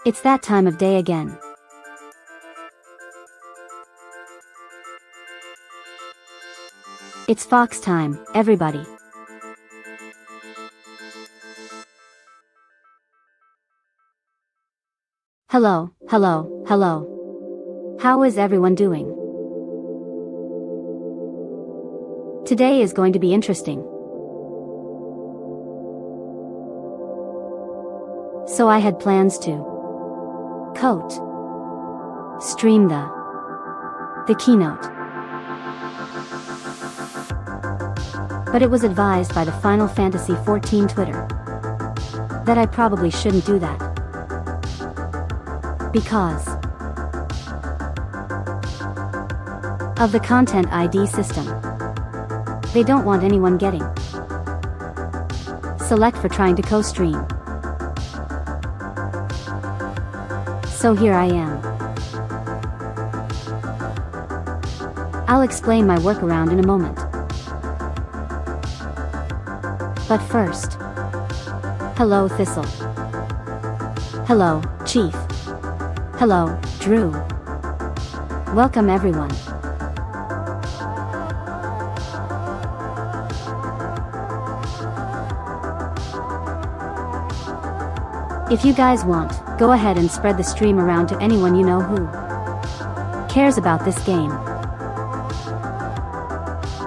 It's that time of day again. It's Fox time, everybody. Hello, hello, hello. How is everyone doing? Today is going to be interesting. So I had plans to stream the keynote. But it was advised by the Final Fantasy XIV Twitter that I probably shouldn't do that. Because of the Content ID system. They don't want anyone getting select for trying to co-stream. So here I am. I'll explain my workaround in a moment. But first, hello Thistle. Hello, Chief. Hello, Drew. Welcome everyone. If you guys want, go ahead and spread the stream around to anyone you know who cares about this game.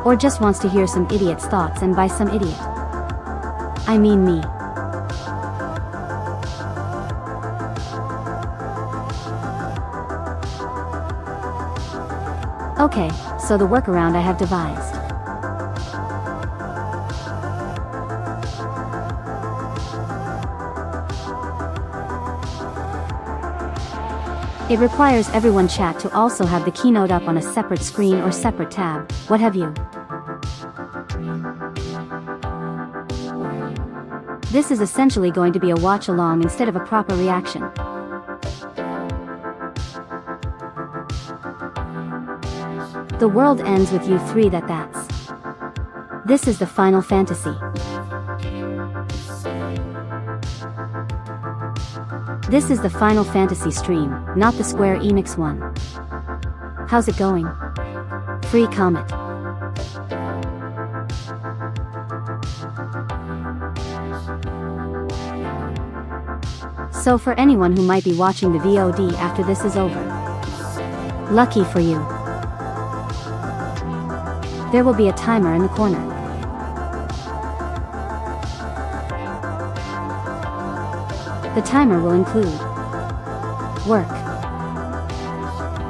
Or just wants to hear some idiot's thoughts, and by some idiot, I mean me. Okay, so the workaround I have devised. It requires everyone chat to also have the keynote up on a separate screen or separate tab, what have you. This is essentially going to be a watch along instead of a proper reaction. The world ends with you three that's. This is the Final Fantasy. This is the Final Fantasy stream, not the Square Enix one. How's it going? Free Comet. So for anyone who might be watching the VOD after this is over, lucky for you. There will be a timer in the corner. The timer will include work.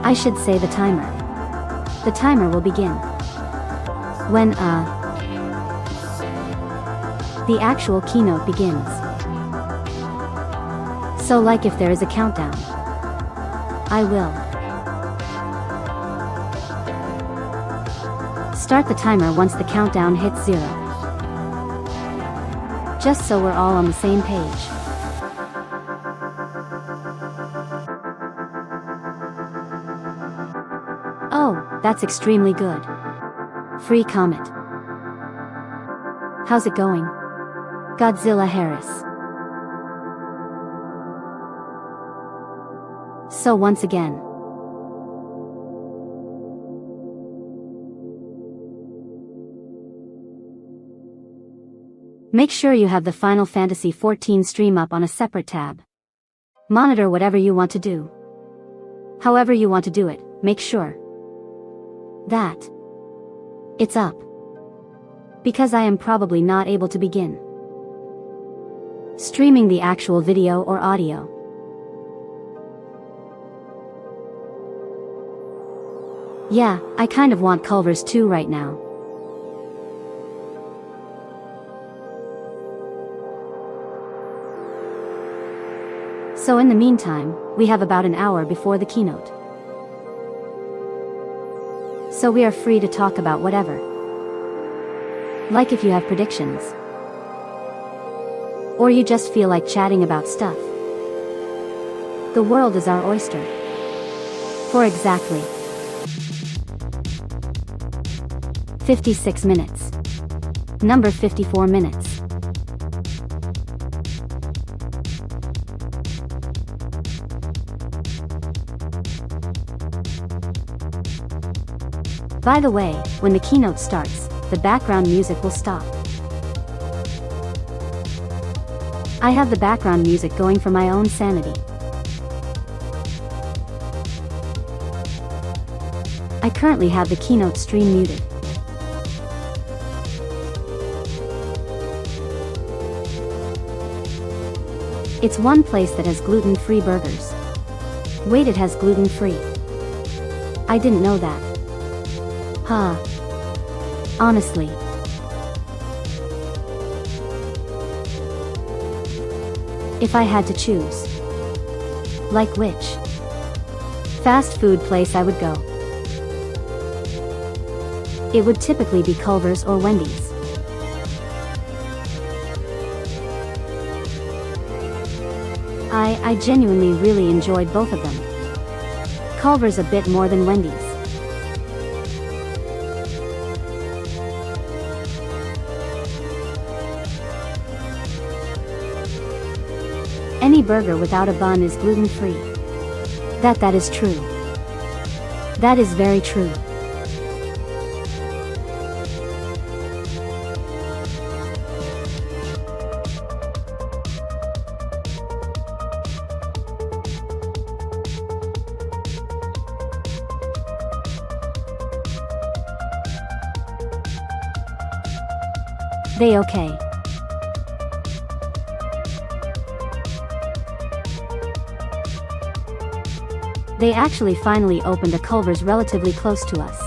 I should say the timer. The timer will begin when the actual keynote begins. So like if there is a countdown, I will start the timer once the countdown hits 0. Just so we're all on the same page. Oh, that's extremely good. Free Comet. How's it going? Godzilla Harris. So once again, make sure you have the Final Fantasy XIV stream up on a separate tab. Monitor whatever you want to do. However you want to do it, make sure that it's up. Because I am probably not able to begin streaming the actual video or audio. Yeah, I kind of want Culver's too right now. So in the meantime, we have about an hour before the keynote. So we are free to talk about whatever. Like if you have predictions. Or you just feel like chatting about stuff. The world is our oyster. For exactly 56 minutes. Number 54 minutes. By the way, when the keynote starts, the background music will stop. I have the background music going for my own sanity. I currently have the keynote stream muted. It's one place that has gluten-free burgers. Wait, it has gluten-free. I didn't know that. Huh. Honestly. If I had to choose. Like which fast food place I would go. It would typically be Culver's or Wendy's. I genuinely really enjoyed both of them. Culver's a bit more than Wendy's. Any burger without a bun is gluten-free. That is true. That is very true. They okay. They actually finally opened a Culver's relatively close to us.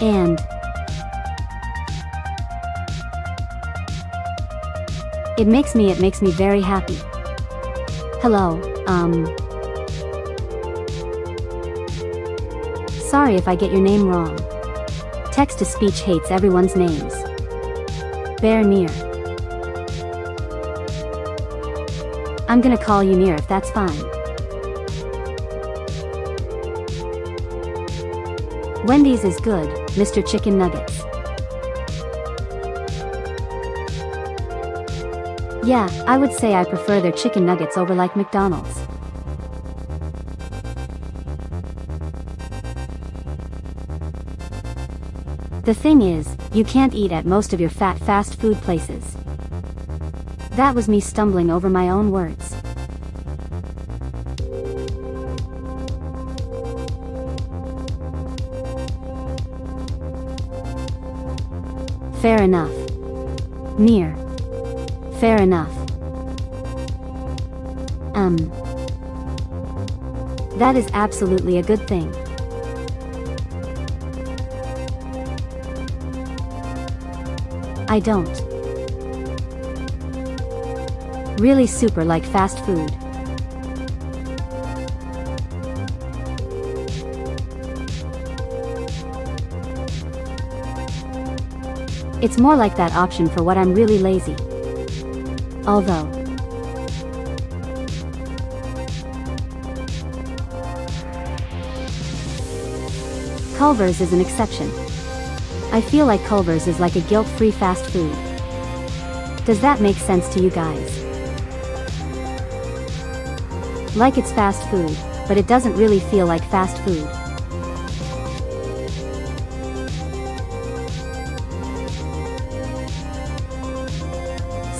And it makes me very happy. Hello, sorry if I get your name wrong. Text-to-speech hates everyone's names. Bear near. I'm gonna call you Near if that's fine. Wendy's is good, Mr. Chicken Nuggets. Yeah, I would say I prefer their chicken nuggets over like McDonald's. The thing is, you can't eat at most of your fast food places. That was me stumbling over my own words. Fair enough. Near. Fair enough. That is absolutely a good thing. I don't really super like fast food. It's more like that option for what I'm really lazy. Although Culver's is an exception. I feel like Culver's is like a guilt-free fast food. Does that make sense to you guys? Like it's fast food, but it doesn't really feel like fast food.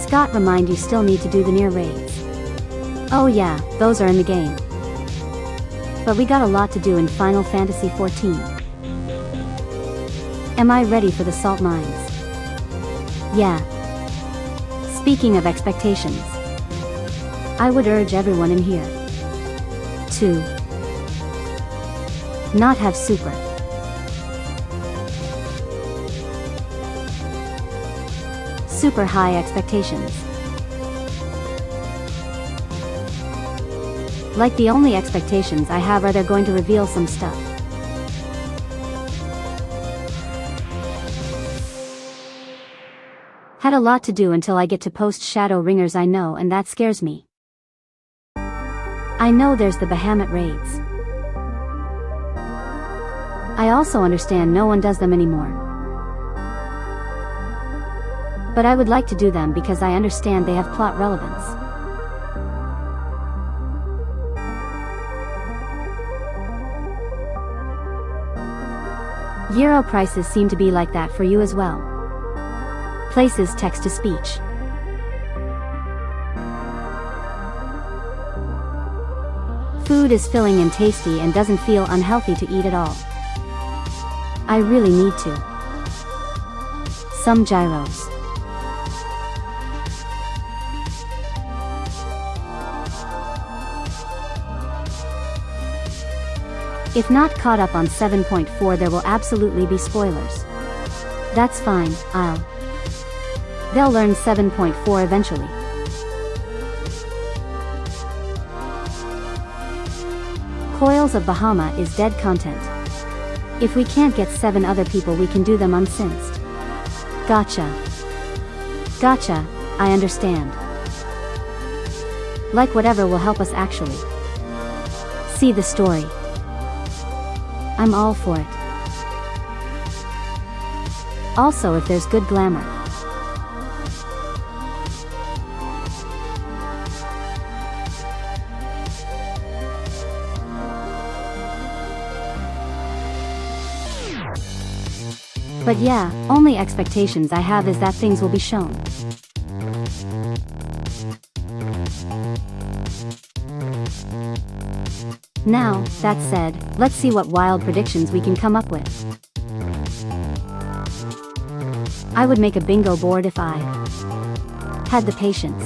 Scott, remind you still need to do the Near raids. Oh yeah, those are in the game. But we got a lot to do in Final Fantasy XIV. Am I ready for the salt mines? Yeah. Speaking of expectations, I would urge everyone in here to not have super high expectations. Like the only expectations I have are they're going to reveal some stuff. Had a lot to do until I get to post Shadow Ringers, I know, and that scares me. I know there's the Bahamut raids. I also understand no one does them anymore. But I would like to do them because I understand they have plot relevance. Euro prices seem to be like that for you as well. Places text-to-speech. Food is filling and tasty and doesn't feel unhealthy to eat at all. I really need to. Some gyros. If not caught up on 7.4, there will absolutely be spoilers. That's fine, they'll learn 7.4 eventually. Coils of Bahama is dead content. If we can't get 7 other people, we can do them unsynced. Gotcha. Gotcha, I understand. Like whatever will help us actually see the story. I'm all for it. Also, if there's good glamour. But yeah, only expectations I have is that things will be shown. Now, that said, let's see what wild predictions we can come up with. I would make a bingo board if I had the patience.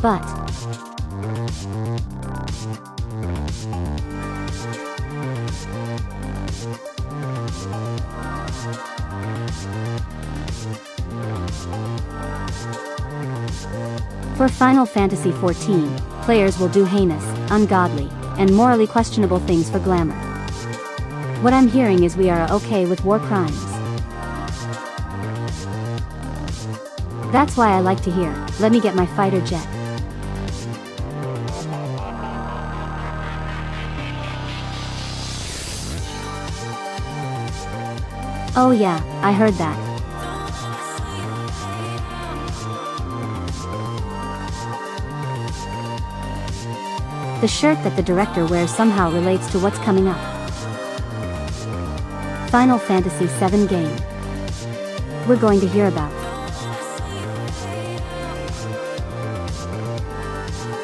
But for Final Fantasy XIV, players will do heinous, ungodly, and morally questionable things for glamour. What I'm hearing is we are okay with war crimes. That's why I like to hear, let me get my fighter jet. Oh yeah, I heard that. The shirt that the director wears somehow relates to what's coming up. Final Fantasy VII game. We're going to hear about.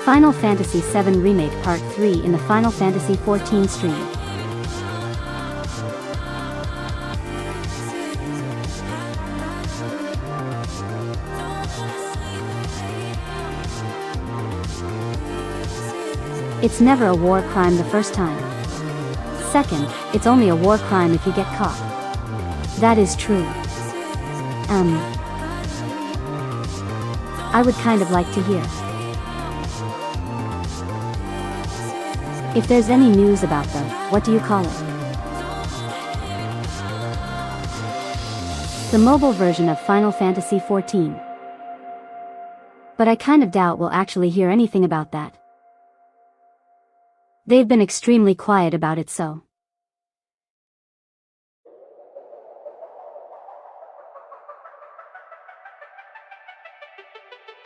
Final Fantasy VII Remake Part 3 in the Final Fantasy XIV stream. It's never a war crime the first time. Second, it's only a war crime if you get caught. That is true. I would kind of like to hear. If there's any news about the, what do you call it? The mobile version of Final Fantasy XIV. But I kind of doubt we'll actually hear anything about that. They've been extremely quiet about it, so.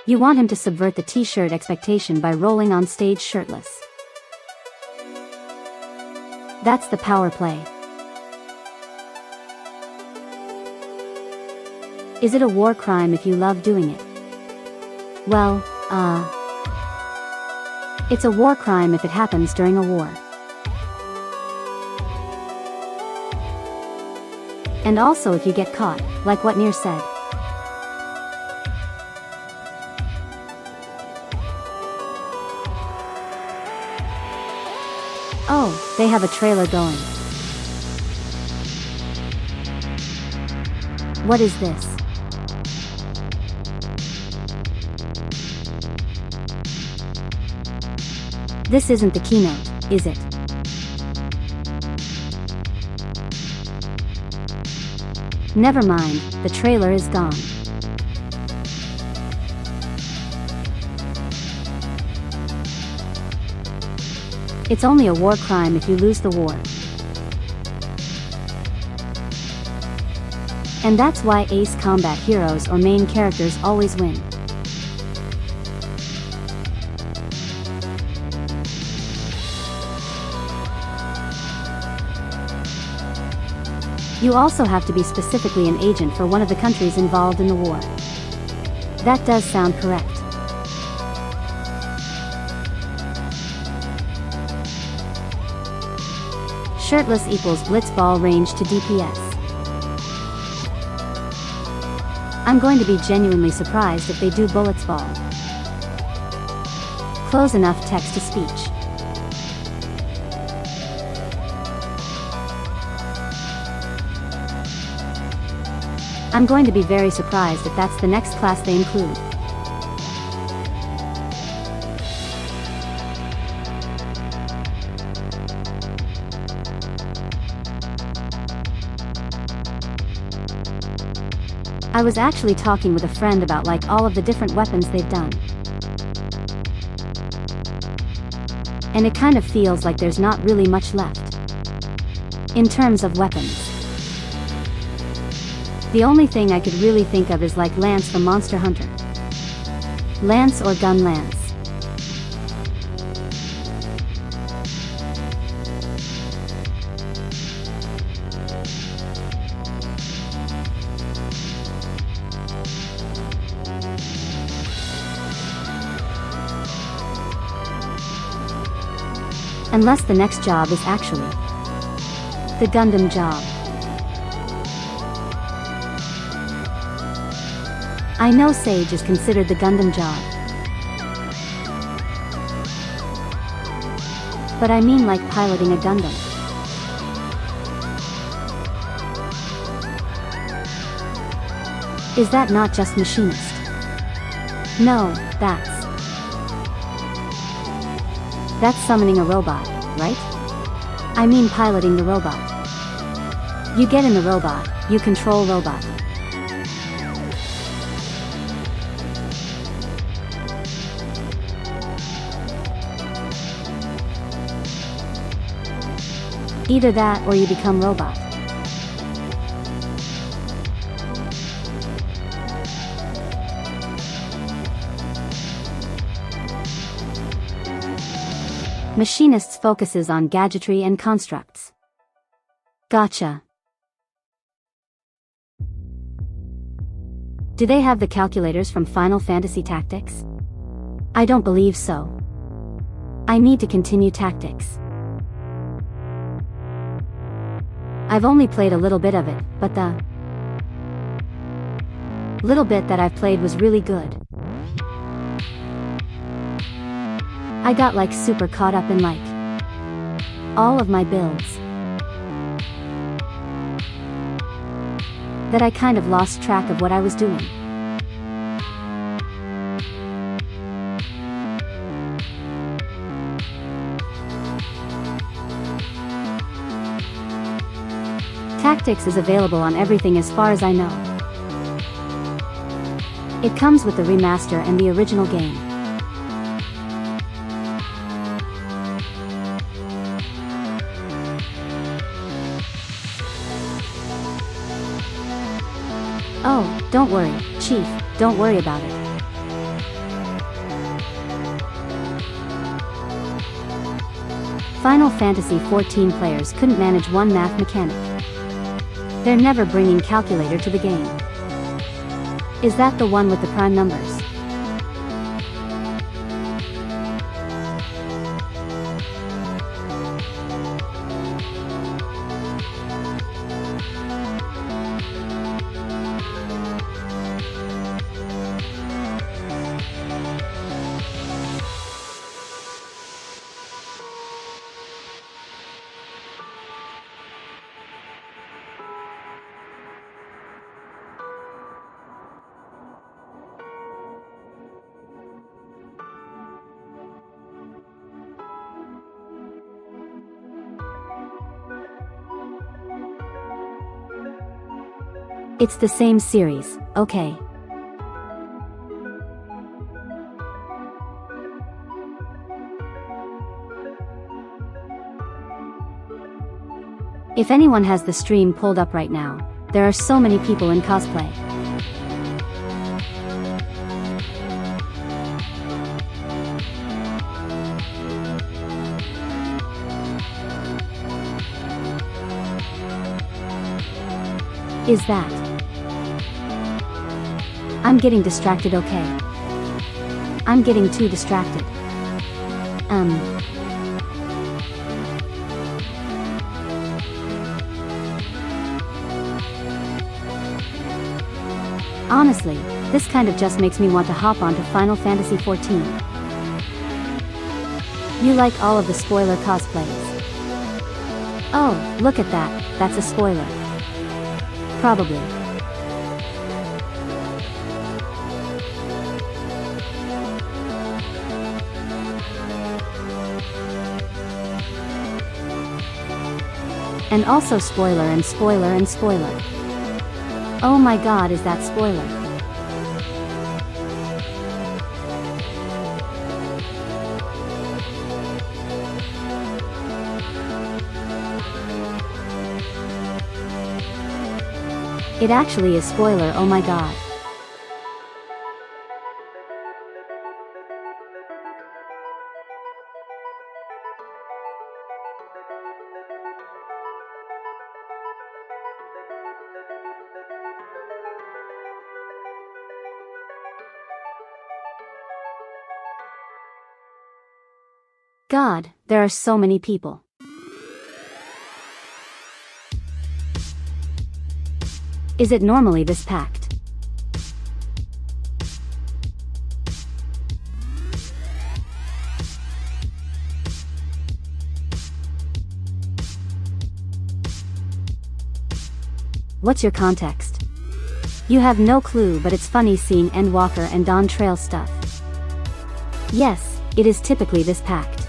You want him to subvert the t-shirt expectation by rolling on stage shirtless. That's the power play. Is it a war crime if you love doing it? Well, it's a war crime if it happens during a war. And also if you get caught, like what Nier said. Oh, they have a trailer going. What is this? This isn't the keynote, is it? Never mind, the trailer is gone. It's only a war crime if you lose the war. And that's why ace combat heroes or main characters always win. You also have to be specifically an agent for one of the countries involved in the war. That does sound correct. Shirtless equals blitzball range to DPS. I'm going to be genuinely surprised if they do bullets ball. Close enough text to speech. I'm going to be very surprised if that's the next class they include. I was actually talking with a friend about like all of the different weapons they've done. And it kind of feels like there's not really much left in terms of weapons. The only thing I could really think of is like Lance from Monster Hunter. Lance or Gun Lance. Unless the next job is actually the Gundam job. I know Sage is considered the Gundam job. But I mean like piloting a Gundam. Is that not just machinist? No, that's summoning a robot, right? I mean piloting the robot. You get in the robot, you control robot. Either that or you become robot. Machinists focuses on gadgetry and constructs. Gotcha. Do they have the calculators from Final Fantasy Tactics? I don't believe so. I need to continue Tactics. I've only played a little bit of it, but the little bit that I've played was really good. I got like super caught up in like all of my builds that I kind of lost track of what I was doing. Tactics is available on everything as far as I know. It comes with the remaster and the original game. Oh, don't worry, Chief, don't worry about it. Final Fantasy XIV players couldn't manage one math mechanic. They're never bringing calculator to the game. Is that the one with the prime numbers? It's the same series, okay. If anyone has the stream pulled up right now, there are so many people in cosplay. is that? I'm getting distracted, okay? I'm getting too distracted. Honestly, this kind of just makes me want to hop onto Final Fantasy XIV. You like all of the spoiler cosplays? Oh, look at that, that's a spoiler. Probably. And also spoiler and spoiler and spoiler. Oh my god, is that spoiler? It actually is spoiler, oh my god. God, there are so many people. Is it normally this packed? What's your context? You have no clue, but it's funny seeing Endwalker and Dawn Trail stuff. Yes, it is typically this packed.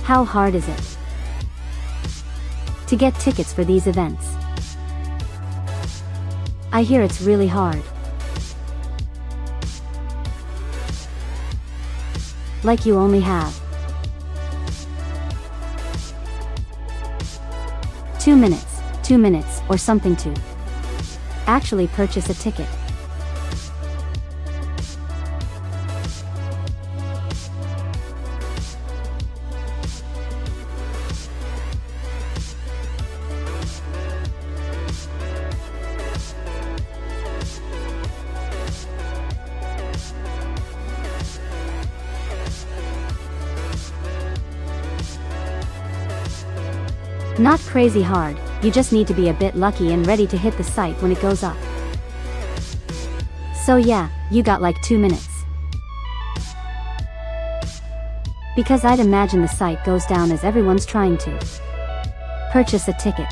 How hard is it to get tickets for these events? I hear it's really hard. Like you only have 2 minutes, or something to actually purchase a ticket. Not crazy hard, you just need to be a bit lucky and ready to hit the site when it goes up. So yeah, you got like 2 minutes. Because I'd imagine the site goes down as everyone's trying to purchase a ticket.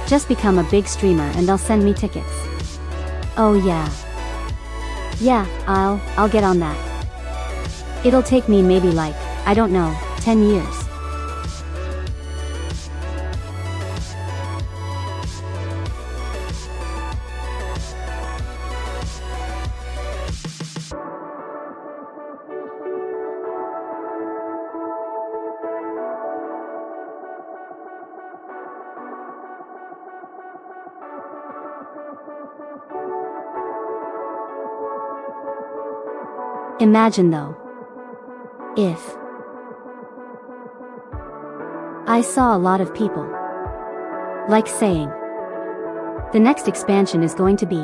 Just become a big streamer and they'll send me tickets. Oh yeah. Yeah, I'll get on that. It'll take me maybe like, I don't know, 10 years. Imagine though, if I saw a lot of people like saying the next expansion is going to be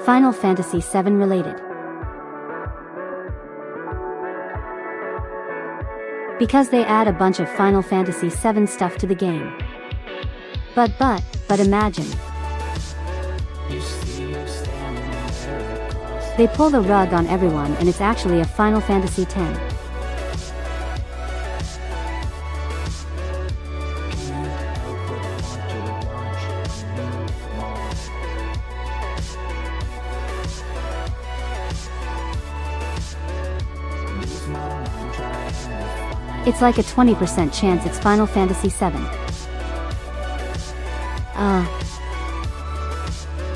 Final Fantasy VII related. Because they add a bunch of Final Fantasy VII stuff to the game. But imagine they pull the rug on everyone and it's actually a Final Fantasy X. It's like a 20% chance it's Final Fantasy VII.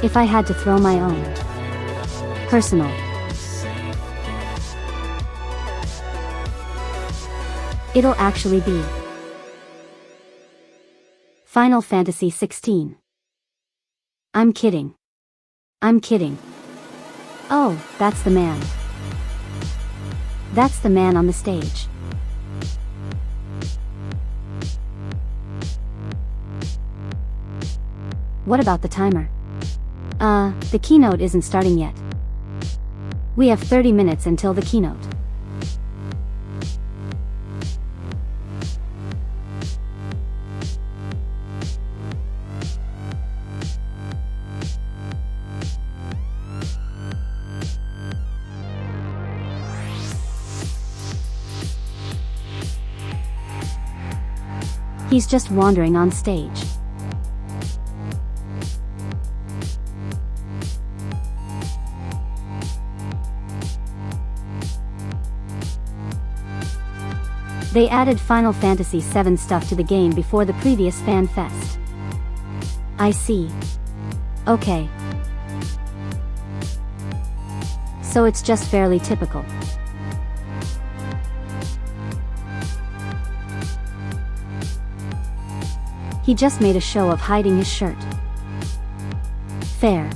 If I had to throw my own personal it'll actually be Final Fantasy XVI. I'm kidding. I'm kidding. Oh, that's the man. That's the man on the stage. What about the timer? The keynote isn't starting yet. We have 30 minutes until the keynote. He's just wandering on stage. They added Final Fantasy VII stuff to the game before the previous FanFest. I see. Okay. So it's just fairly typical. He just made a show of hiding his shirt. Fair.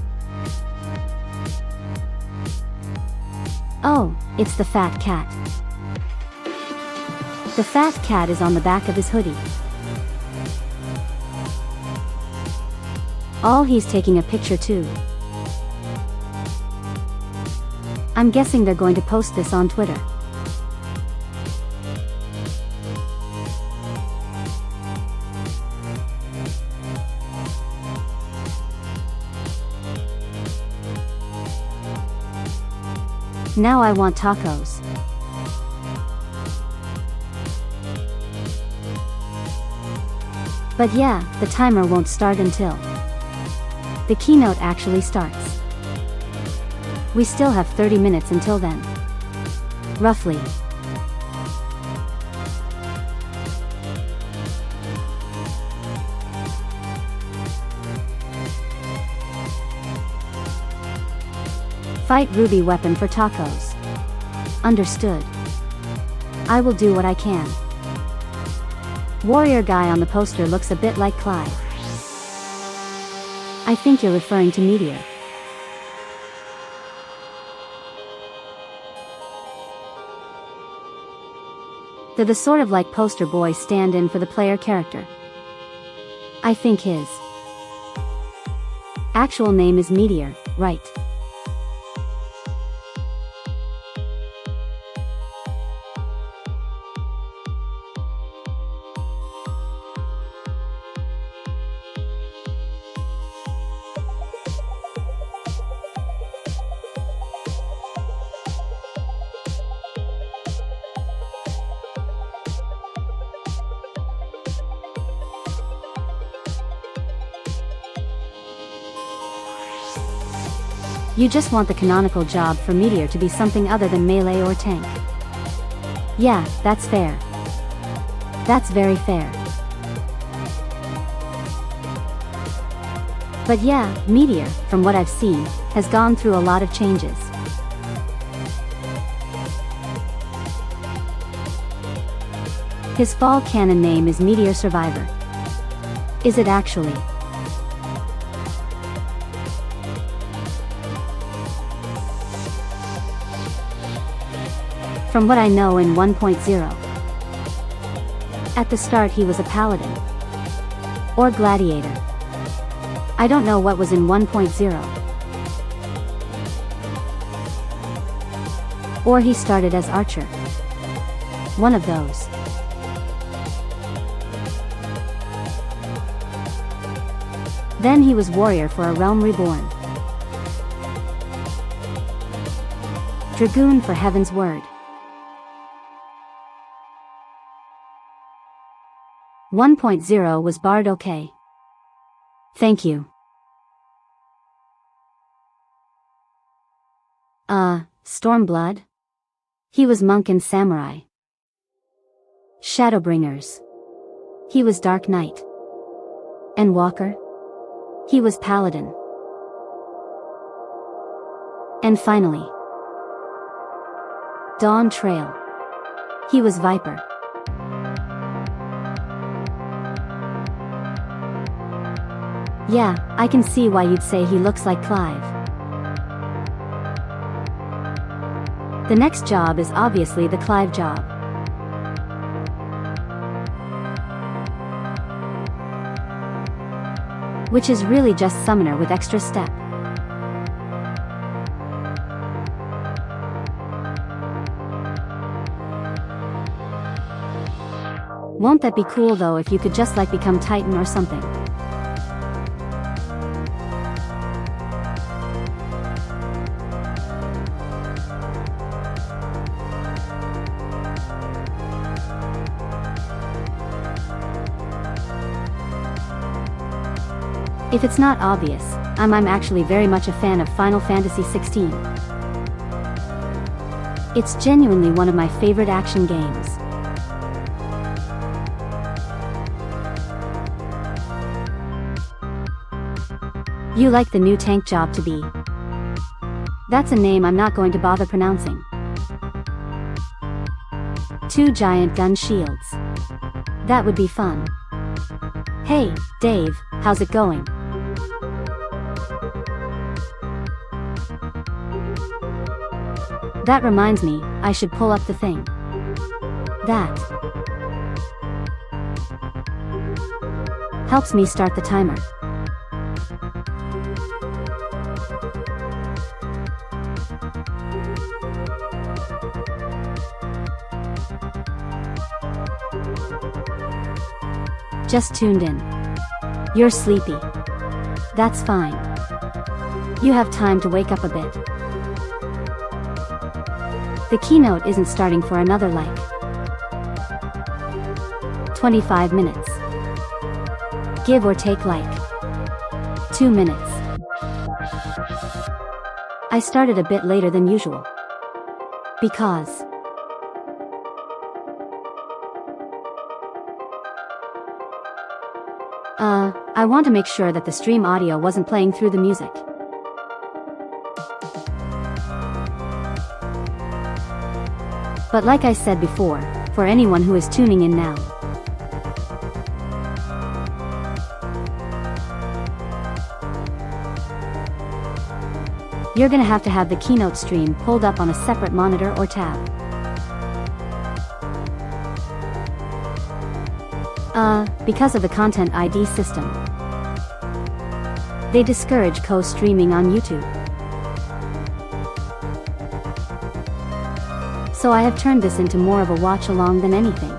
Oh, it's the fat cat. The fat cat is on the back of his hoodie. Oh, he's taking a picture too. I'm guessing they're going to post this on Twitter. Now I want tacos. But yeah, the timer won't start until the keynote actually starts. We still have 30 minutes until then. Roughly. Fight Ruby weapon for tacos. Understood. I will do what I can. Warrior guy on the poster looks a bit like Clyde. I think you're referring to Meteor. They're the sort of like poster boy stand-in for the player character. I think his actual name is Meteor, right? You just want the canonical job for Meteor to be something other than melee or tank. Yeah, that's fair. That's very fair. But yeah, Meteor, from what I've seen, has gone through a lot of changes. His fall canon name is Meteor Survivor. Is it actually? From what I know in 1.0. At the start he was a paladin. Or gladiator. I don't know what was in 1.0. Or he started as archer. One of those. Then he was warrior for a realm reborn. Dragoon for heaven's word. 1.0 was Bard. Okay. Thank you. Stormblood? He was monk and samurai. Shadowbringers. He was Dark Knight. And Walker? He was Paladin. And finally, Dawn Trail. He was Viper. Yeah, I can see why you'd say he looks like Clive. The next job is obviously the Clive job. Which is really just Summoner with extra step. Won't that be cool though if you could just like become Titan or something? If it's not obvious, I'm actually very much a fan of Final Fantasy XVI. It's genuinely one of my favorite action games. You like the new tank job to be. That's a name I'm not going to bother pronouncing. 2 giant gun shields. That would be fun. Hey, Dave, how's it going? That reminds me, I should pull up the thing. That helps me start the timer. Just tuned in. You're sleepy. That's fine. You have time to wake up a bit. The keynote isn't starting for another 25 minutes. Give or take 2 minutes. I started a bit later than usual. Because I want to make sure that the stream audio wasn't playing through the music. But like I said before, for anyone who is tuning in now, you're gonna have to have the keynote stream pulled up on a separate monitor or tab. Because of the Content ID system. They discourage co-streaming on YouTube. So I have turned this into more of a watch-along than anything.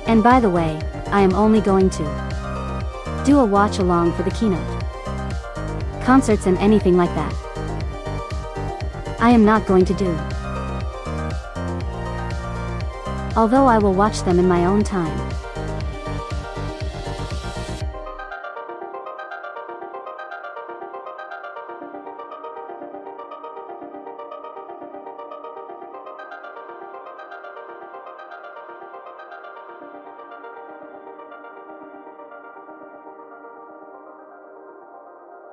And by the way, I am only going to do a watch-along for the keynote. Concerts and anything like that, I am not going to do. Although I will watch them in my own time.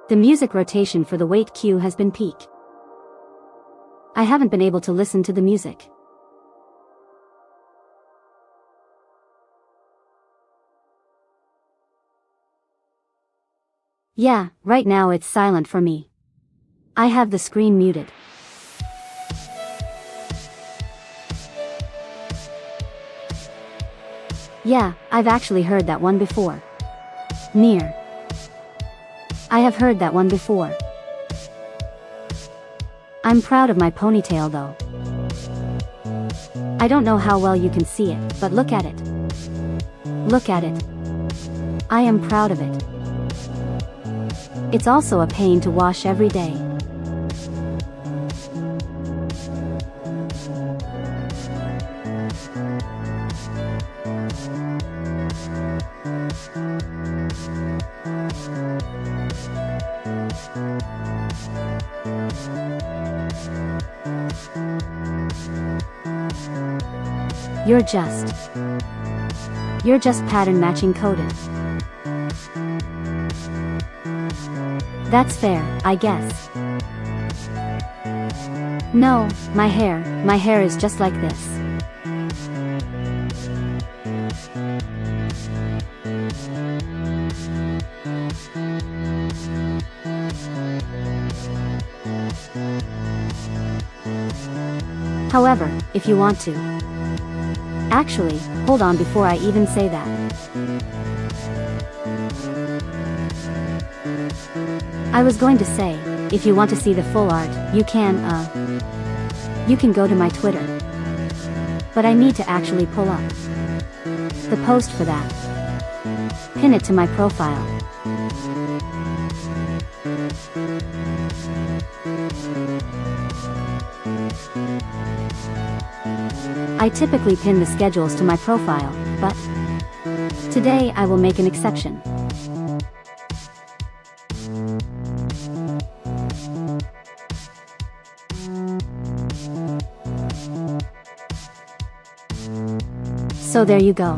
The music rotation for the wait queue has been peak. I haven't been able to listen to the music. Yeah, right now it's silent for me. I have the screen muted. Yeah, I've actually heard that one before. Near. I have heard that one before. I'm proud of my ponytail though. I don't know how well you can see it, but look at it. Look at it. I am proud of it. It's also a pain to wash every day. You're just pattern matching coded. That's fair, I guess. No, my hair is just like this. However, if you want to. Actually, hold on before I even say that. I was going to say, if you want to see the full art, you can go to my Twitter. But I need to actually pull up the post for that. Pin it to my profile. I typically pin the schedules to my profile, but today I will make an exception. So there you go.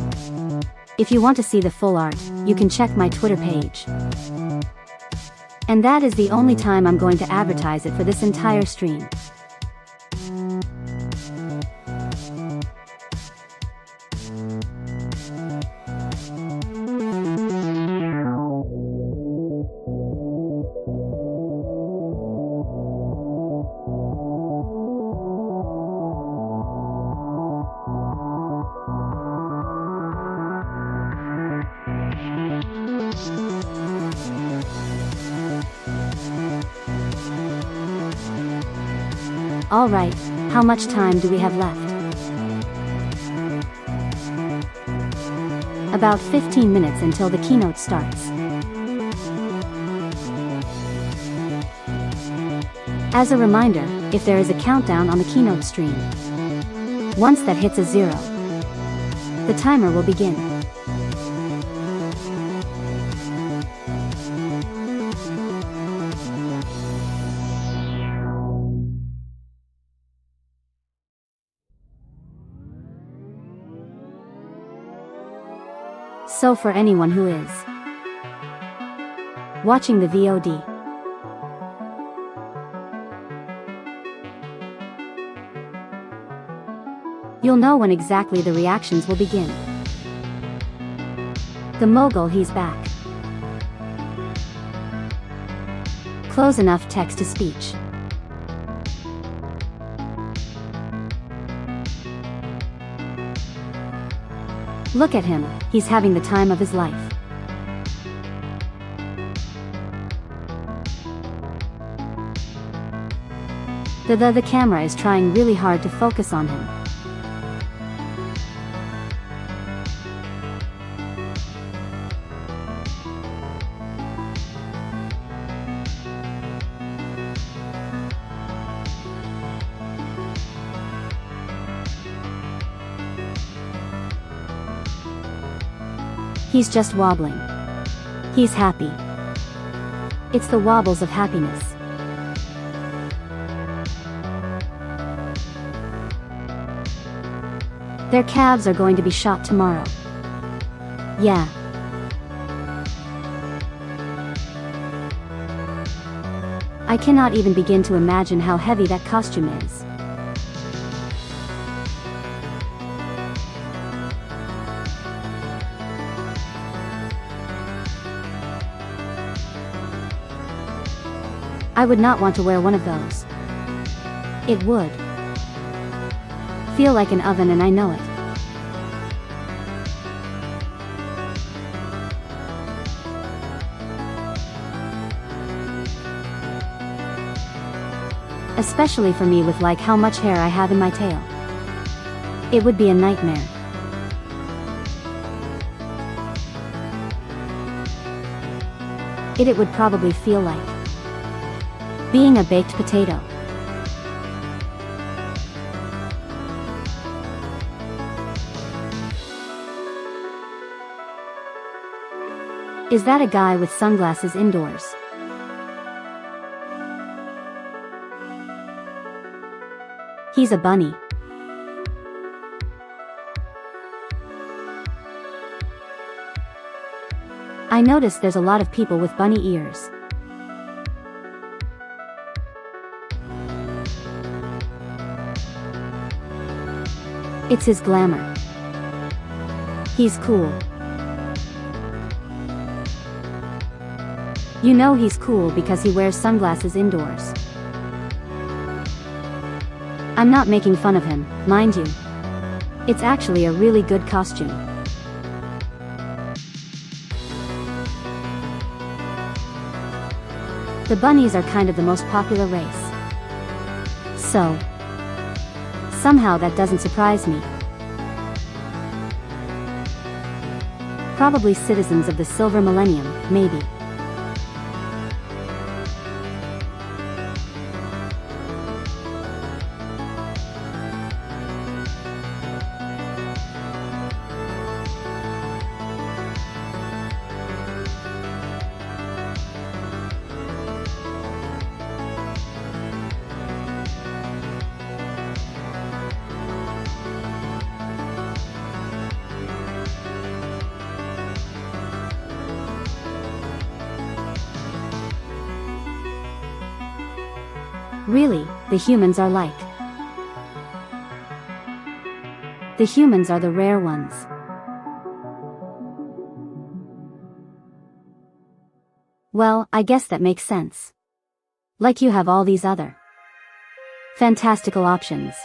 If you want to see the full art, you can check my Twitter page. And that is the only time I'm going to advertise it for this entire stream. Alright, how much time do we have left? About 15 minutes until the keynote starts. As a reminder, if there is a countdown on the keynote stream, once that hits a 0, the timer will begin. So for anyone who is watching the VOD, you'll know when exactly the reactions will begin. The mogul, he's back. Close enough text to speech. Look at him, he's having the time of his life. The camera is trying really hard to focus on him. He's just wobbling. He's happy. It's the wobbles of happiness. Their calves are going to be shot tomorrow. Yeah. I cannot even begin to imagine how heavy that costume is. I would not want to wear one of those. It would feel like an oven, and I know it. Especially for me with like how much hair I have in my tail. It would be a nightmare. It would probably feel like being a baked potato. Is that a guy with sunglasses indoors? He's a bunny. I noticed there's a lot of people with bunny ears. It's his glamour. He's cool. You know he's cool because he wears sunglasses indoors. I'm not making fun of him, mind you. It's actually a really good costume. The bunnies are kind of the most popular race. So, somehow that doesn't surprise me. Probably citizens of the Silver Millennium, maybe. Really, the humans are like. The humans are the rare ones. Well, I guess that makes sense. Like you have all these other fantastical options.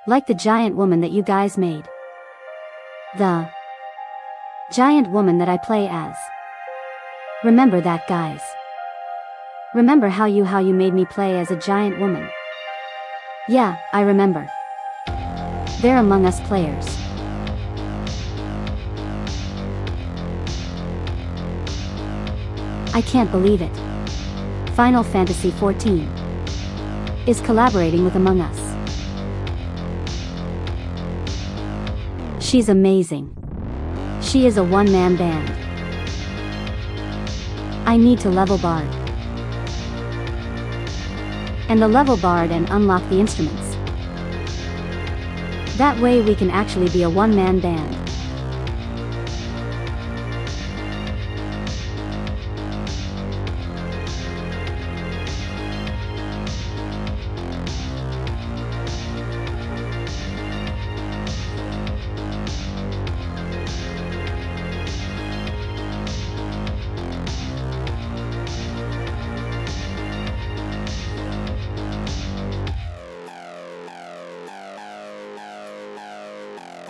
Like the giant woman that you guys made. The giant woman that I play as. Remember that, guys. Remember how you made me play as a giant woman? Yeah, I remember. They're Among Us players. I can't believe it. Final Fantasy XIV is collaborating with Among Us. She's amazing. She is a one-man band. I need to level Bard. And the level Bard and unlock the instruments. That way we can actually be a one-man band.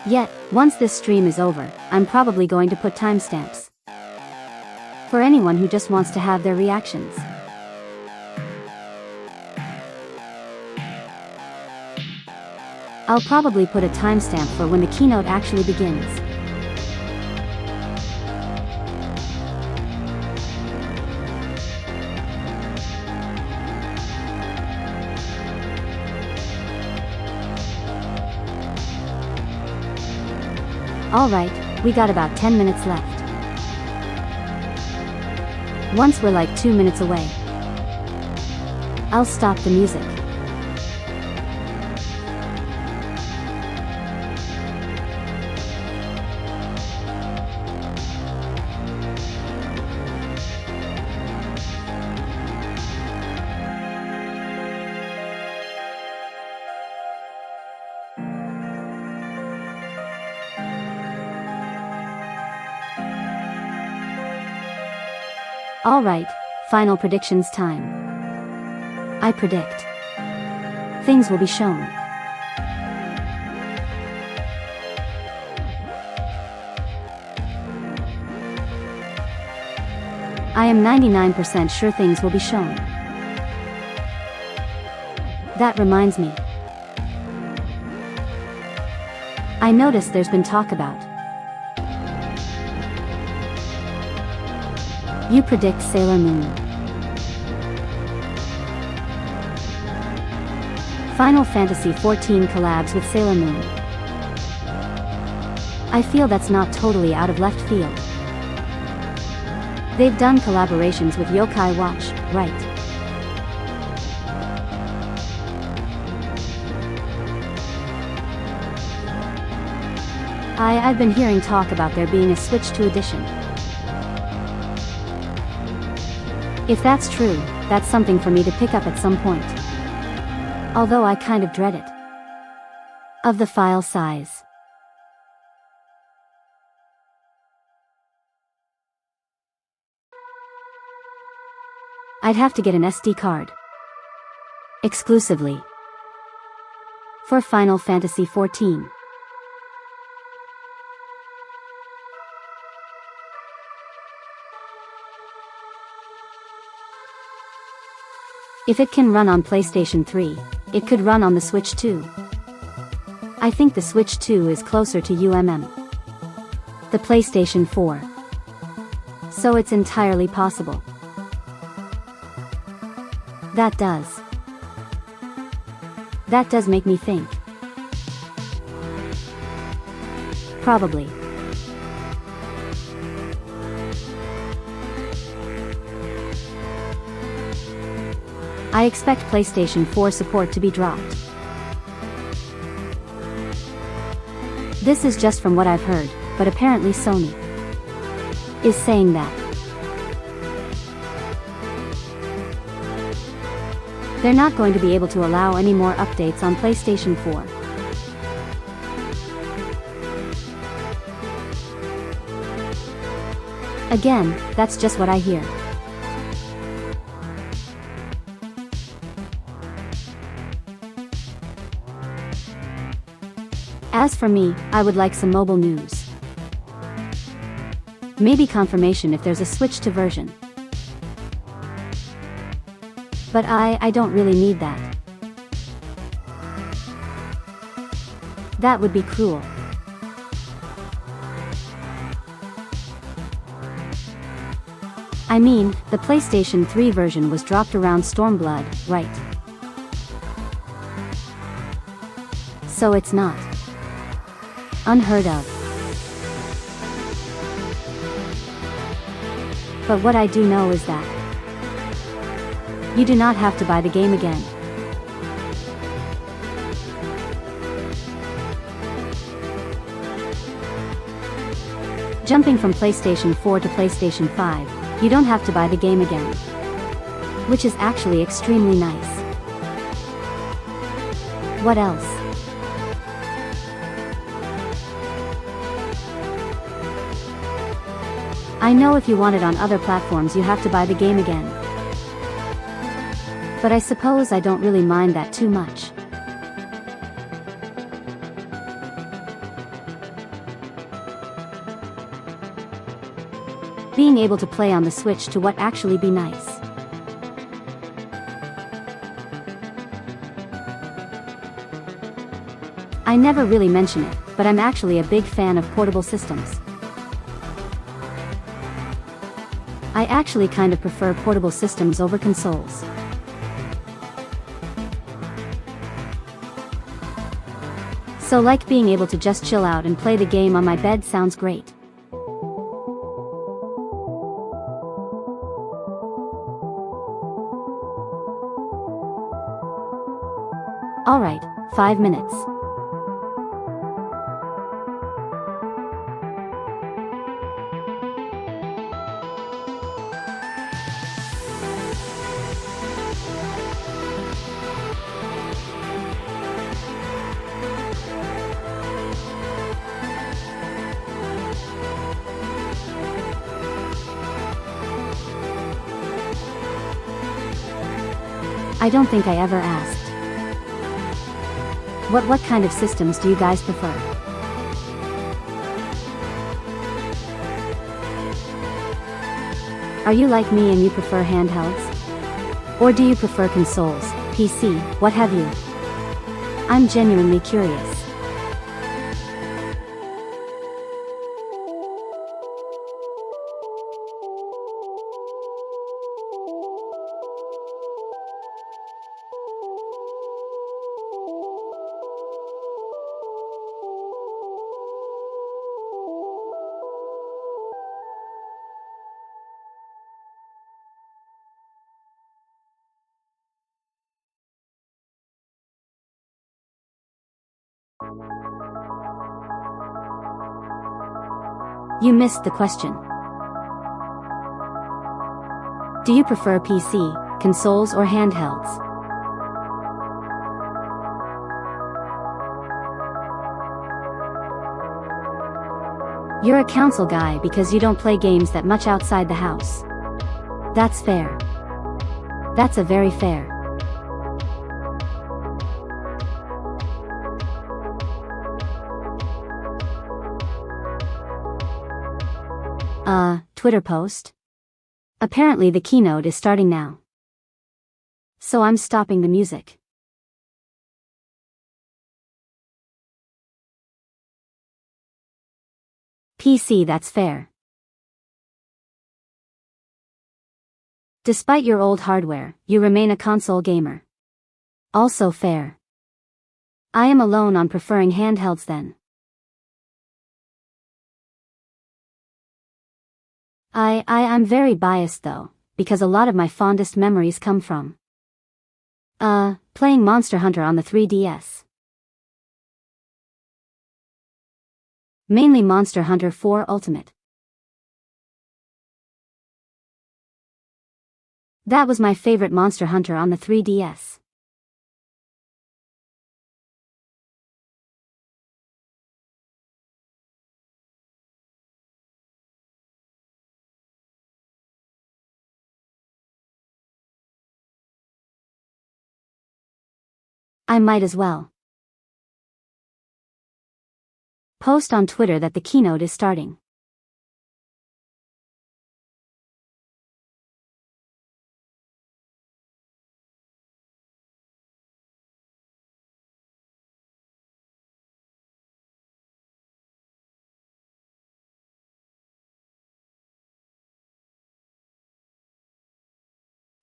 Yet, once this stream is over, I'm probably going to put timestamps for anyone who just wants to have their reactions. I'll probably put a timestamp for when the keynote actually begins. Alright, we got about 10 minutes left. Once we're like 2 minutes away, I'll stop the music. Alright, final predictions time. I predict things will be shown. I am 99% sure things will be shown. That reminds me. I noticed there's been talk about. You predict Sailor Moon. Final Fantasy XIV collabs with Sailor Moon. I feel that's not totally out of left field. They've done collaborations with Yokai Watch, right? I've been hearing talk about there being a Switch 2 edition. If that's true, that's something for me to pick up at some point. Although I kind of dread it. Of the file size. I'd have to get an SD card. Exclusively. For Final Fantasy XIV. If it can run on PlayStation 3, it could run on the Switch 2. I think the Switch 2 is closer to the PlayStation 4. So it's entirely possible. That does make me think. Probably. I expect PlayStation 4 support to be dropped. This is just from what I've heard, but apparently Sony is saying that they're not going to be able to allow any more updates on PlayStation 4. Again, that's just what I hear. As for me, I would like some mobile news. Maybe confirmation if there's a Switch 2 version. But I don't really need that. That would be cruel. I mean, the PlayStation 3 version was dropped around Stormblood, right? So it's not unheard of. But what I do know is that you do not have to buy the game again. Jumping from PlayStation 4 to PlayStation 5, you don't have to buy the game again. Which is actually extremely nice. What else? I know if you want it on other platforms you have to buy the game again. But I suppose I don't really mind that too much. Being able to play on the Switch to what actually be nice. I never really mention it, but I'm actually a big fan of portable systems. I actually kind of prefer portable systems over consoles. So like being able to just chill out and play the game on my bed sounds great. Alright, 5 minutes. I don't think I ever asked. What kind of systems do you guys prefer? Are you like me and you prefer handhelds? Or do you prefer consoles, PC, what have you? I'm genuinely curious. You missed the question. Do you prefer PC, consoles or handhelds? You're a console guy because you don't play games that much outside the house. That's fair. That's a very fair. Twitter post? Apparently the keynote is starting now. So I'm stopping the music. PC, that's fair. Despite your old hardware, you remain a console gamer. Also fair. I am alone on preferring handhelds then. I'm very biased though, because a lot of my fondest memories come from playing Monster Hunter on the 3DS. Mainly Monster Hunter 4 Ultimate. That was my favorite Monster Hunter on the 3DS. I might as well post on Twitter that the keynote is starting.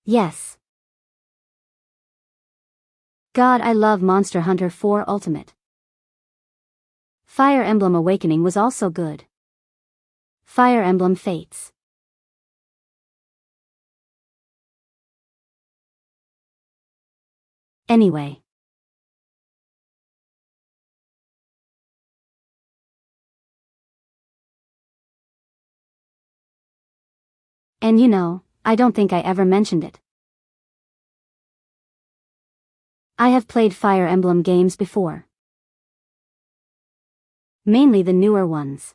Yes. God, I love Monster Hunter 4 Ultimate. Fire Emblem Awakening was also good. Fire Emblem Fates. Anyway. And you know, I don't think I ever mentioned it. I have played Fire Emblem games before. Mainly the newer ones.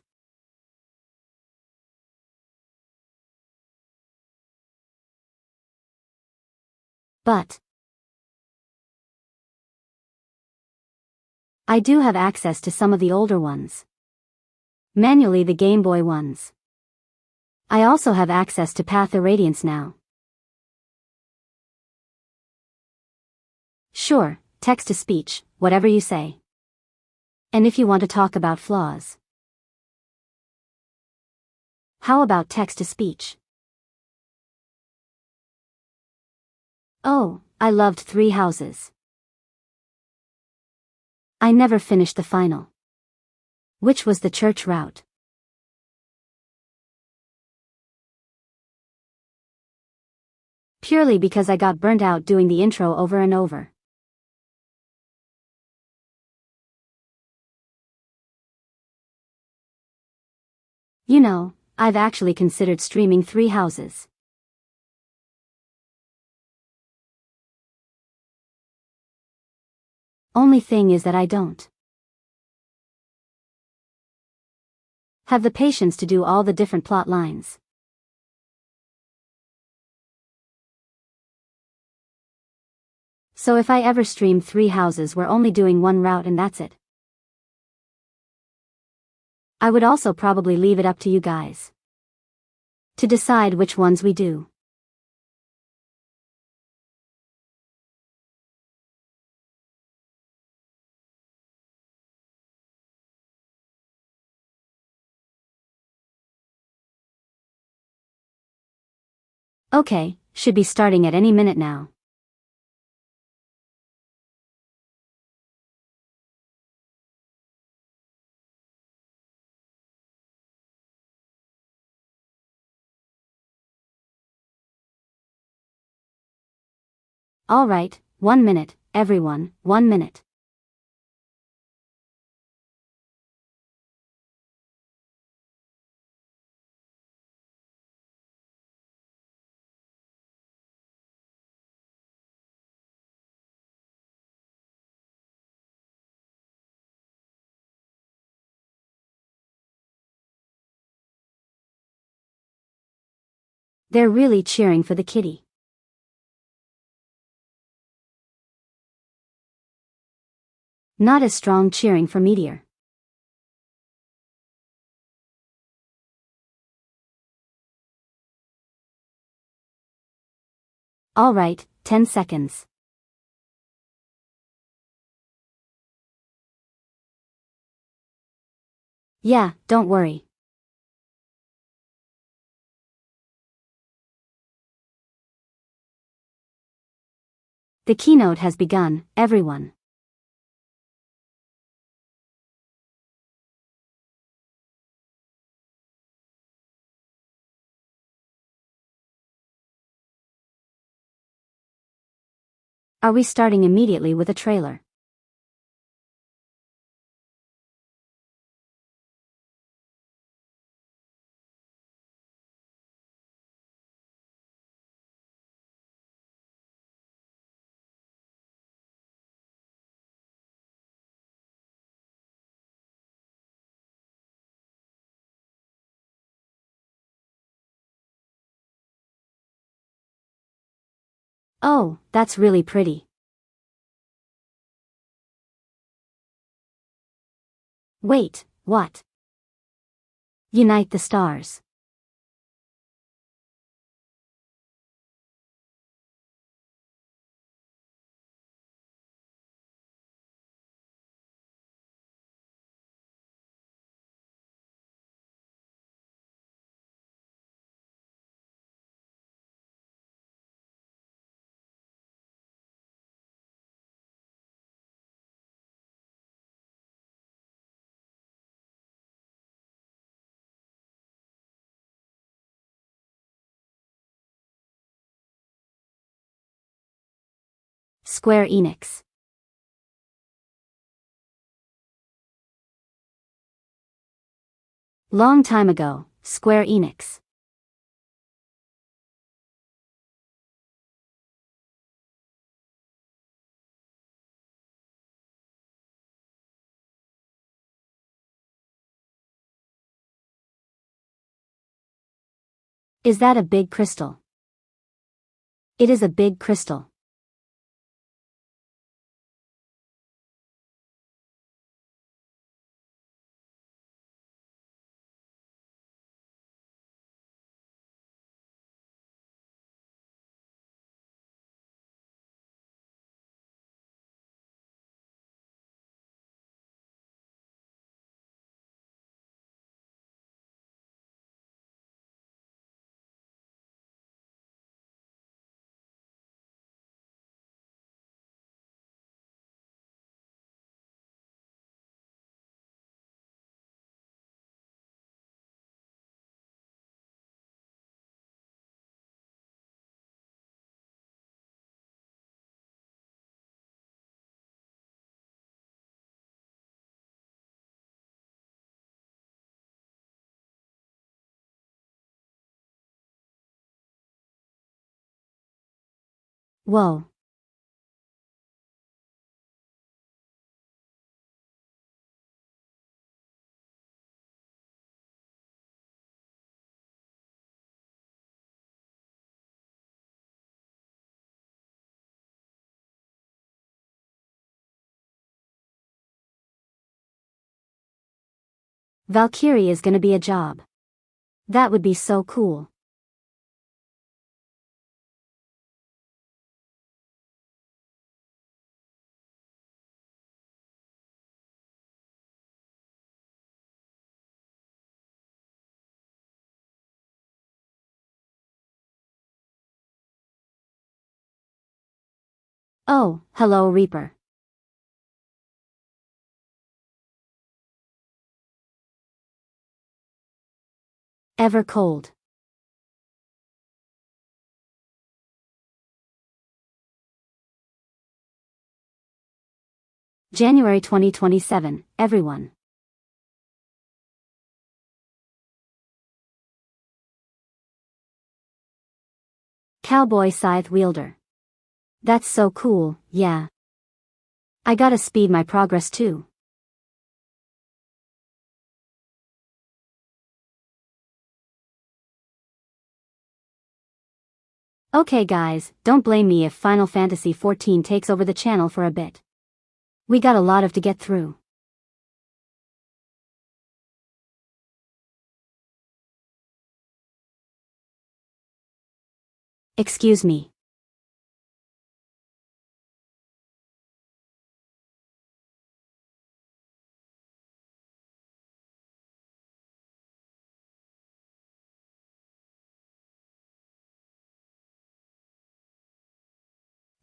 But I do have access to some of the older ones. Manually the Game Boy ones. I also have access to Path of Radiance now. Sure, text-to-speech, whatever you say. And if you want to talk about flaws. How about text-to-speech? Oh, I loved Three Houses. I never finished the final. Which was the church route. Purely because I got burnt out doing the intro over and over. You know, I've actually considered streaming Three Houses. Only thing is that I don't have the patience to do all the different plot lines. So if I ever stream Three Houses, we're only doing one route and that's it. I would also probably leave it up to you guys to decide which ones we do. Okay, should be starting at any minute now. Alright, 1 minute, everyone, 1 minute. They're really cheering for the kitty. Not as strong cheering for Meteor. Alright, 10 seconds. Yeah, don't worry. The keynote has begun, everyone. Are we starting immediately with a trailer? Oh, that's really pretty. Wait, what? Unite the stars. Square Enix. Long time ago, Square Enix. Is that a big crystal? It is a big crystal. Whoa. Valkyrie is gonna be a job. That would be so cool. Oh, hello Reaper. Ever cold. January 2027, everyone. Cowboy scythe wielder. That's so cool, yeah. I gotta speed my progress too. Okay guys, don't blame me if Final Fantasy XIV takes over the channel for a bit. We got a lot of to get through. Excuse me.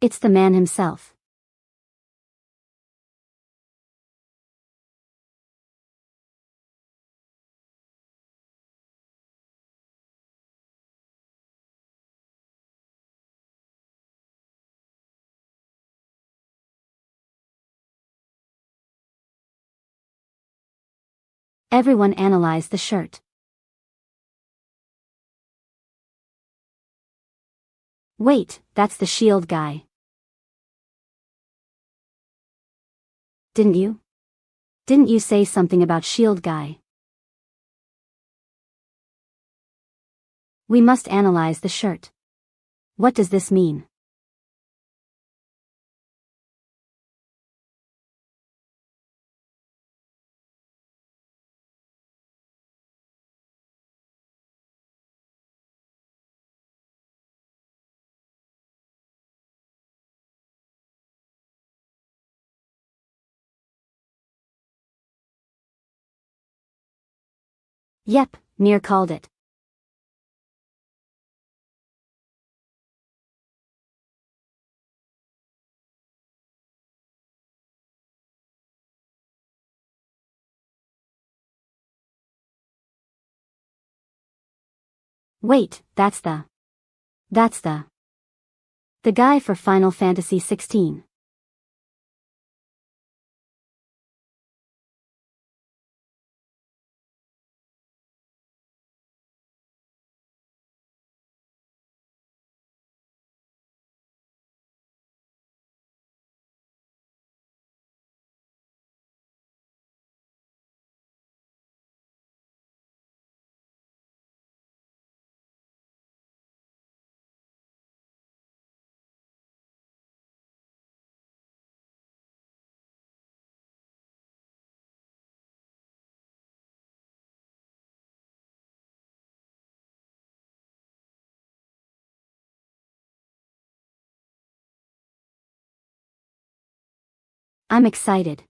It's the man himself. Everyone analyze the shirt. Wait, that's the shield guy. Didn't you say something about shield guy? We must analyze the shirt. What does this mean? Yep, Nier called it. Wait, that's the guy for Final Fantasy XVI. I'm excited.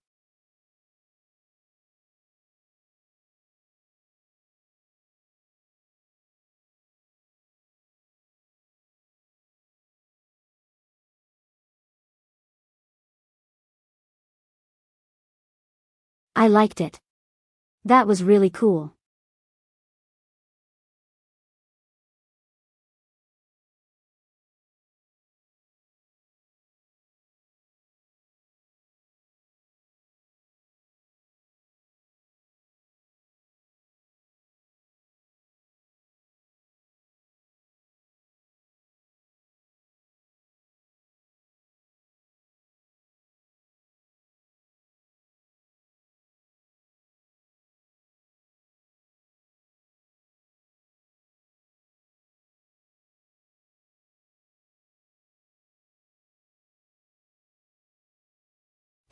I liked it. That was really cool.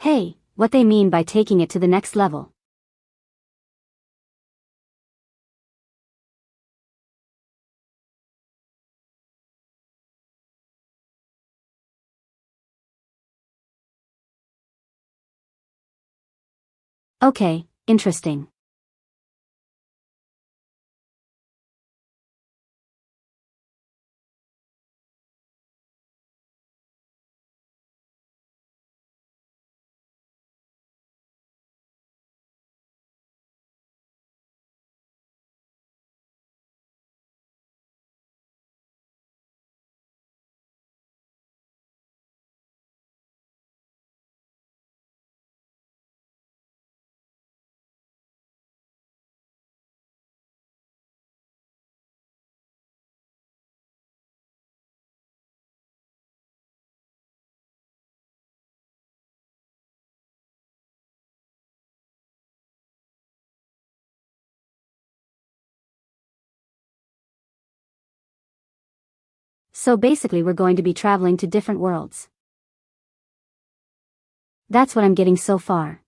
Hey, what they mean by taking it to the next level. Okay, interesting. So basically we're going to be traveling to different worlds. That's what I'm getting so far.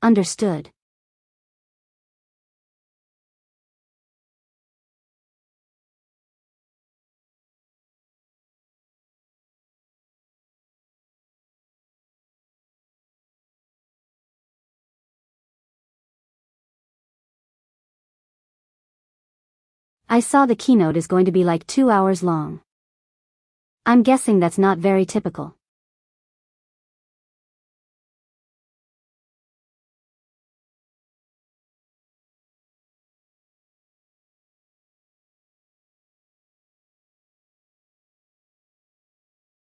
Understood. I saw the keynote is going to be like 2 hours long. I'm guessing that's not very typical.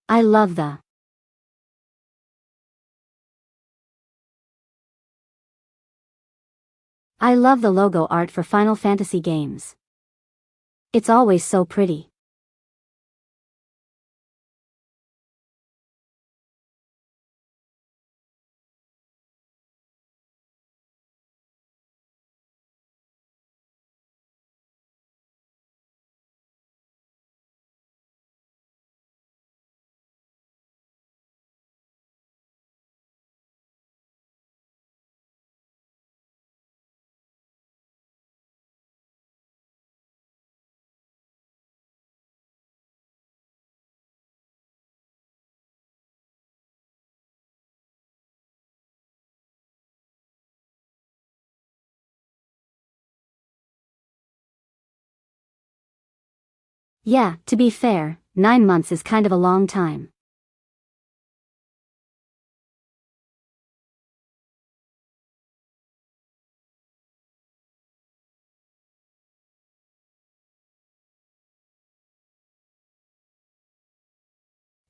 I love the logo art for Final Fantasy games. It's always so pretty. Yeah, to be fair, 9 months is kind of a long time.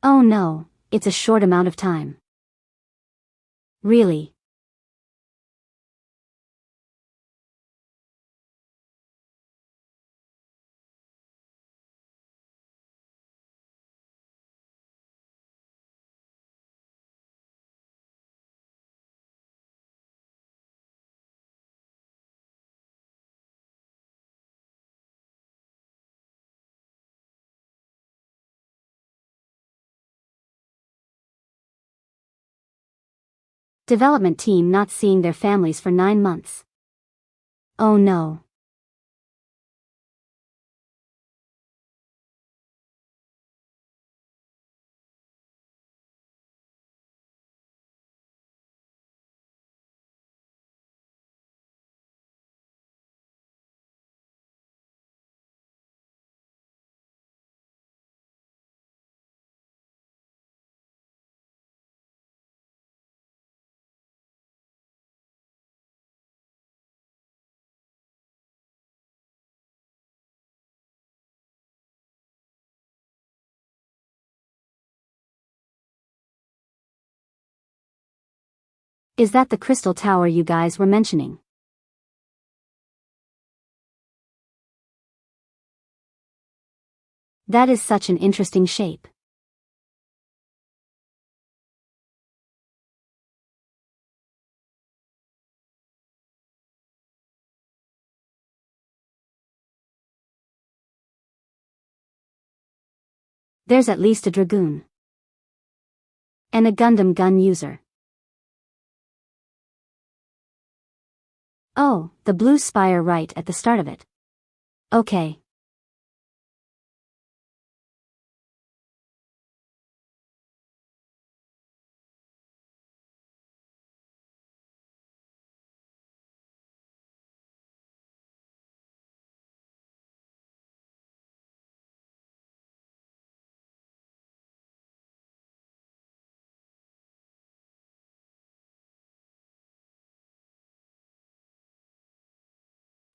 Oh no, it's a short amount of time. Really? Development team not seeing their families for 9 months. Oh no. Is that the crystal tower you guys were mentioning? That is such an interesting shape. There's at least a dragoon. And a Gundam gun user. Oh, the blue spire right at the start of it. Okay.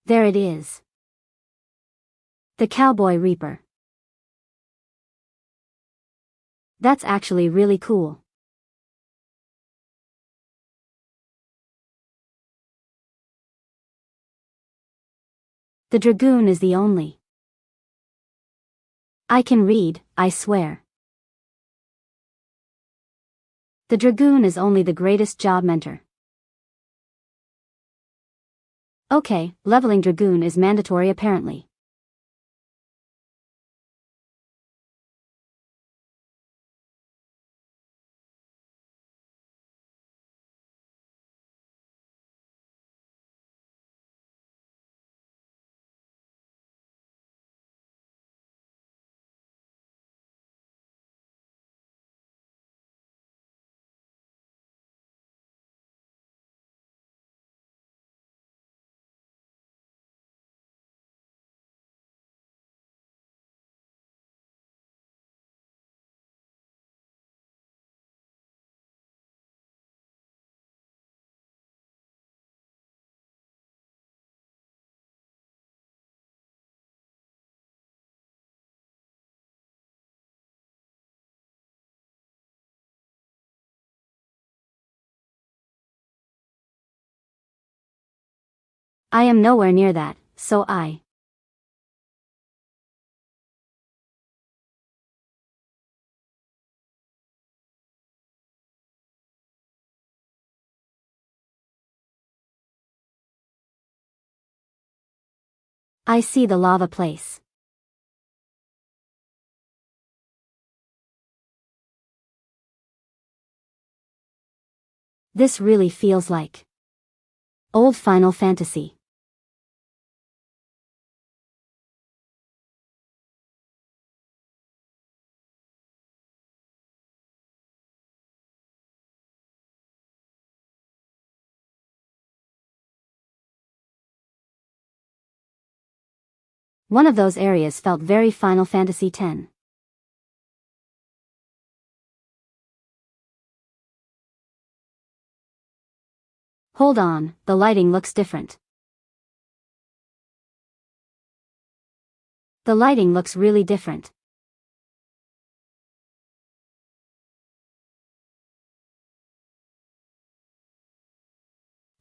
There it is. The Cowboy Reaper. That's actually really cool. The dragoon is the only. I can read, I swear. The dragoon is only the greatest job mentor. Okay, leveling dragoon is mandatory apparently. I am nowhere near that, so I. I see the lava place. This really feels like old Final Fantasy. One of those areas felt very Final Fantasy X. Hold on, the lighting looks different. The lighting looks really different.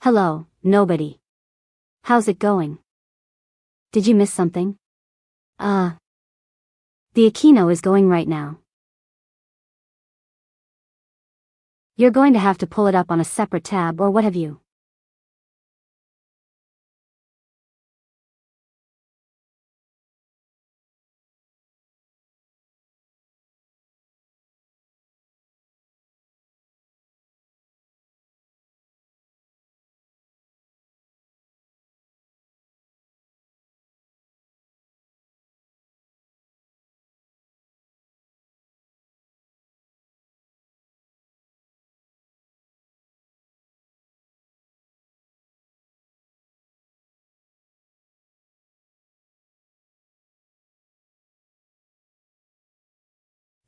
Hello, nobody. How's it going? Did you miss something? The Akino is going right now. You're going to have to pull it up on a separate tab or what have you.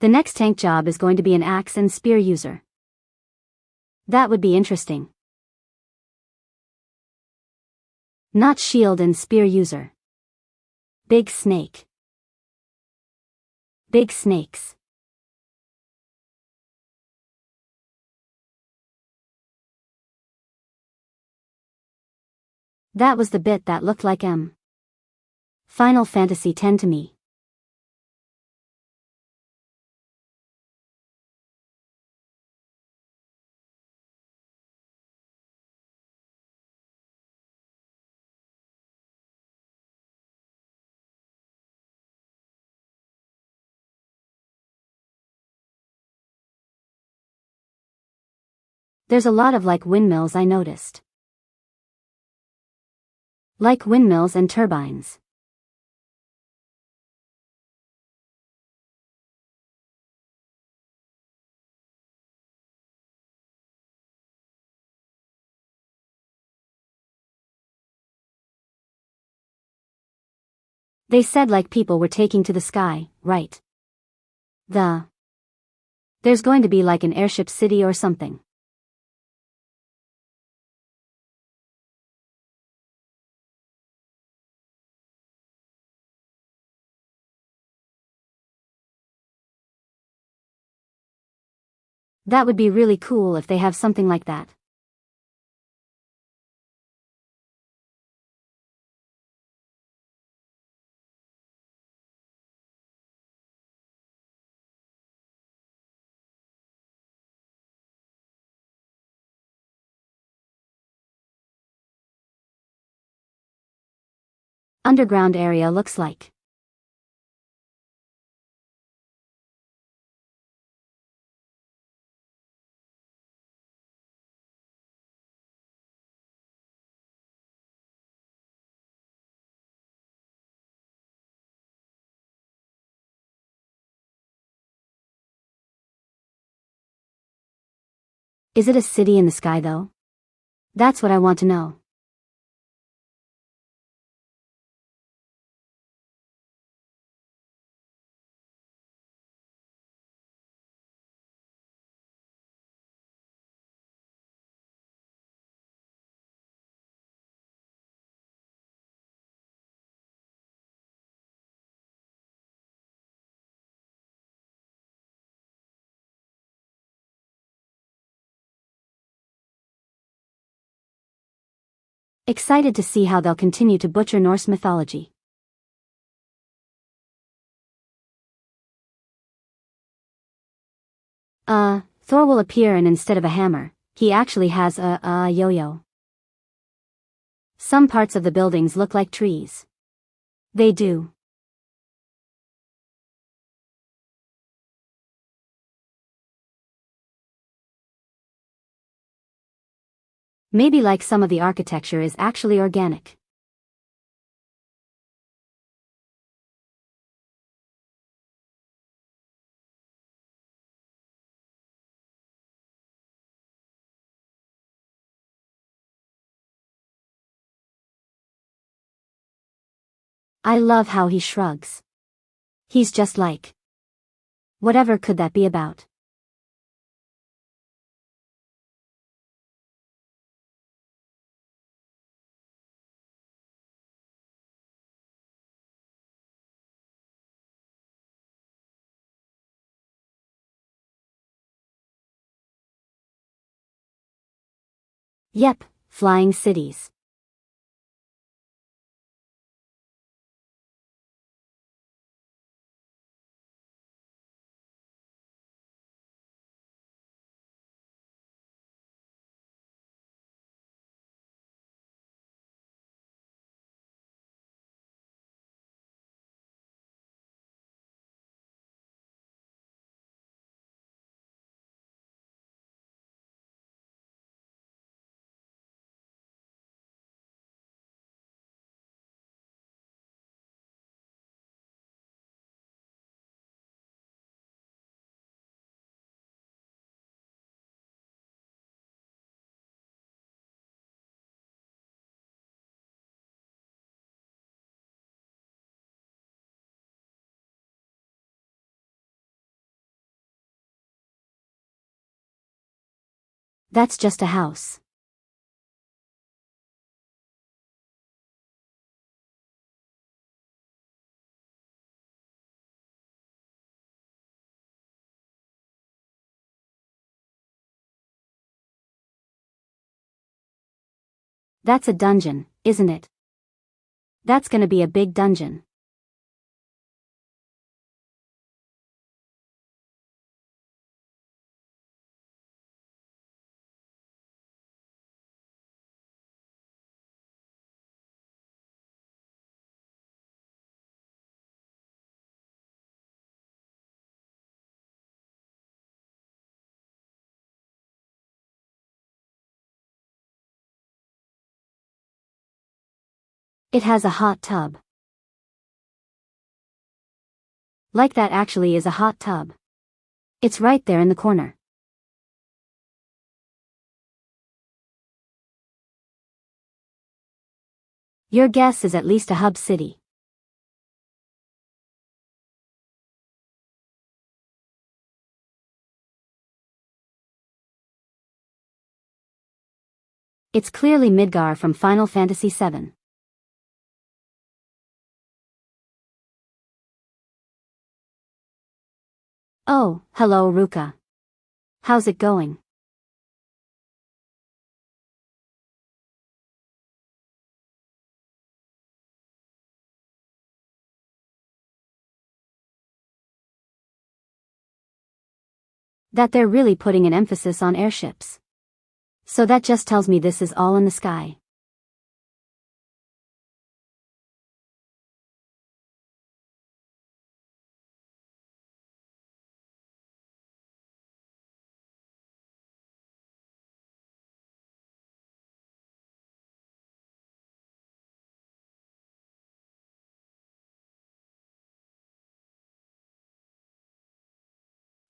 The next tank job is going to be an axe and spear user. That would be interesting. Not shield and spear user. Big snake. Big snakes. That was the bit that looked like Final Fantasy X to me. There's a lot of like windmills I noticed. Like windmills and turbines. They said like people were taking to the sky, right? There's going to be like an airship city or something. That would be really cool if they have something like that. underground area looks like. Is it a city in the sky though? That's what I want to know. Excited to see how they'll continue to butcher Norse mythology. Thor will appear and instead of a hammer, he actually has a yo-yo. Some parts of the buildings look like trees. They do. Maybe like some of the architecture is actually organic. I love how he shrugs. He's just like, whatever could that be about? Yep, flying cities. That's just a house. That's a dungeon, isn't it? That's gonna be a big dungeon. It has a hot tub. Like that actually is a hot tub. It's right there in the corner. Your guess is at least a hub city. It's clearly Midgar from Final Fantasy VII. Oh, hello Ruka. How's it going? That they're really putting an emphasis on airships. So that just tells me this is all in the sky.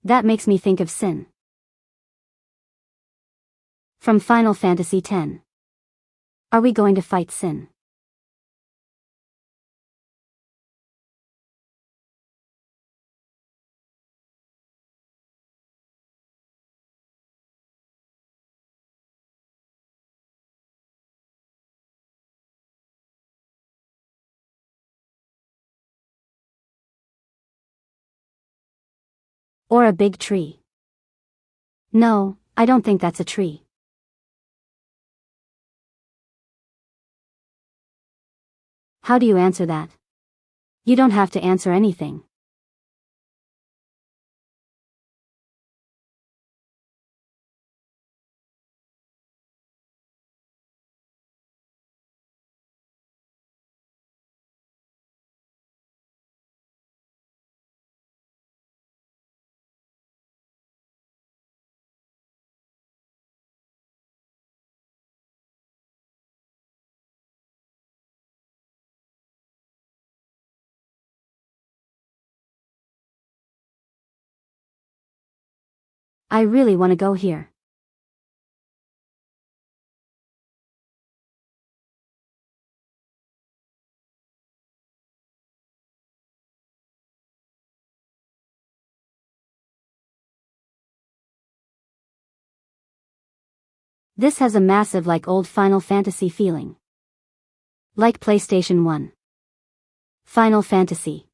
That makes me think of sin. From Final Fantasy X. Are we going to fight sin? Or a big tree? No, I don't think that's a tree. How do you answer that? You don't have to answer anything. I really want to go here. This has a massive like old Final Fantasy feeling. Like PlayStation 1. Final Fantasy.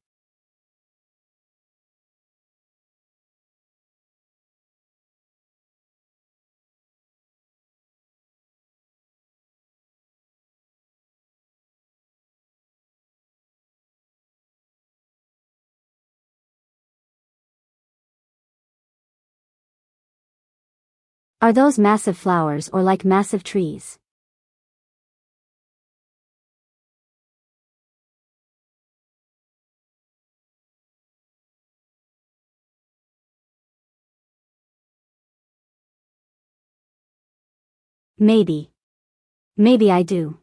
Are those massive flowers or like massive trees? Maybe. Maybe I do.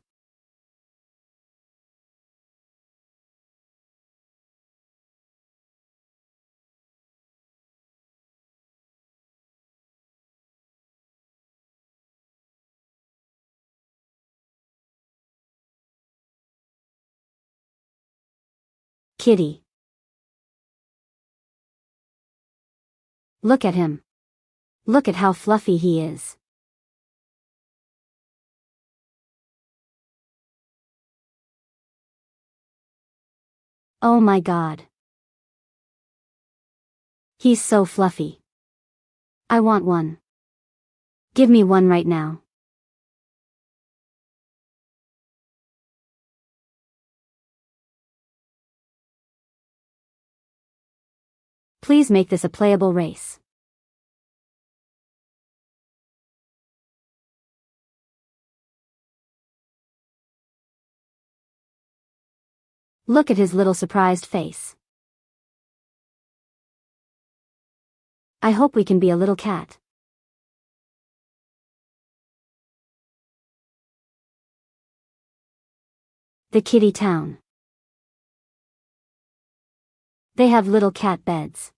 Kitty. Look at him. Look at how fluffy he is. Oh my god. He's so fluffy. I want one. Give me one right now. Please make this a playable race. Look at his little surprised face. I hope we can be a little cat. The kitty town. They have little cat beds.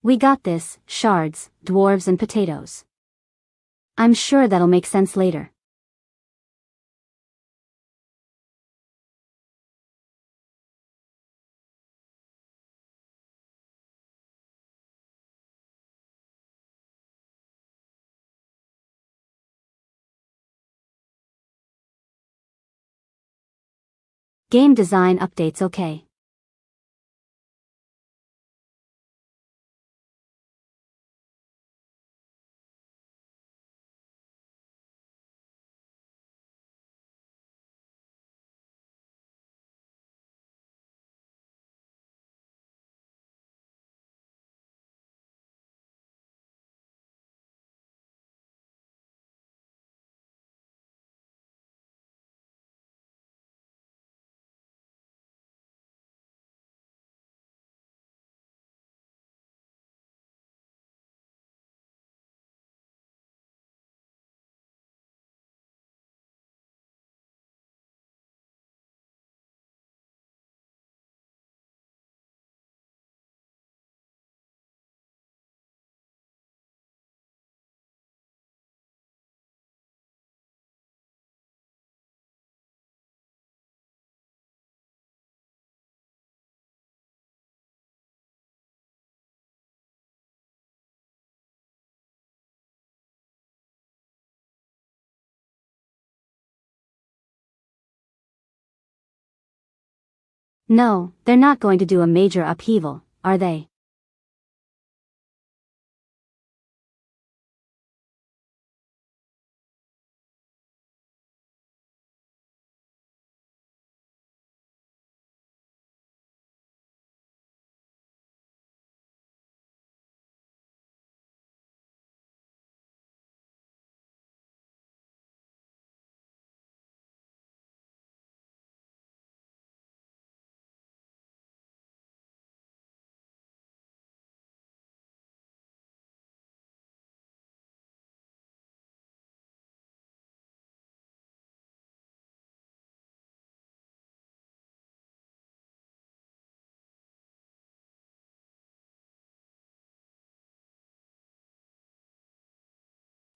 We got this, shards, dwarves and potatoes. I'm sure that'll make sense later. Game design updates okay. No, they're not going to do a major upheaval, are they?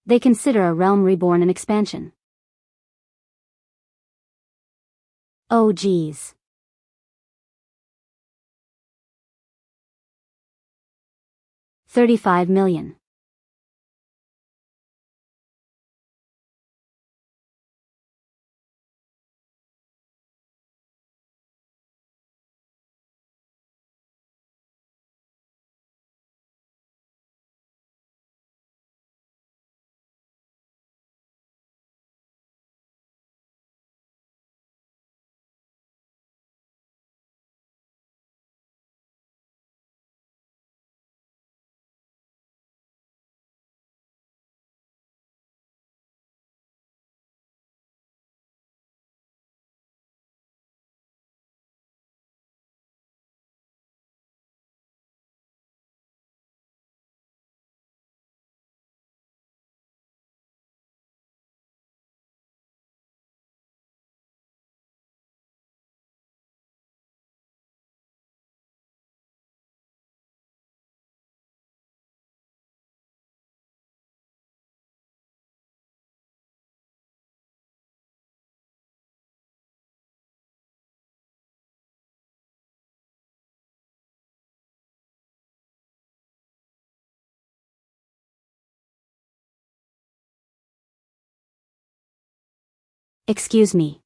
They consider a realm reborn an expansion. Oh geez. $35 million. Excuse me.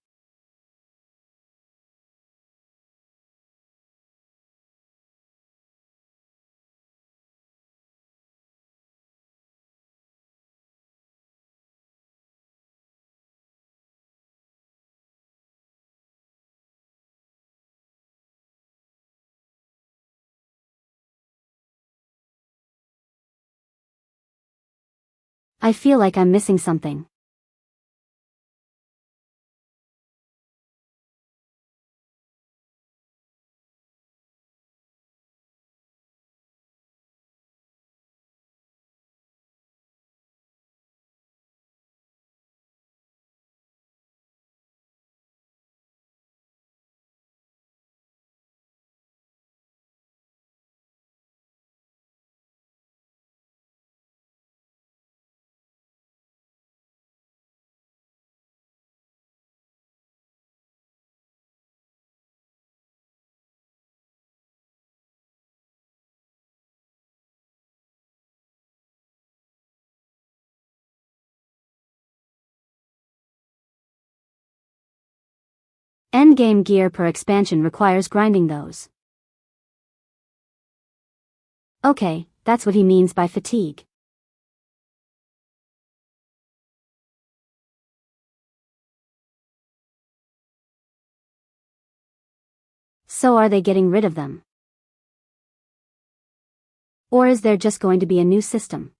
I feel like I'm missing something. Endgame gear per expansion requires grinding those. Okay, that's what he means by fatigue. So are they getting rid of them? Or is there just going to be a new system?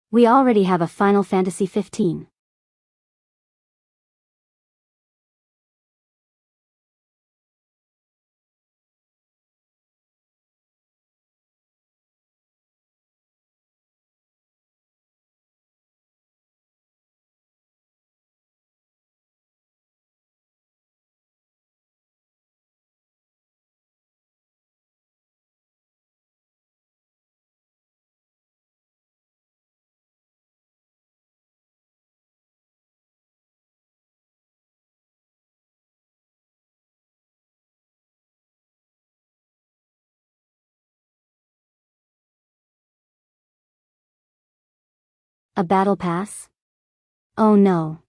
We already have a Final Fantasy XV. A battle pass? Oh no.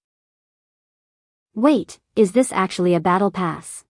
Wait, is this actually a battle pass?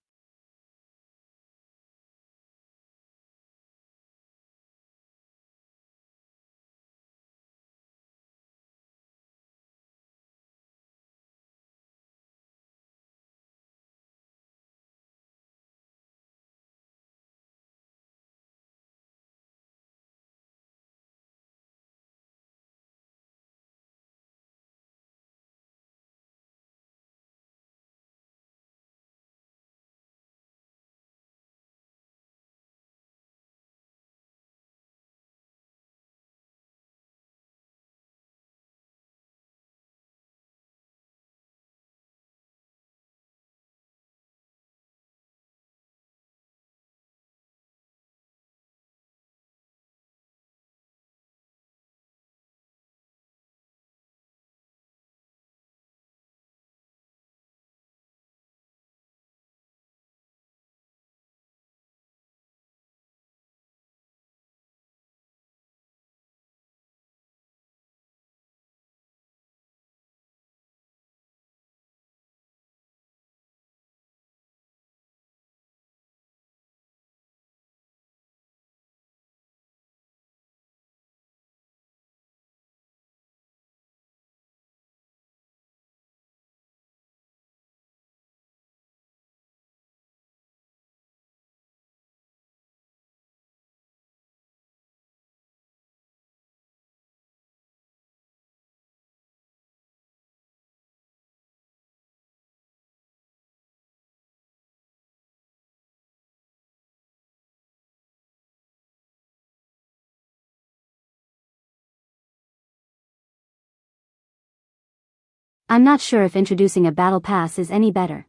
I'm not sure if introducing a battle pass is any better.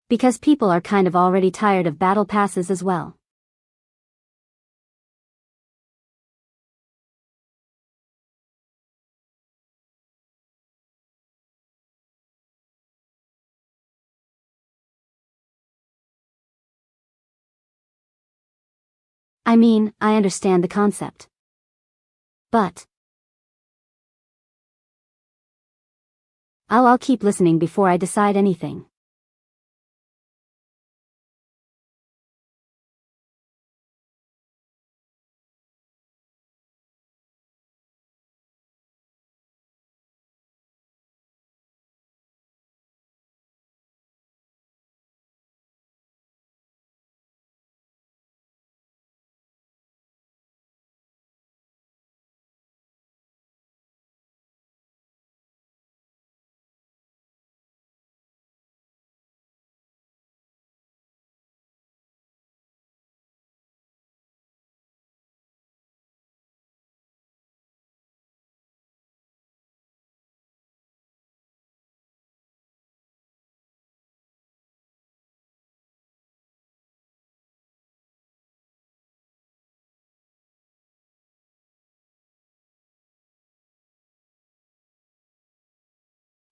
Because people are kind of already tired of battle passes as well. I mean, I understand the concept. But I'll keep listening before I decide anything.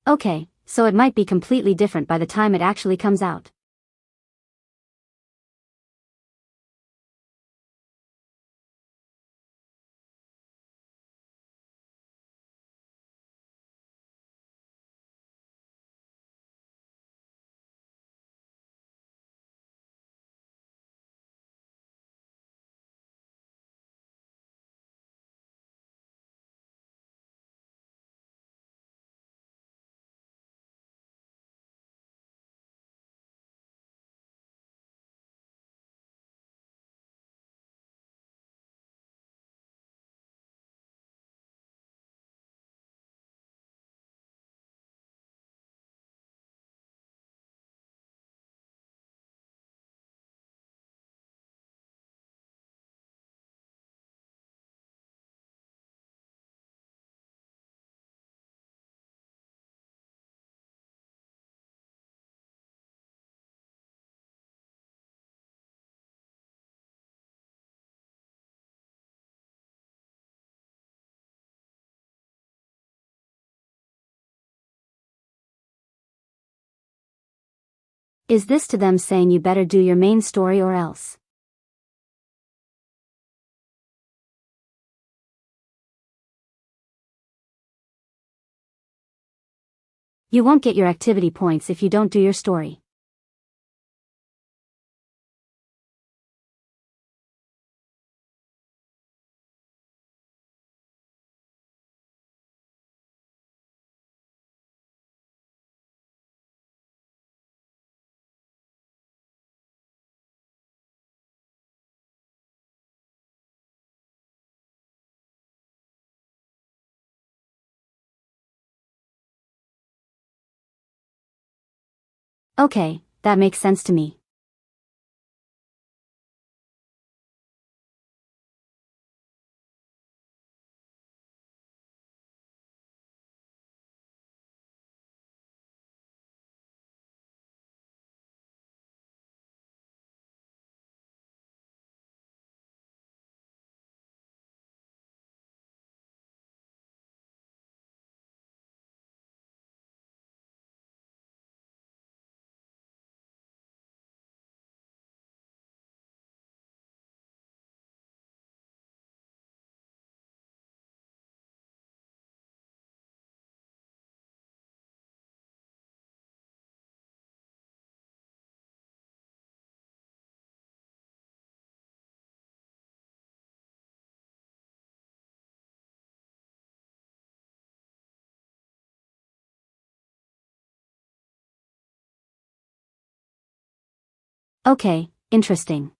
Okay, so it might be completely different by the time it actually comes out. Is this to them saying you better do your main story or else? You won't get your activity points if you don't do your story. Okay, that makes sense to me. Okay, interesting.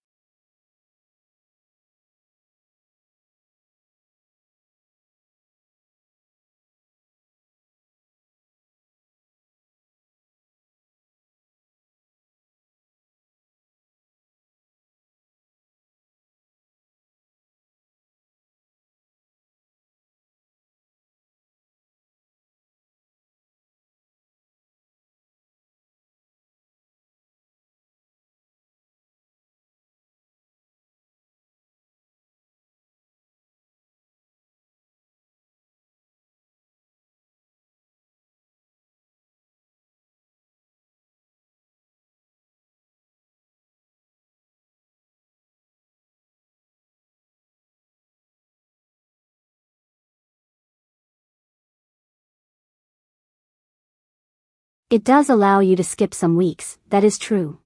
It does allow you to skip some weeks, that is true.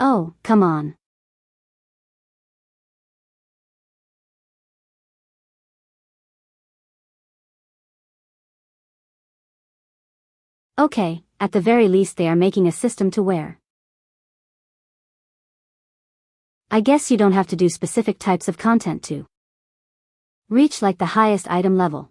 Oh, come on. Okay, at the very least they are making a system to wear. I guess you don't have to do specific types of content to reach like the highest item level.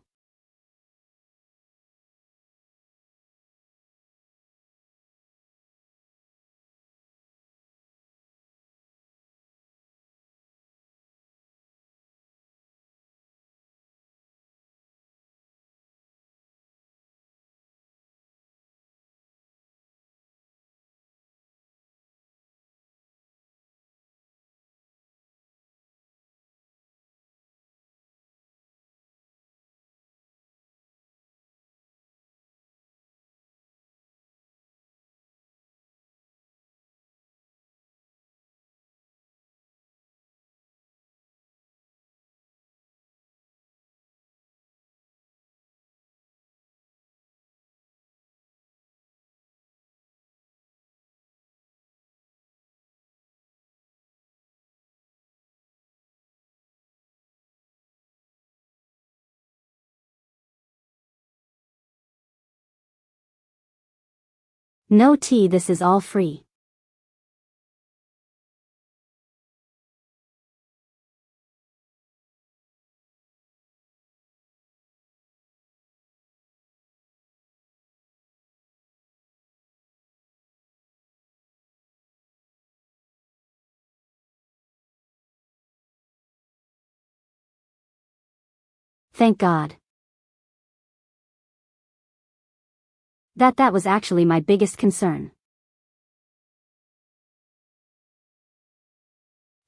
No tea, this is all free. Thank God. That was actually my biggest concern.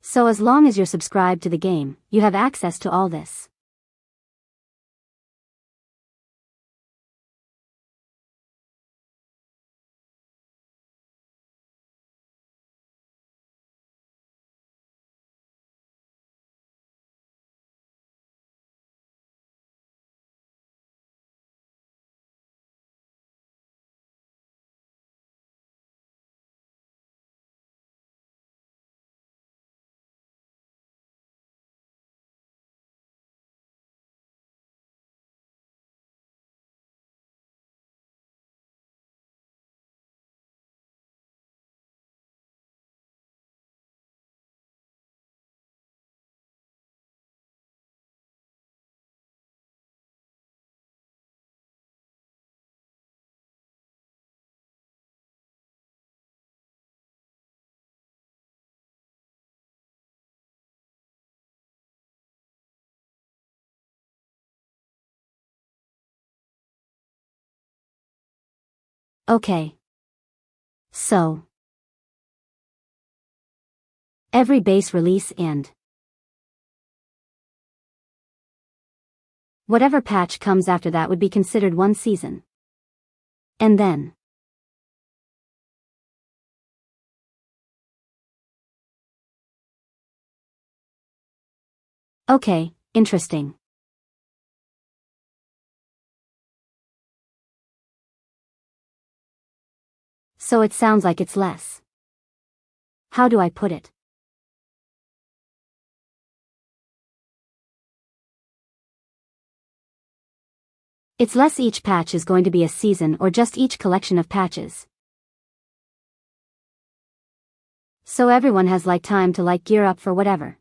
So as long as you're subscribed to the game, you have access to all this. Okay. So, every base release and whatever patch comes after that would be considered one season. And then. Okay, interesting. So it sounds like it's less. How do I put it? It's less each patch is going to be a season or just each collection of patches. So everyone has time to gear up for whatever.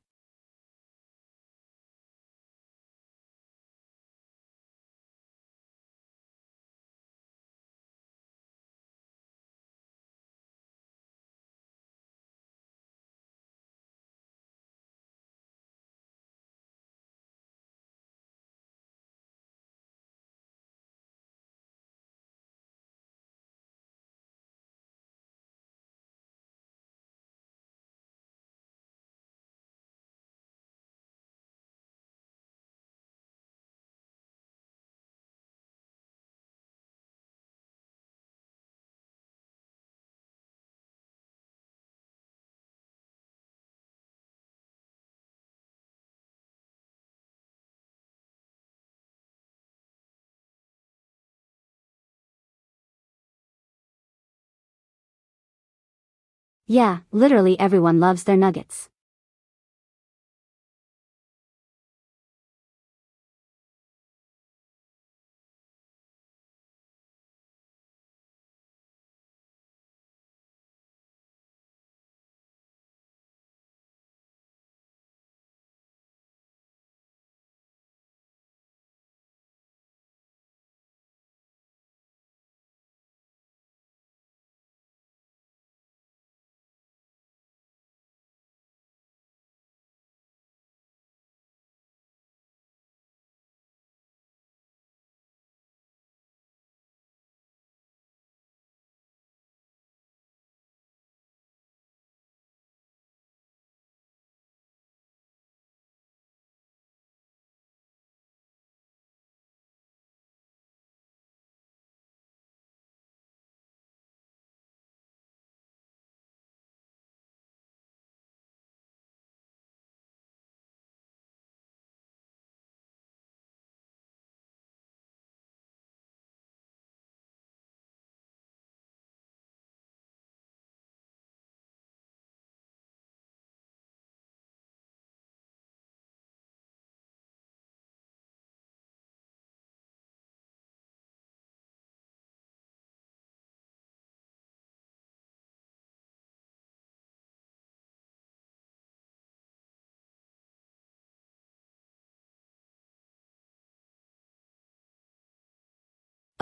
Yeah, literally everyone loves their nuggets.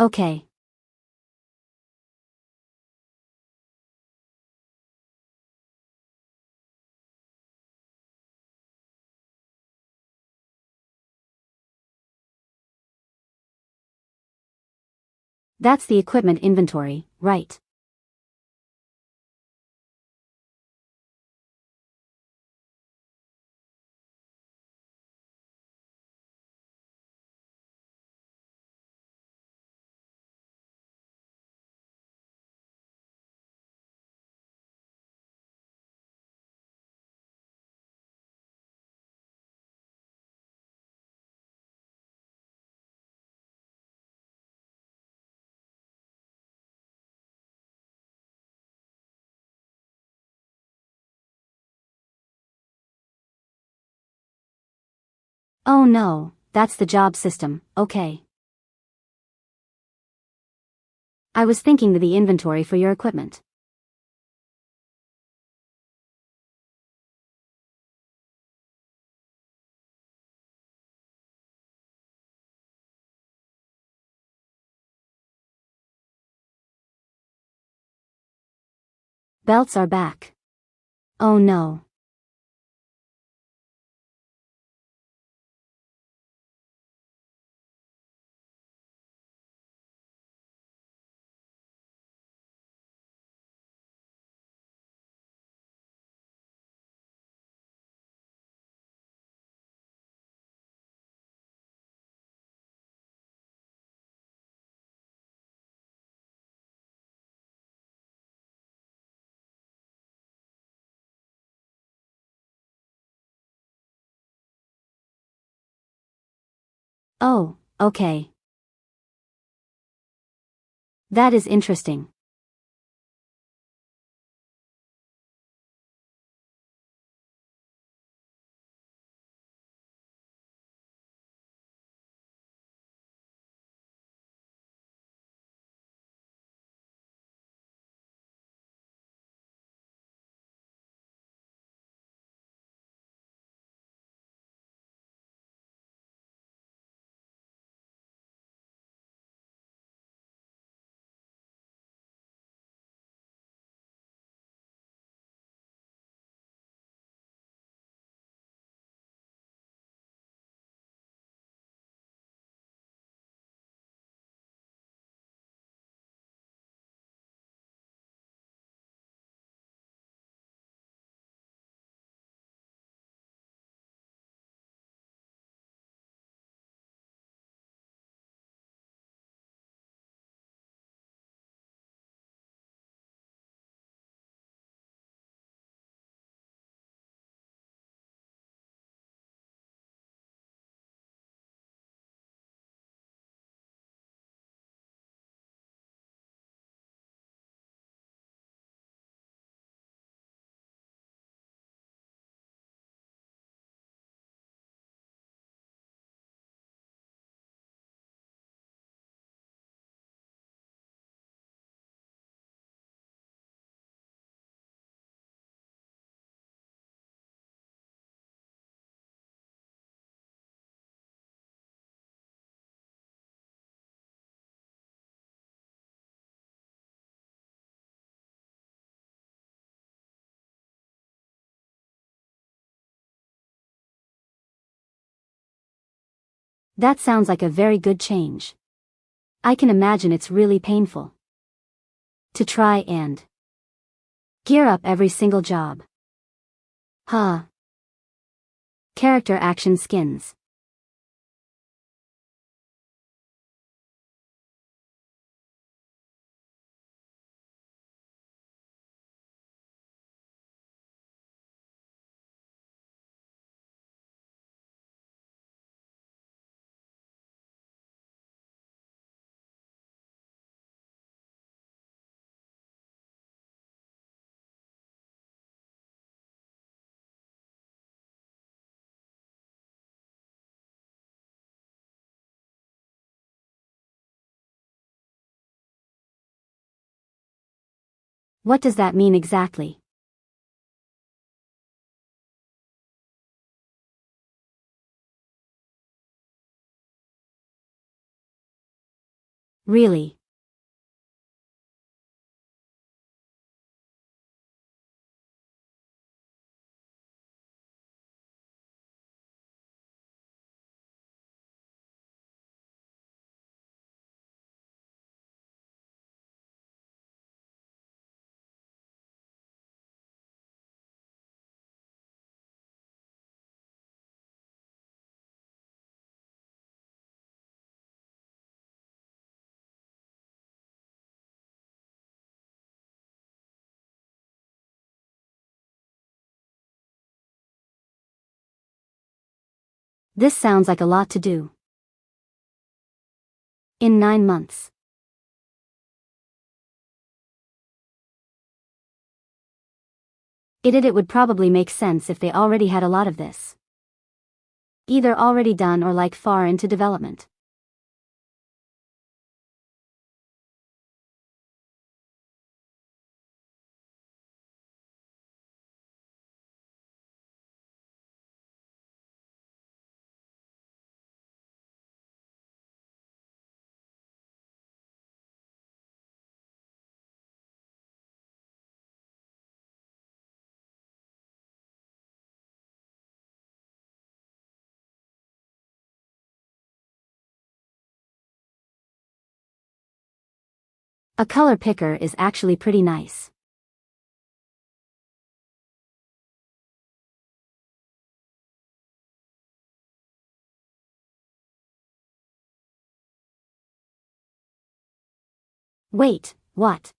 Okay. That's the equipment inventory, right? Oh no, that's the job system, okay. I was thinking the inventory for your equipment. Belts are back. Oh no. Oh, okay. That is interesting. That sounds like a very good change. I can imagine it's really painful to try and gear up every single job. Huh. Character action skins. What does that mean exactly? Really? This sounds like a lot to do. In 9 months. It would probably make sense if they already had a lot of this. Either already done or like far into development. A color picker is actually pretty nice. Wait, what?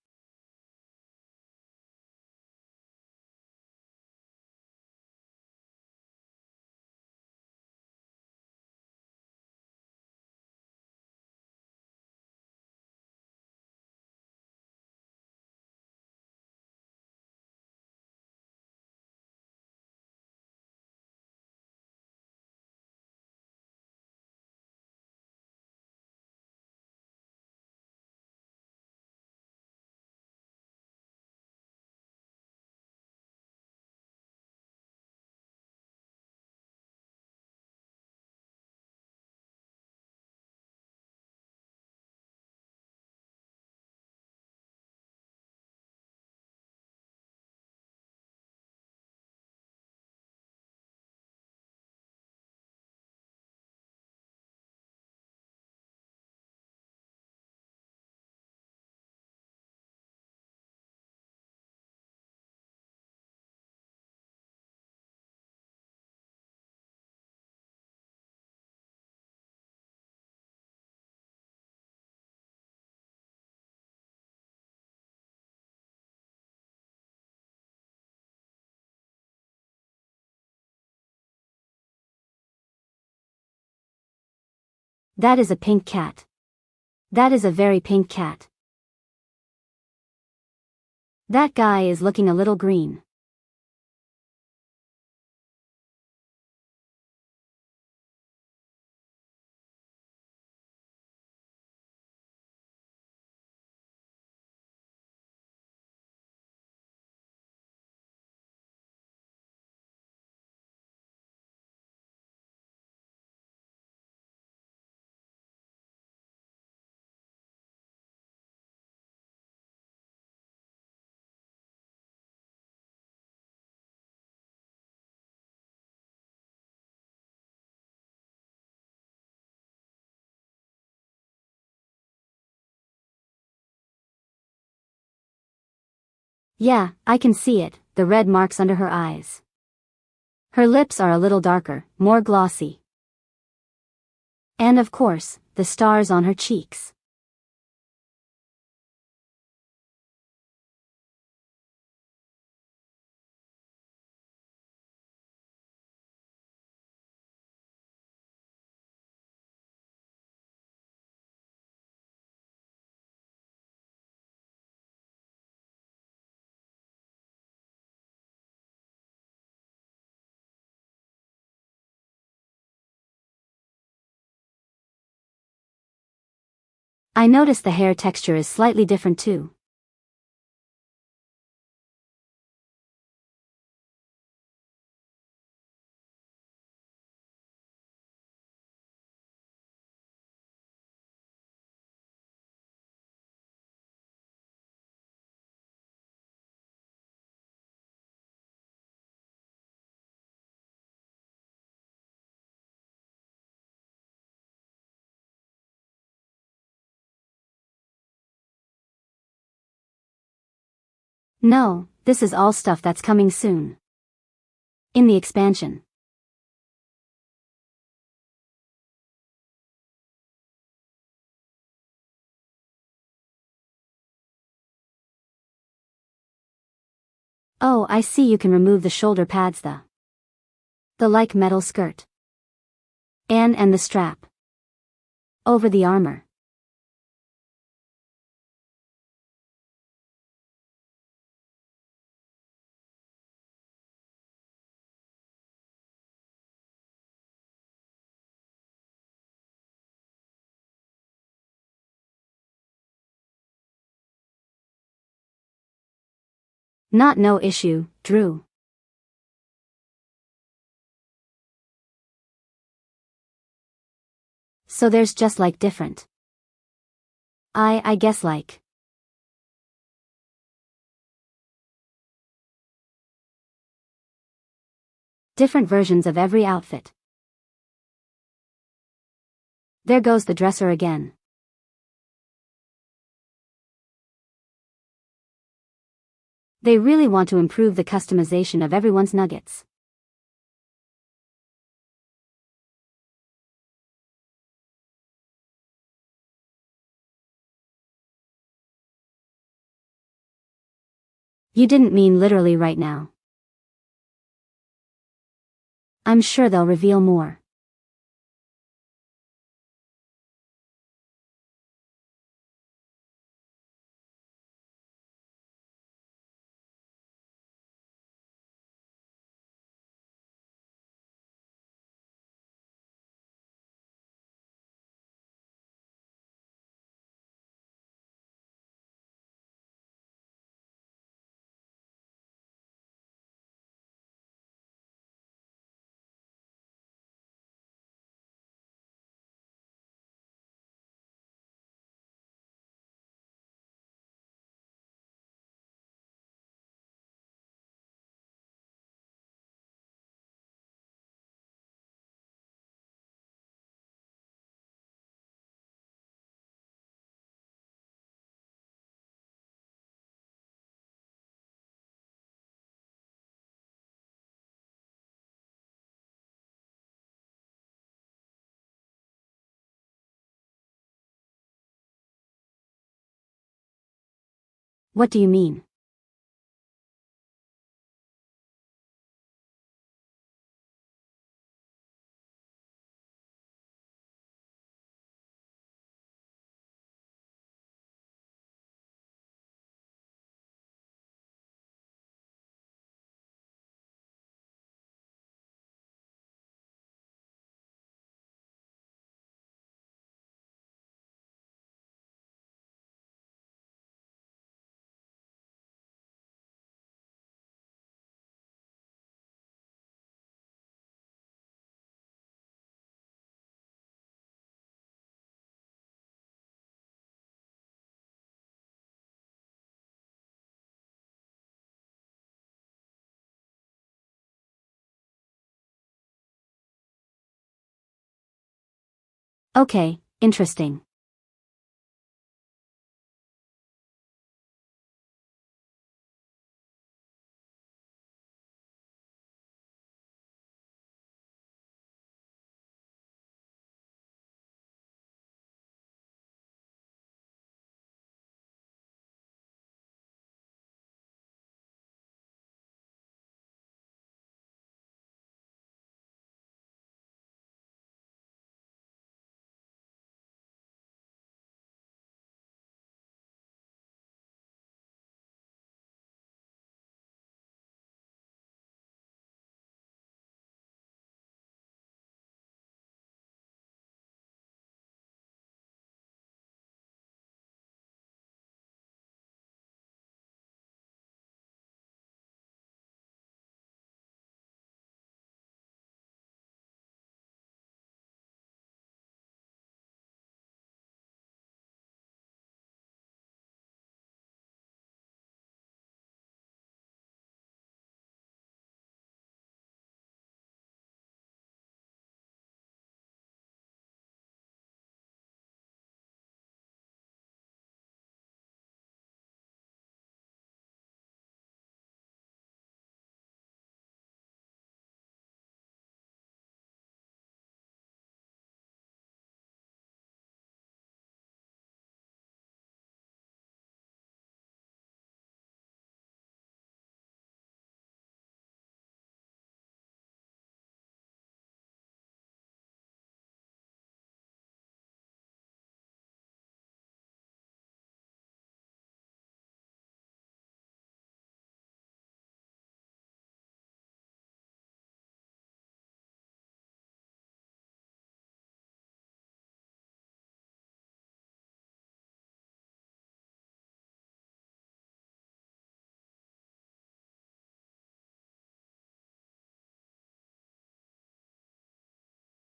That is a pink cat. That is a very pink cat. That guy is looking a little green. Yeah, I can see it, the red marks under her eyes. Her lips are a little darker, more glossy. And of course, the stars on her cheeks. I notice the hair texture is slightly different too. No, this is all stuff that's coming soon. In the expansion. Oh, I see, you can remove the shoulder pads, the like metal skirt. And the strap. Over the armor. Not no issue, Drew. So there's just like different. I guess like. Different versions of every outfit. There goes the dresser again. They really want to improve the customization of everyone's nuggets. You didn't mean literally right now. I'm sure they'll reveal more. What do you mean? Okay, interesting.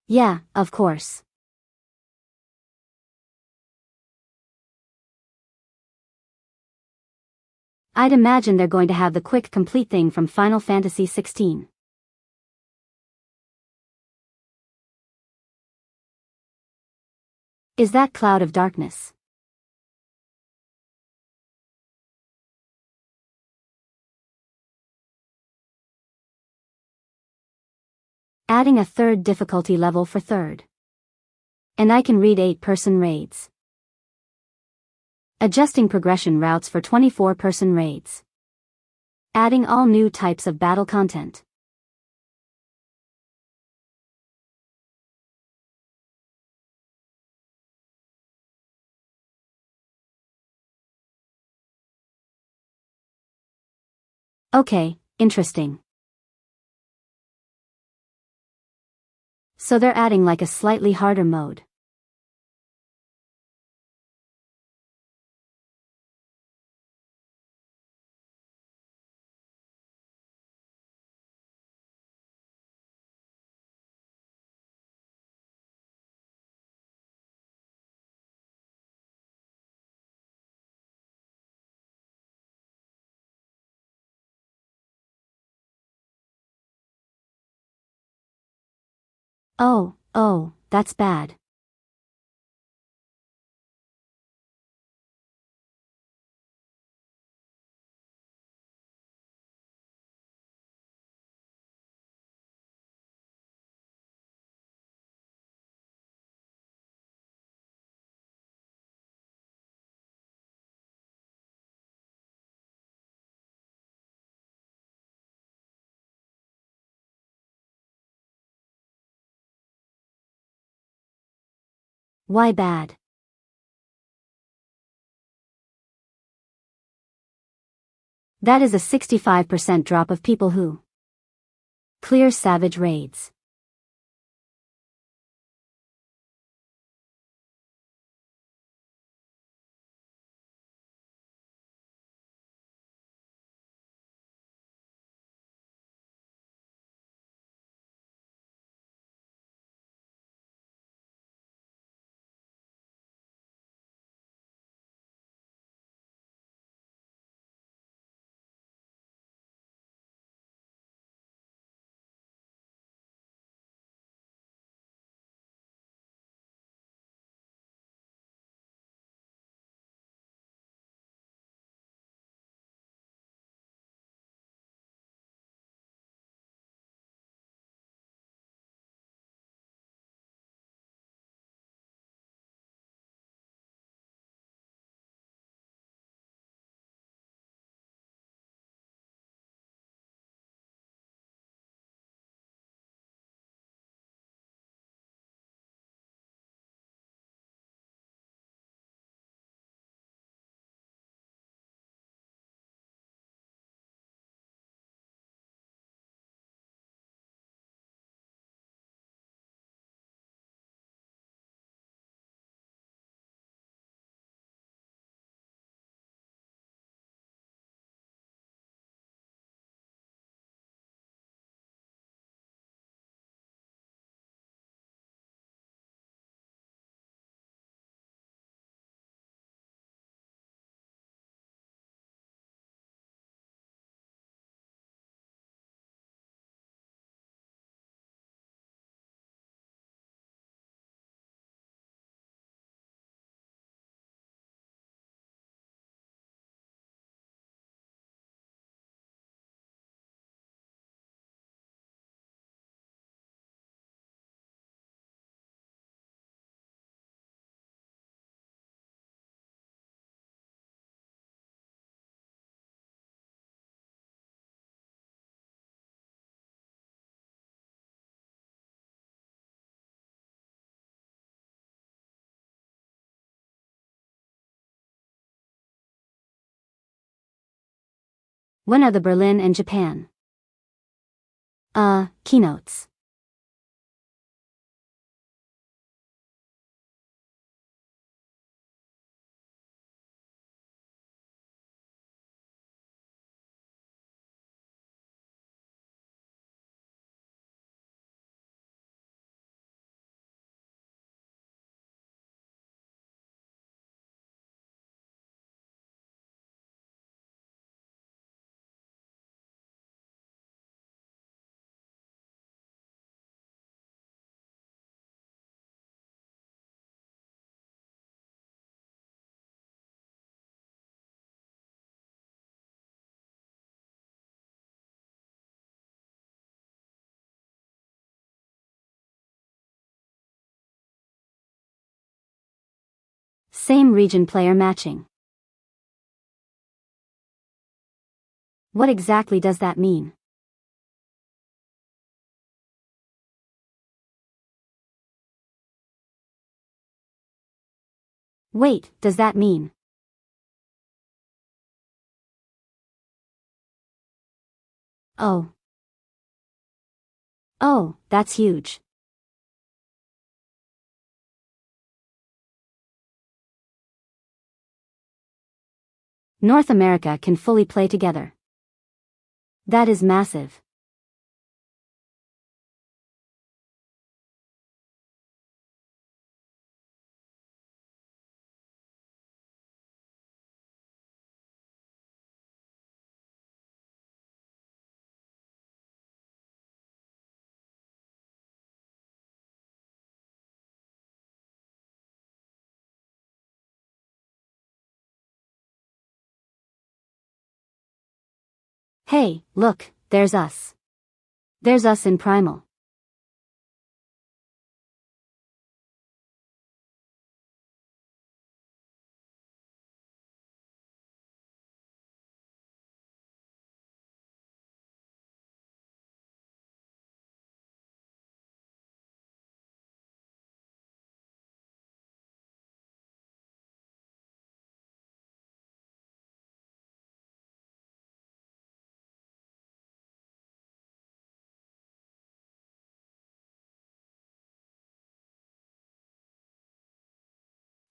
Yeah, of course. I'd imagine they're going to have the quick complete thing from Final Fantasy XVI. Is that Cloud of Darkness? Adding a third difficulty level for third. And I can read 8-person raids. Adjusting progression routes for 24-person raids. Adding all new types of battle content. Okay, interesting. So they're adding like a slightly harder mode. Oh, that's bad. Why bad? That is a 65% drop of people who clear savage raids. When are the Berlin and Japan? Keynotes. Same region player matching. What exactly does that mean? Wait, does that mean? Oh. Oh, that's huge. North America can fully play together. That is massive. Hey, look, there's us. There's us in Primal.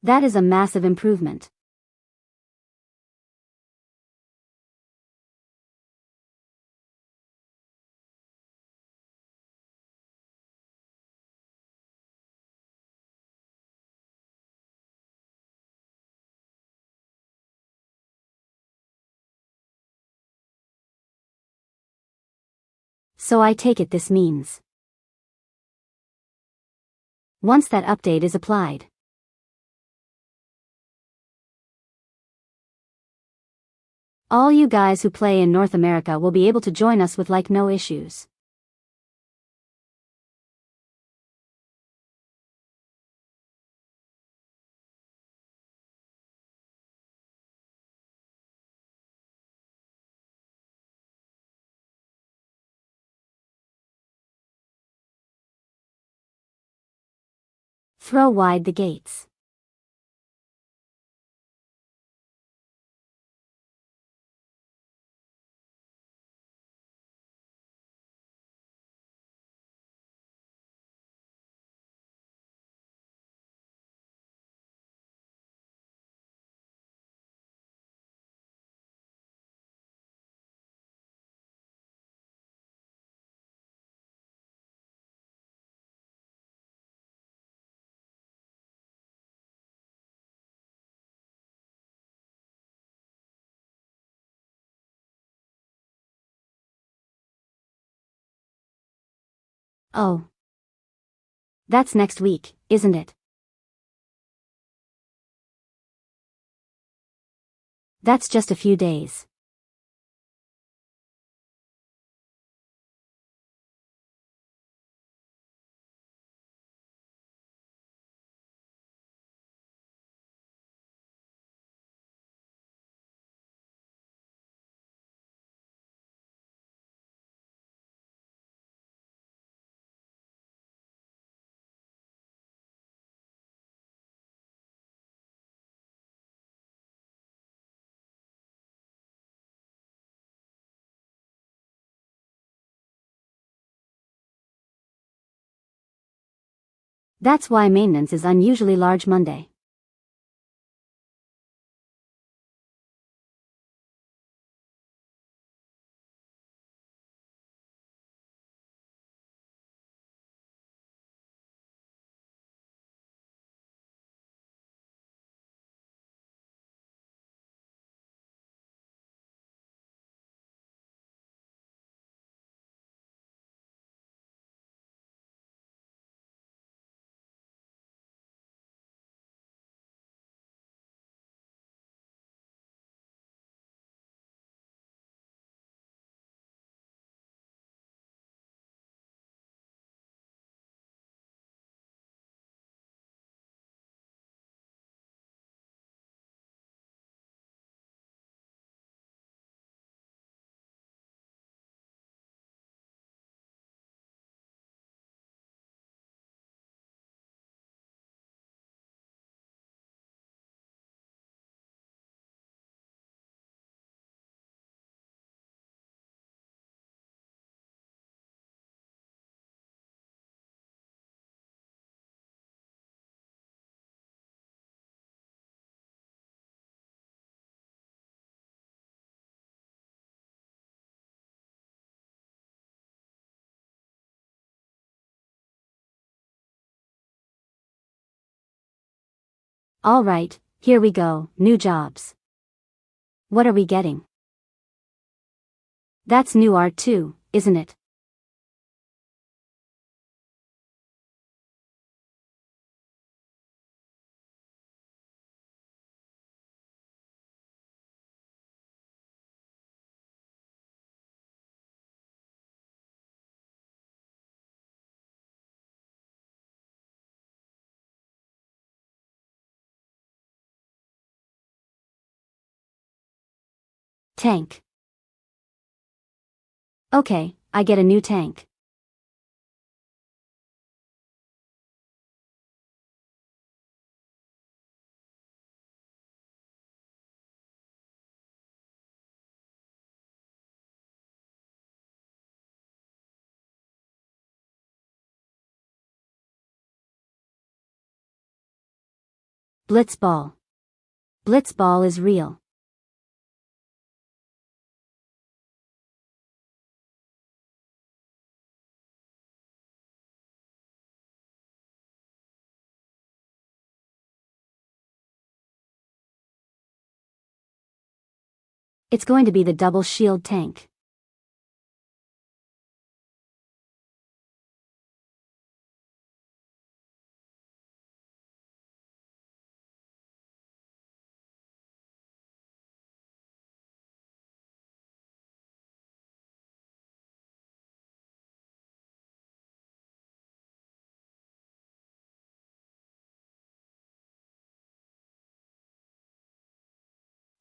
That is a massive improvement. So I take it this means once that update is applied, all you guys who play in North America will be able to join us with like no issues. Throw wide the gates. Oh. That's next week, isn't it? That's just a few days. That's why maintenance is unusually large Monday. Alright, here we go, new jobs. What are we getting? That's new art too, isn't it? Tank. Okay, I get a new tank. Blitzball. Blitzball is real. It's going to be the double shield tank.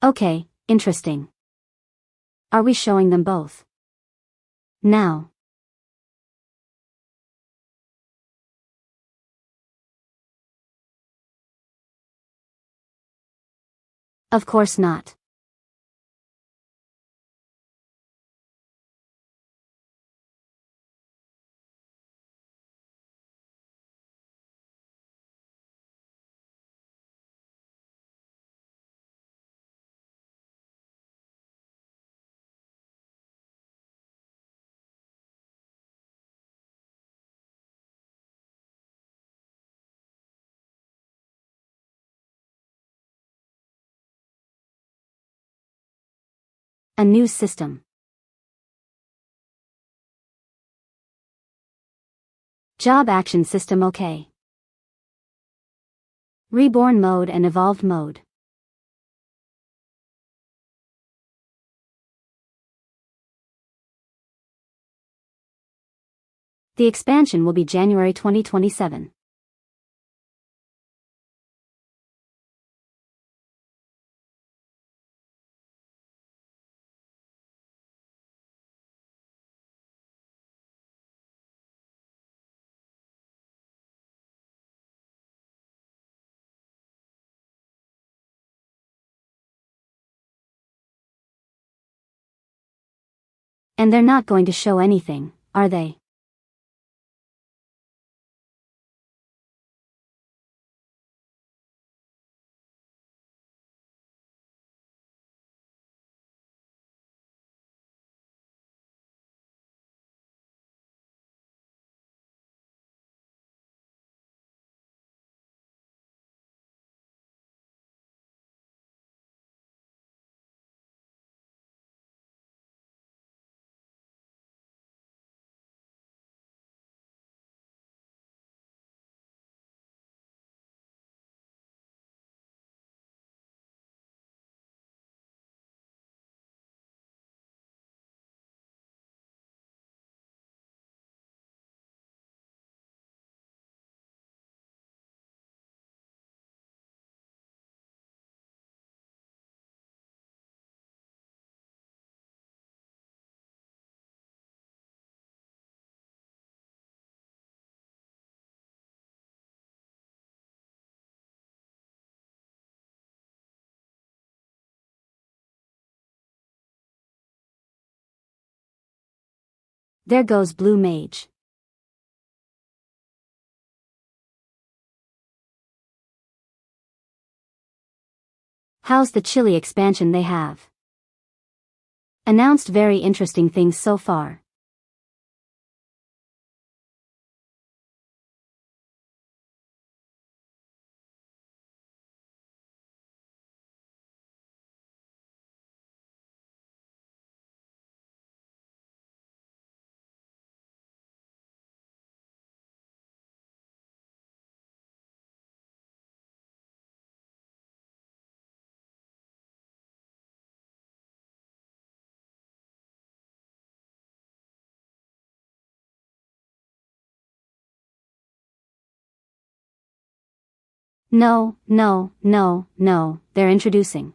Okay, interesting. Are we showing them both? Now. Of course not. A new system. Job action system okay. Reborn mode and evolved mode. The expansion will be January 2027. And they're not going to show anything, are they? There goes Blue Mage. How's the chili expansion they have? Announced very interesting things so far. No, they're introducing.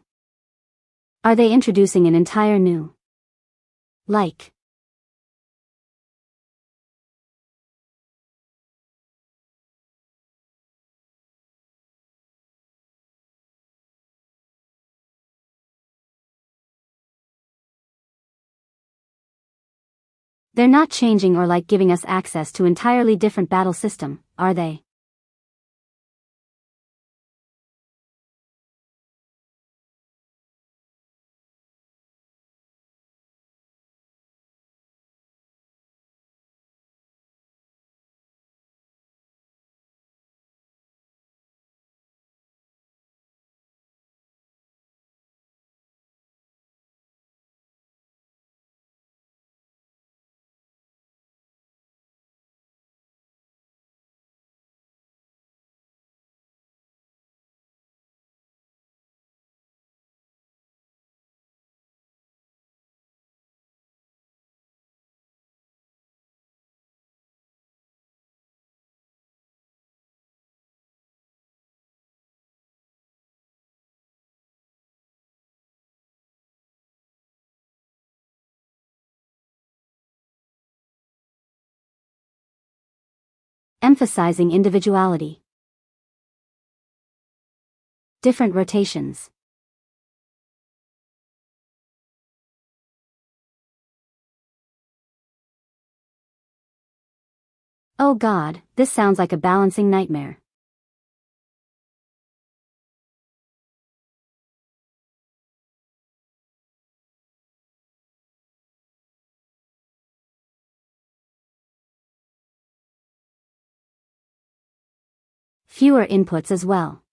Are they introducing an entire new? Like. They're not changing or like giving us access to entirely different battle system, are they? Emphasizing individuality. Different rotations. Oh God, this sounds like a balancing nightmare. Fewer inputs as well.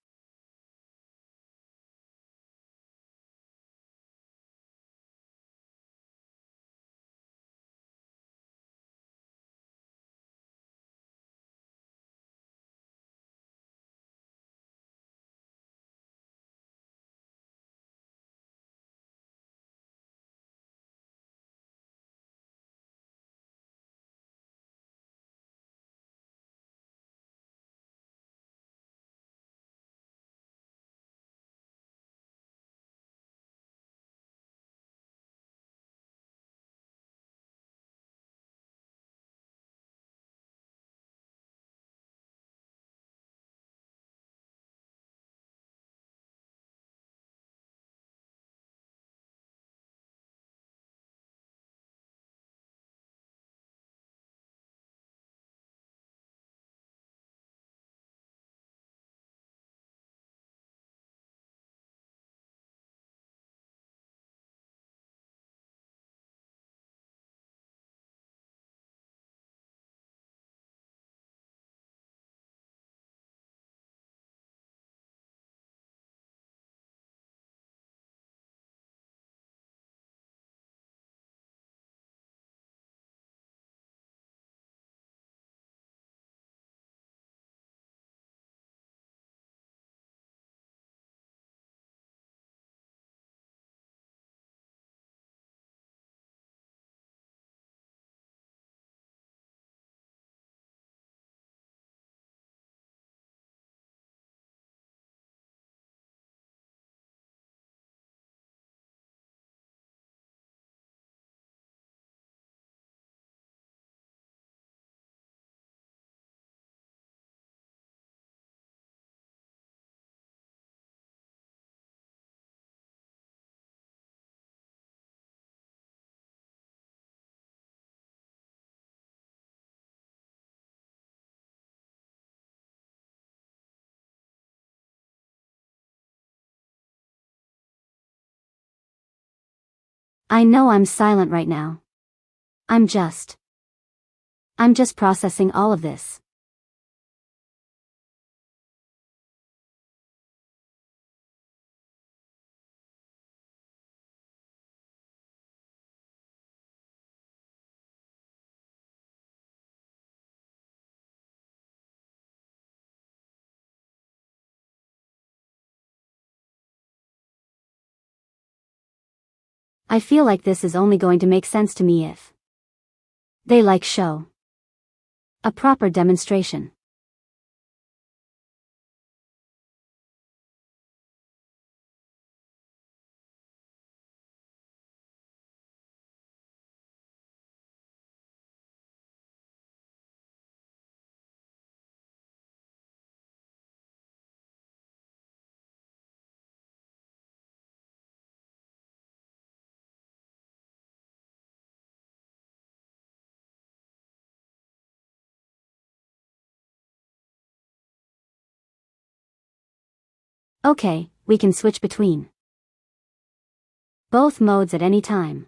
I know I'm silent right now. I'm just processing all of this. I feel like this is only going to make sense to me if they show a proper demonstration. Okay, we can switch between both modes at any time.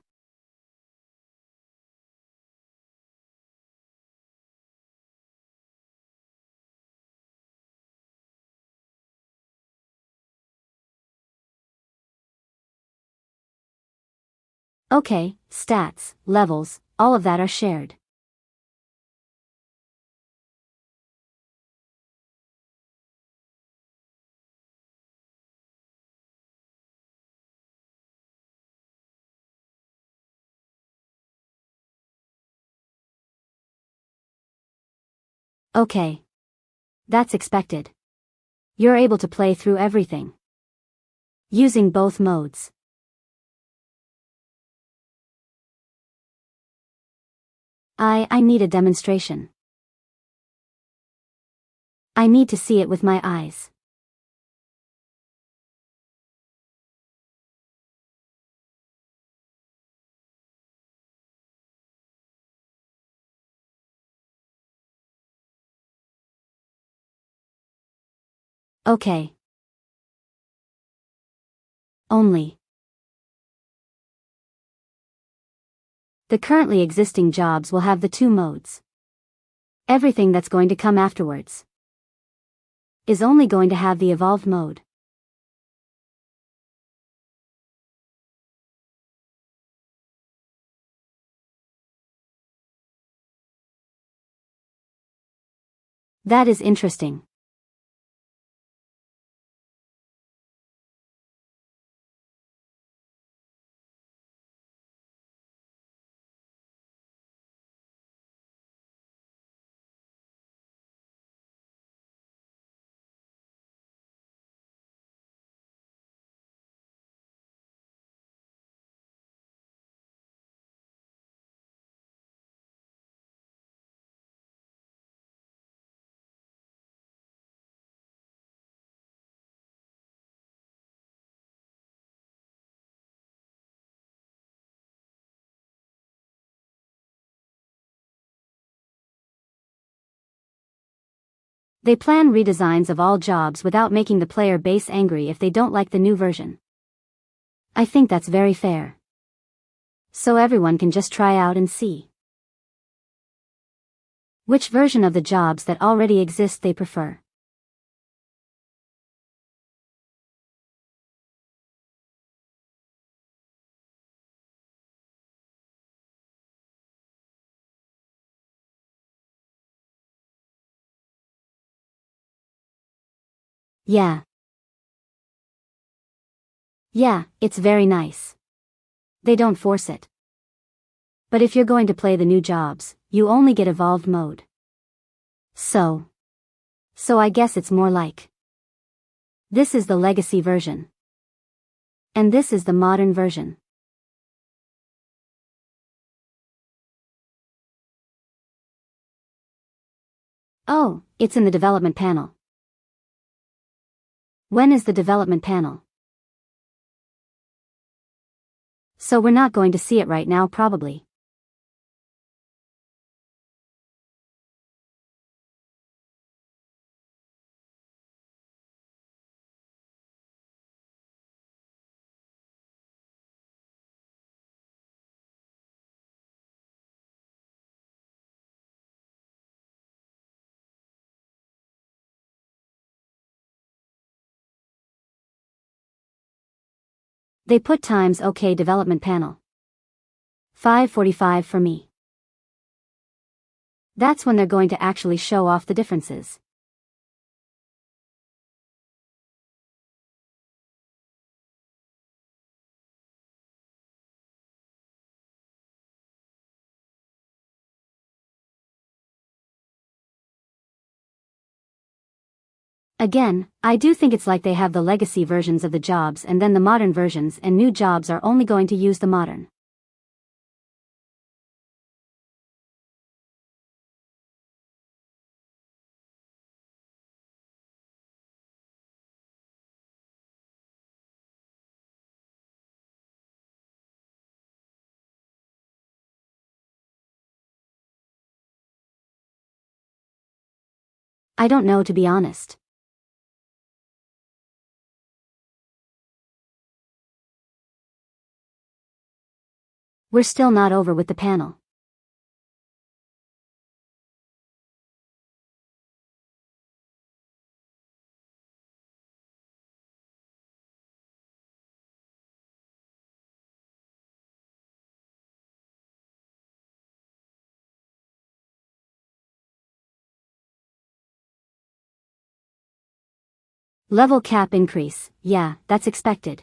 Okay, stats, levels, all of that are shared. Okay. That's expected. You're able to play through everything using both modes. I need a demonstration. I need to see it with my eyes. Okay. Only the currently existing jobs will have the two modes. Everything that's going to come afterwards is only going to have the evolved mode. That is interesting. They plan redesigns of all jobs without making the player base angry if they don't like the new version. I think that's very fair. So everyone can just try out and see which version of the jobs that already exist they prefer. Yeah. Yeah, it's very nice. They don't force it. But if you're going to play the new jobs, you only get evolved mode. So I guess it's more like this is the legacy version. And this is the modern version. Oh, it's in the development panel. When is the development panel? So we're not going to see it right now probably. They put times OK development panel. 5:45 for me. That's when they're going to actually show off the differences. Again, I do think it's like they have the legacy versions of the jobs and then the modern versions, and new jobs are only going to use the modern. I don't know, to be honest. We're still not over with the panel. Level cap increase, yeah, that's expected.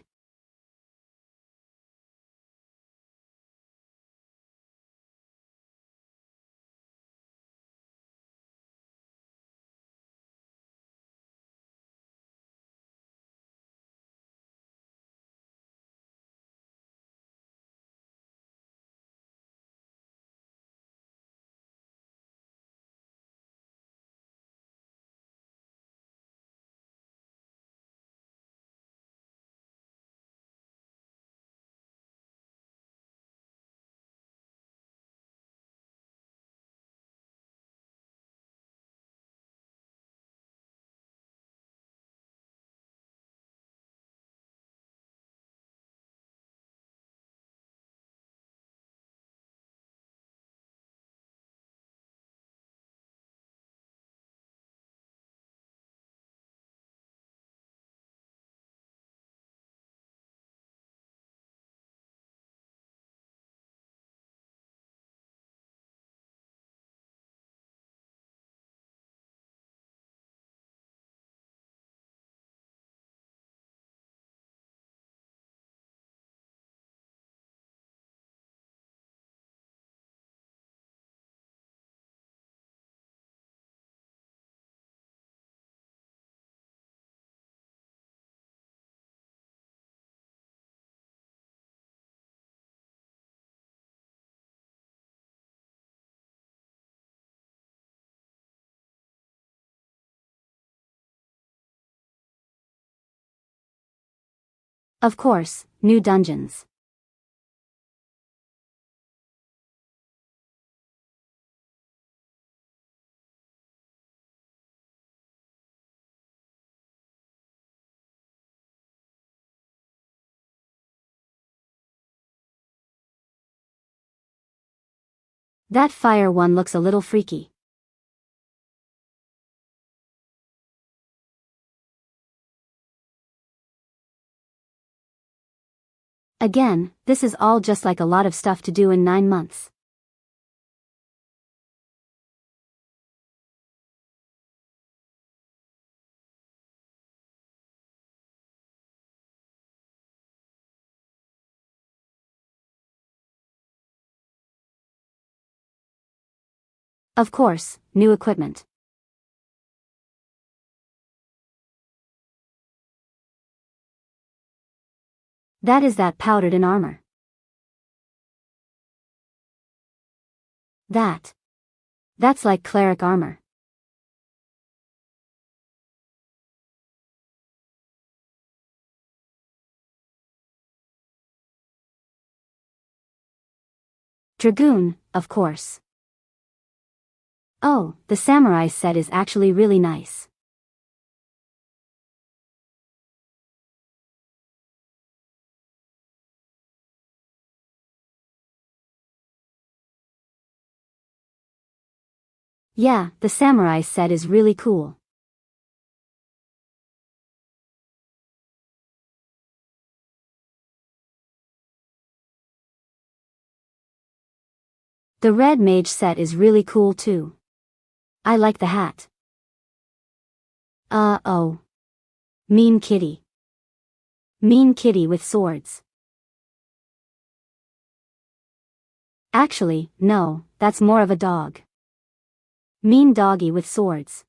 Of course, new dungeons. That fire one looks a little freaky. Again, this is all just like a lot of stuff to do in 9 months. Of course, new equipment. That is that powdered in armor. That's like cleric armor. Dragoon, of course. Oh, the samurai set is actually really nice. Yeah, the samurai set is really cool. The red mage set is really cool too. I like the hat. Oh. Mean kitty. Mean kitty with swords. Actually, no, that's more of a dog. Mean doggy with swords.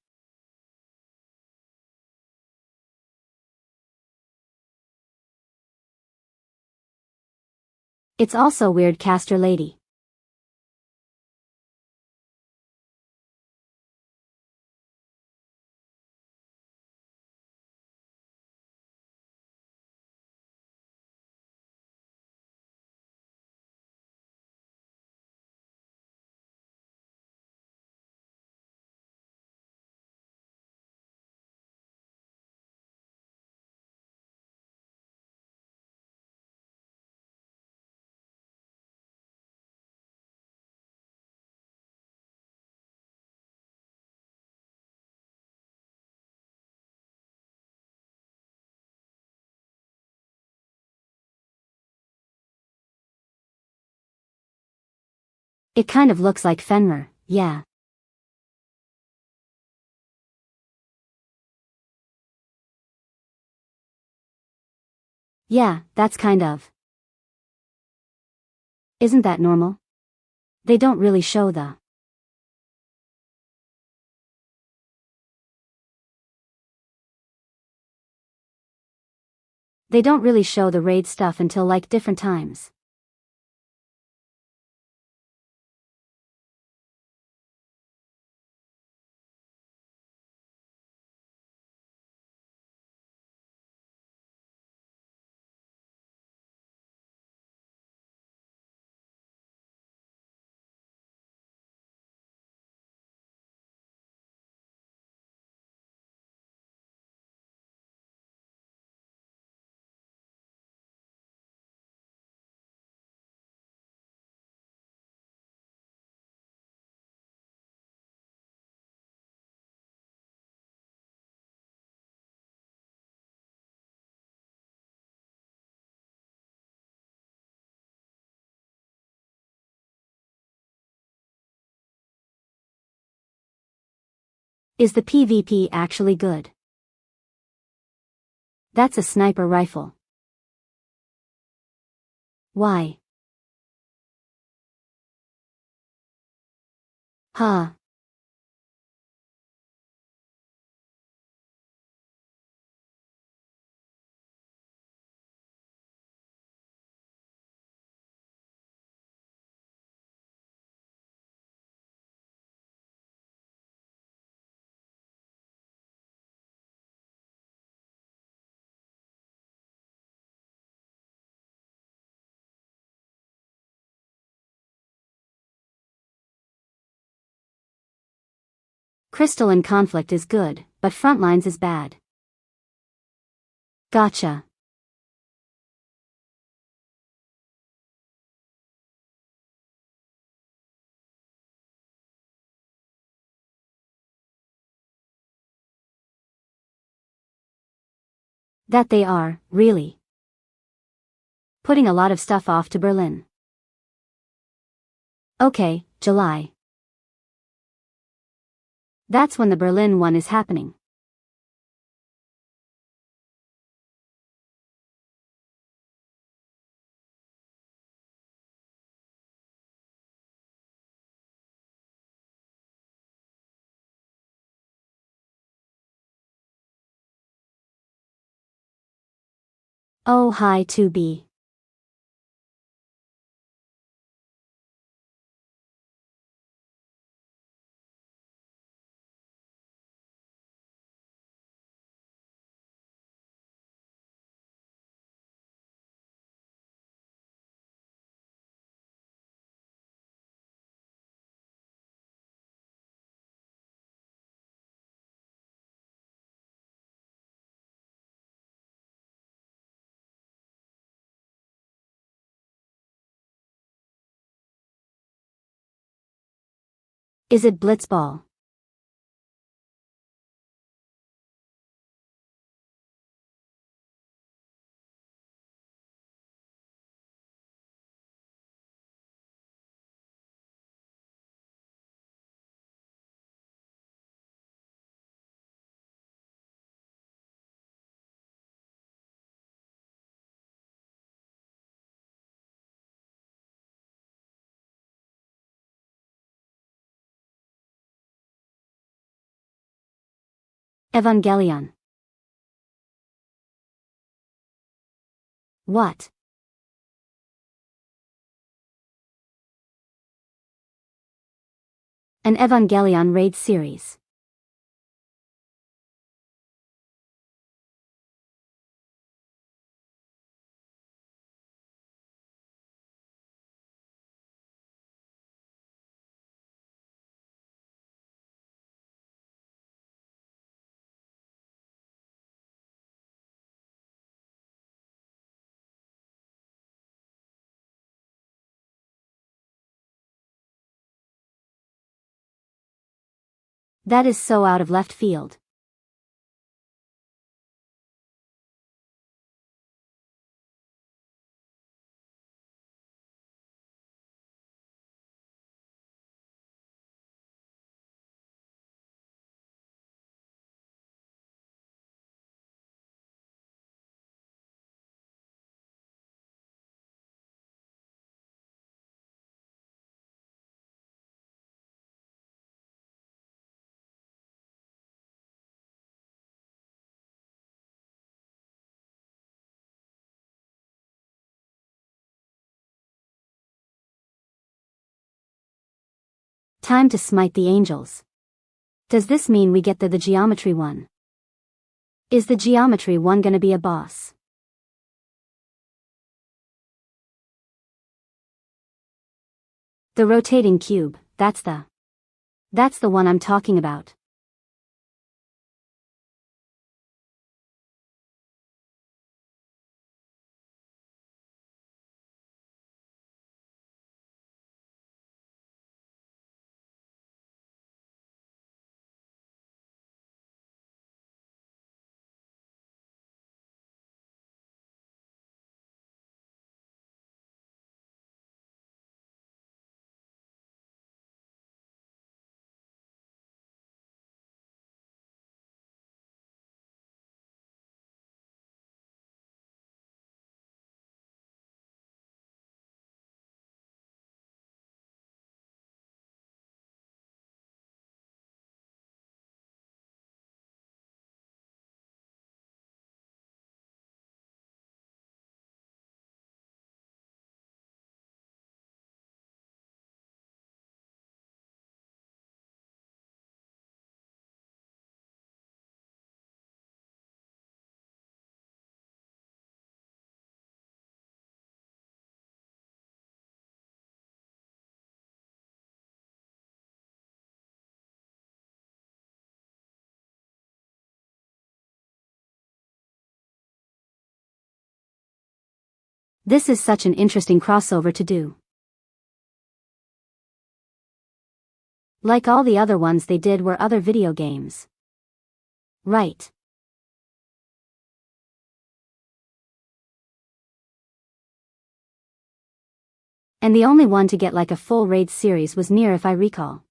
It's also weird caster lady. It kind of looks like Fenrir, yeah. Yeah, that's kind of. Isn't that normal? They don't really show the. They don't really show the raid stuff until like different times. Is the PvP actually good? That's a sniper rifle. Why? Huh. Crystalline conflict is good, but frontlines is bad. Gotcha. That they are, really. Putting a lot of stuff off to Berlin. Okay, July. That's when the Berlin one is happening. Oh hi to be. Is it blitzball? Evangelion. What? An Evangelion raid series. That is so out of left field. Time to smite the angels. Does this mean we get the geometry one? Is the geometry one gonna be a boss? The rotating cube, that's the one I'm talking about. This is such an interesting crossover to do. Like all the other ones they did were other video games. Right. And the only one to get like a full raid series was Nier if I recall.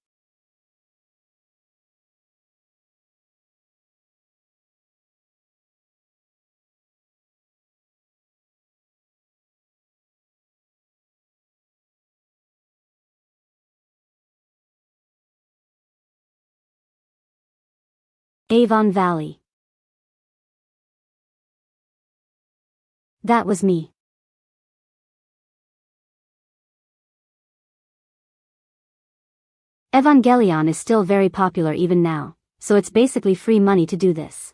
Avon Valley. That was me. Evangelion is still very popular even now, so it's basically free money to do this.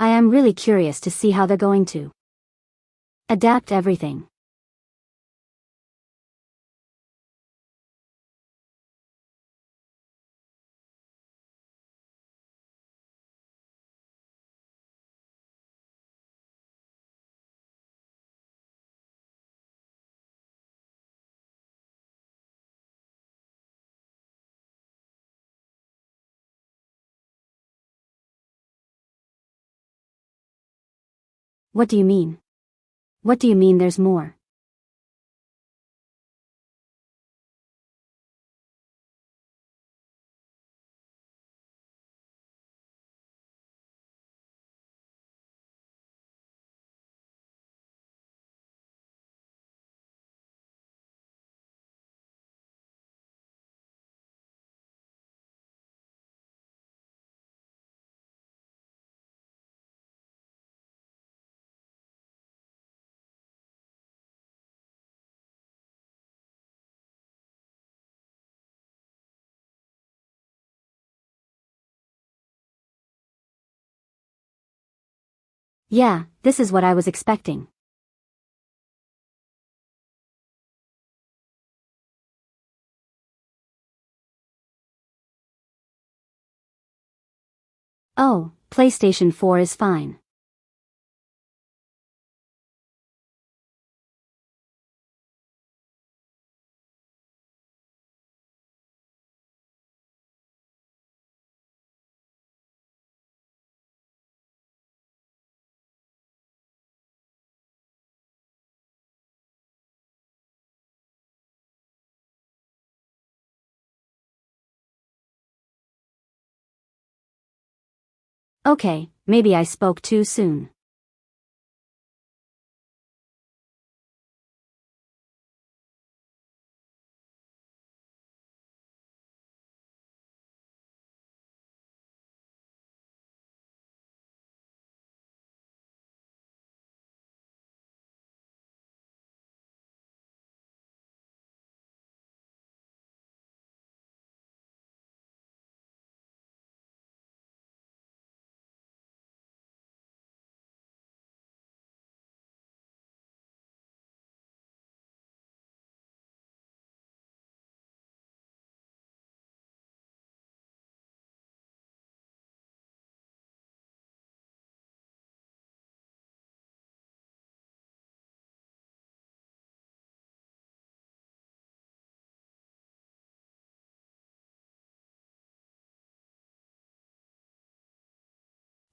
I am really curious to see how they're going to adapt everything. What do you mean? What do you mean there's more? Yeah, this is what I was expecting. Oh, PlayStation 4 is fine. Okay, maybe I spoke too soon.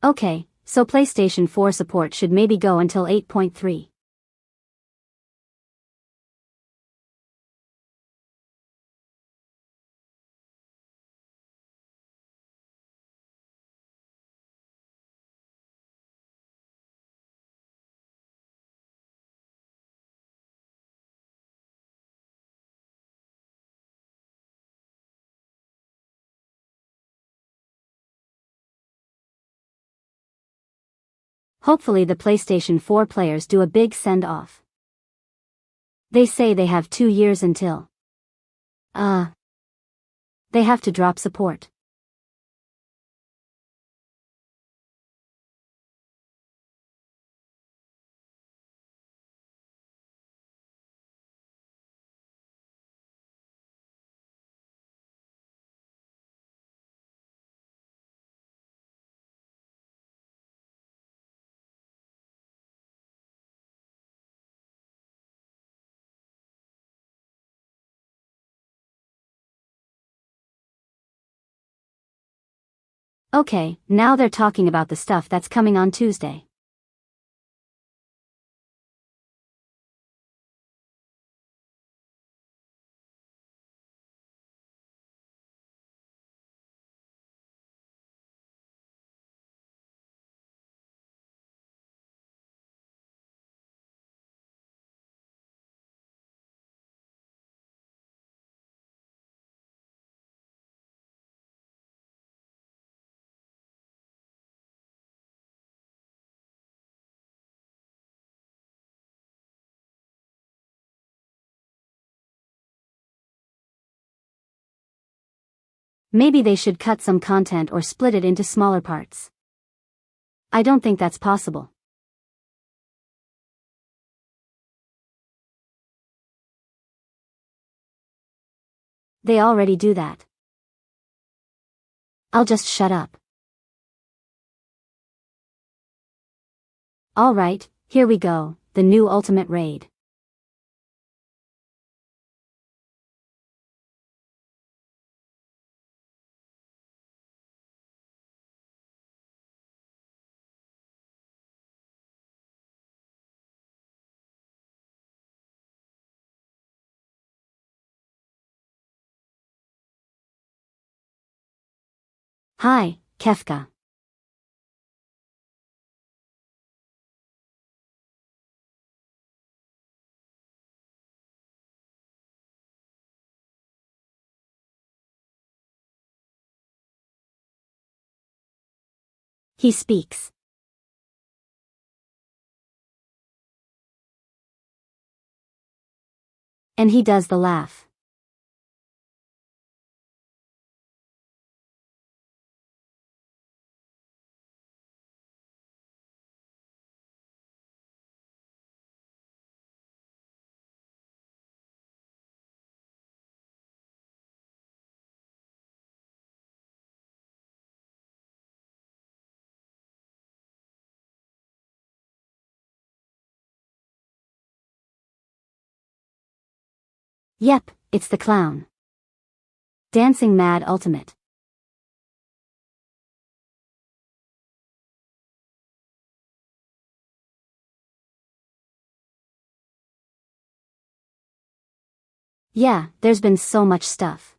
Okay, so PlayStation 4 support should maybe go until 8.3. Hopefully the PlayStation 4 players do a big send-off. They say they have 2 years until they have to drop support. Okay, now they're talking about the stuff that's coming on Tuesday. Maybe they should cut some content or split it into smaller parts. I don't think that's possible. They already do that. I'll just shut up. Alright, here we go, the new Ultimate Raid. Hi, Kefka. He speaks. And he does the laugh. Yep, it's the clown. Dancing Mad Ultimate. Yeah, there's been so much stuff.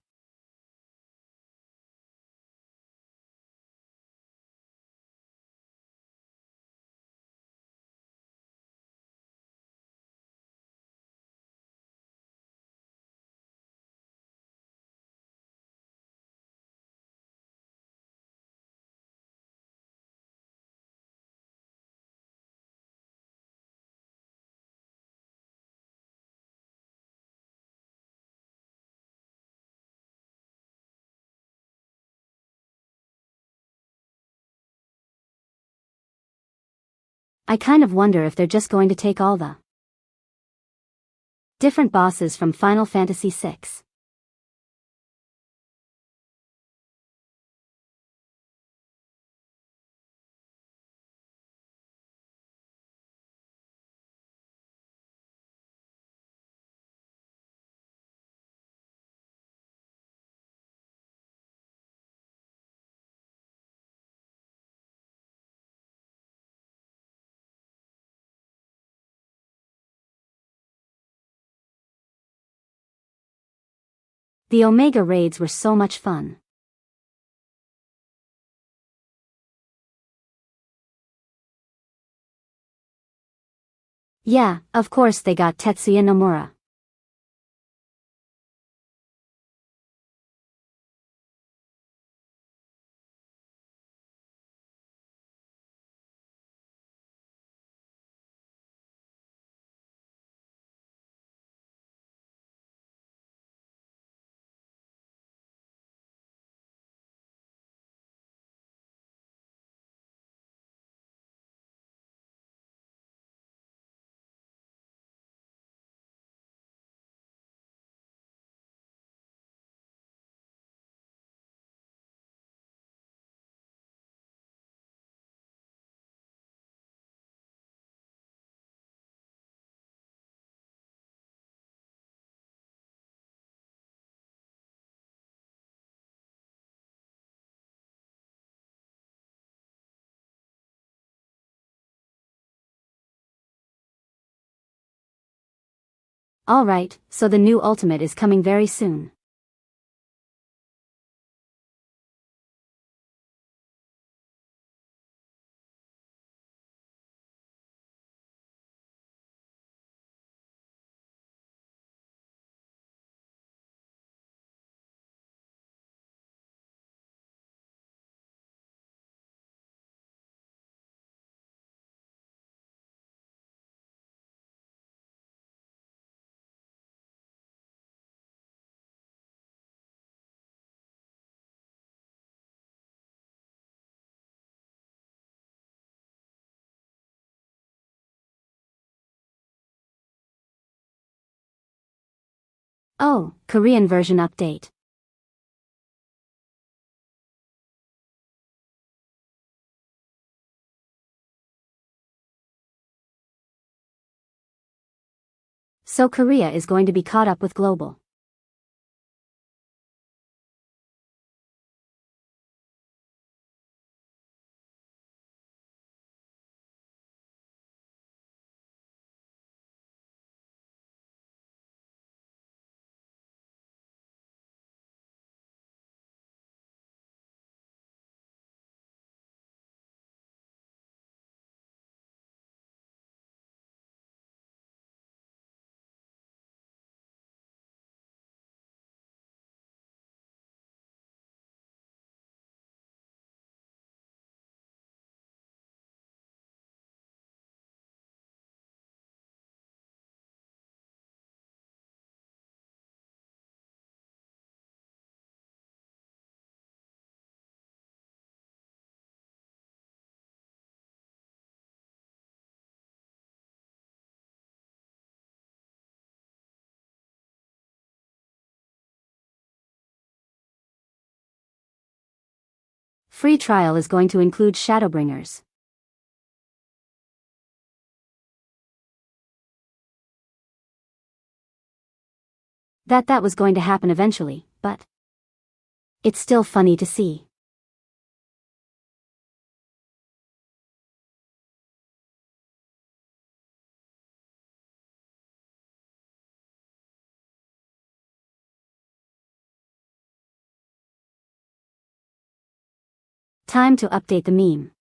I kind of wonder if they're just going to take all the different bosses from Final Fantasy VI. The Omega raids were so much fun. Yeah, of course they got Tetsuya Nomura. Alright, so the new Ultimate is coming very soon. Oh, Korean version update. So Korea is going to be caught up with global. Free trial is going to include Shadowbringers. that was going to happen eventually, but it's still funny to see. Time to update the meme.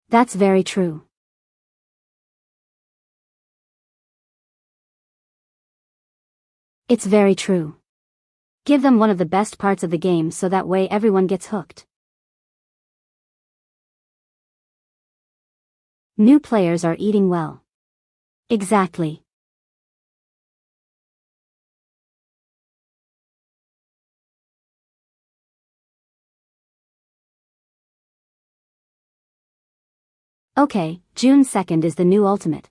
That's very true. It's very true. Give them one of the best parts of the game so that way everyone gets hooked. New players are eating well. Exactly. Okay, June 2nd is the new ultimate.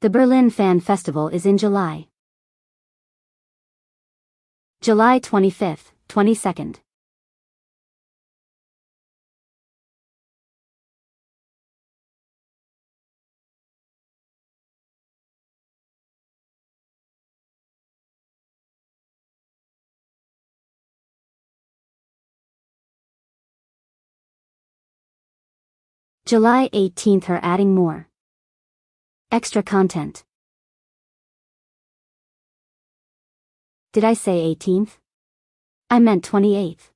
The Berlin Fan Festival is in July. July 25th, 22nd. July 18th are adding more extra content. Did I say 18th? I meant 28th.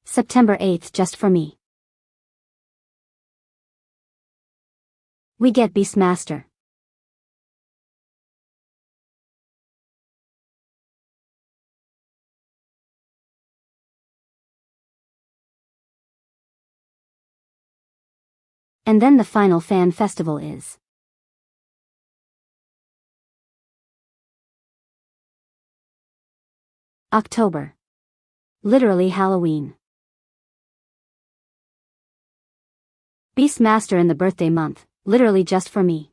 September 8th just for me. We get Beastmaster. And then the final fan festival is October. Literally Halloween. Beastmaster in the birthday month, literally just for me.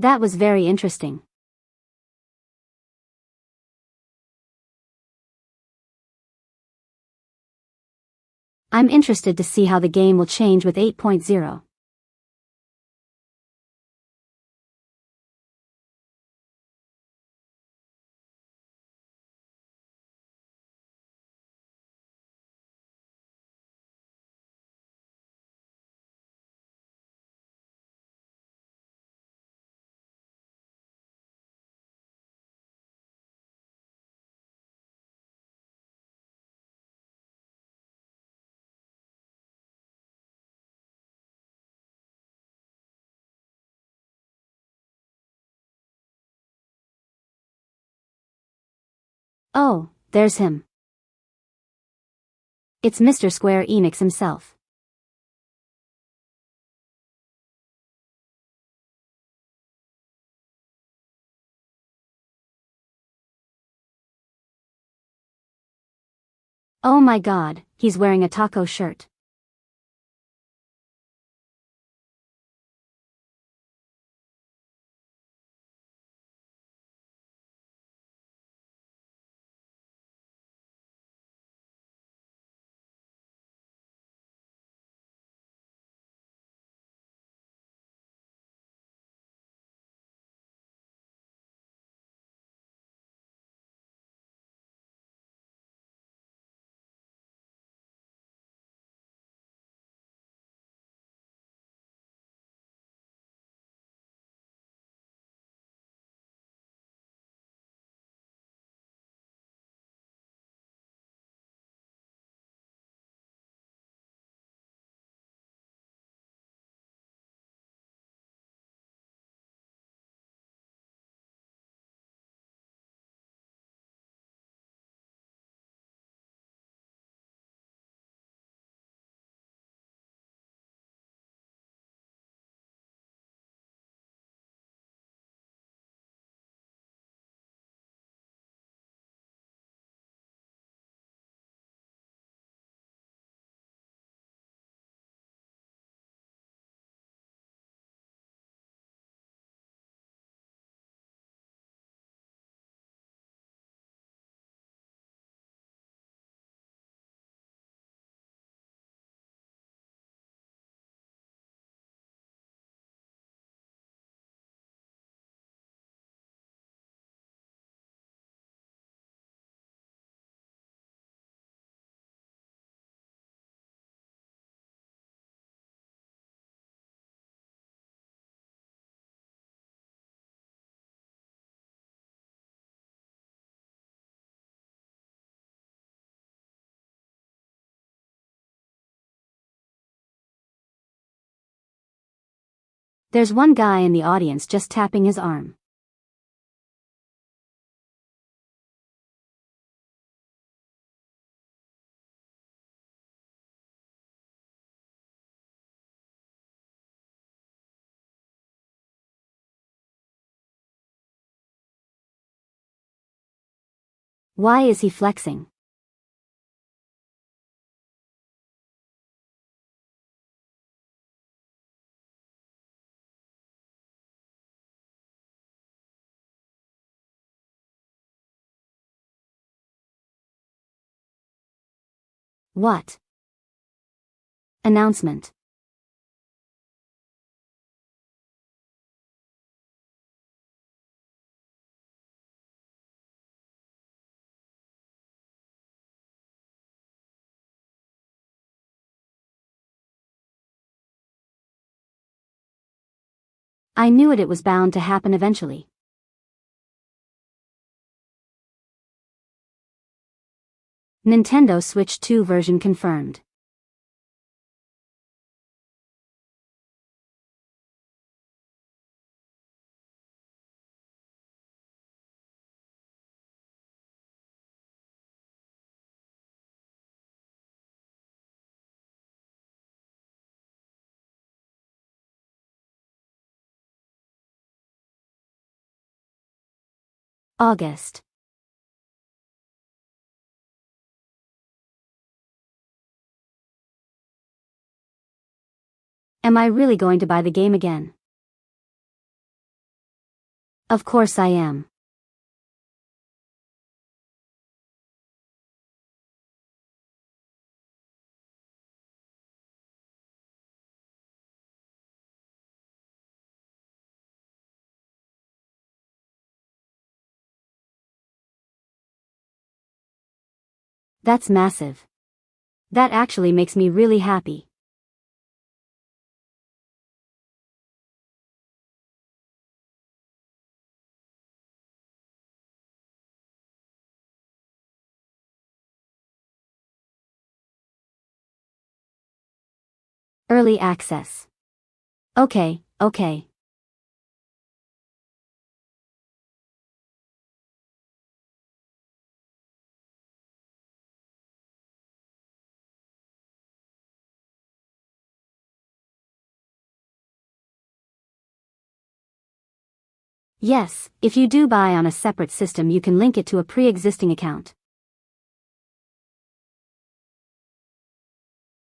That was very interesting. I'm interested to see how the game will change with 8.0. Oh, there's him. It's Mr. Square Enix himself. Oh my god, he's wearing a taco shirt. There's one guy in the audience just tapping his arm. Why is he flexing? What? Announcement. I knew it was bound to happen eventually. Nintendo Switch 2 version confirmed. August. Am I really going to buy the game again? Of course I am. That's massive. That actually makes me really happy. Early access. Okay. Yes, if you do buy on a separate system you can link it to a pre-existing account.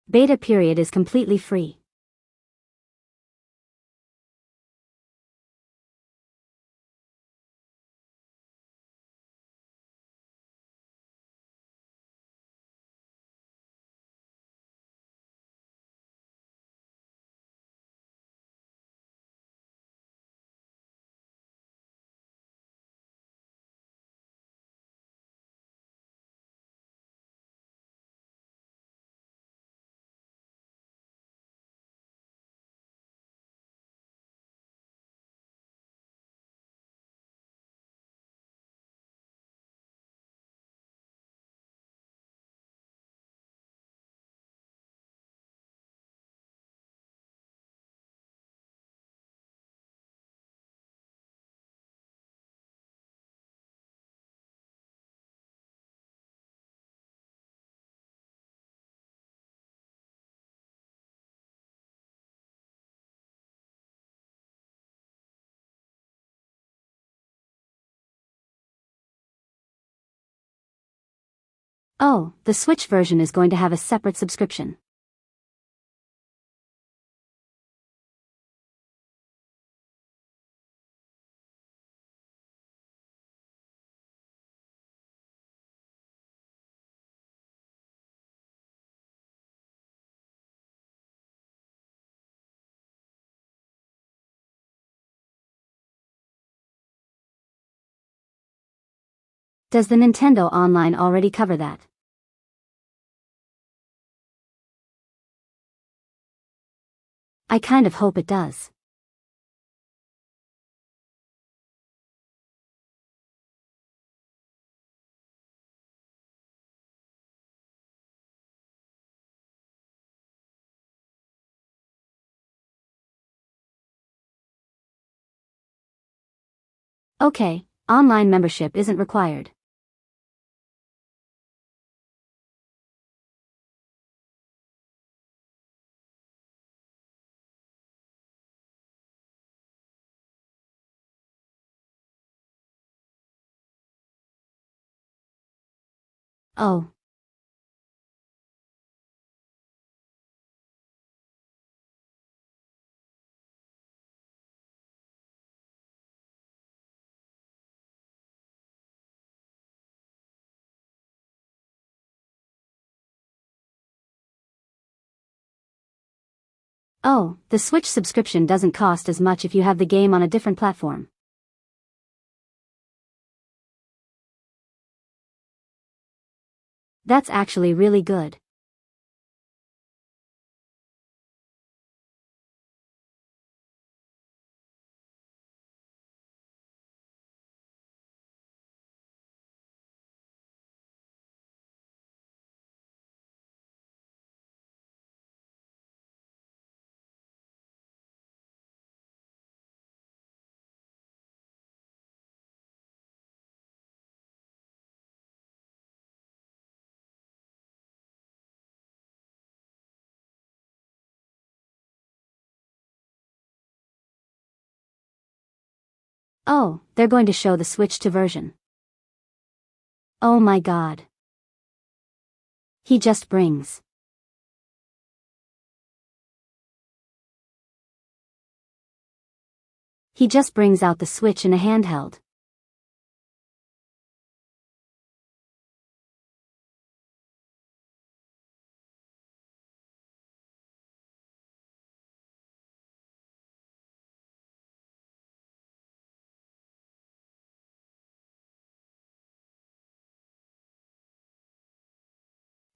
Beta period is completely free. Oh, the Switch version is going to have a separate subscription. Does the Nintendo Online already cover that? I kind of hope it does. Okay, online membership isn't required. Oh. Oh, the Switch subscription doesn't cost as much if you have the game on a different platform. That's actually really good. Oh, they're going to show the Switch 2 version. Oh my god. He just brings. He just brings out the Switch in a handheld.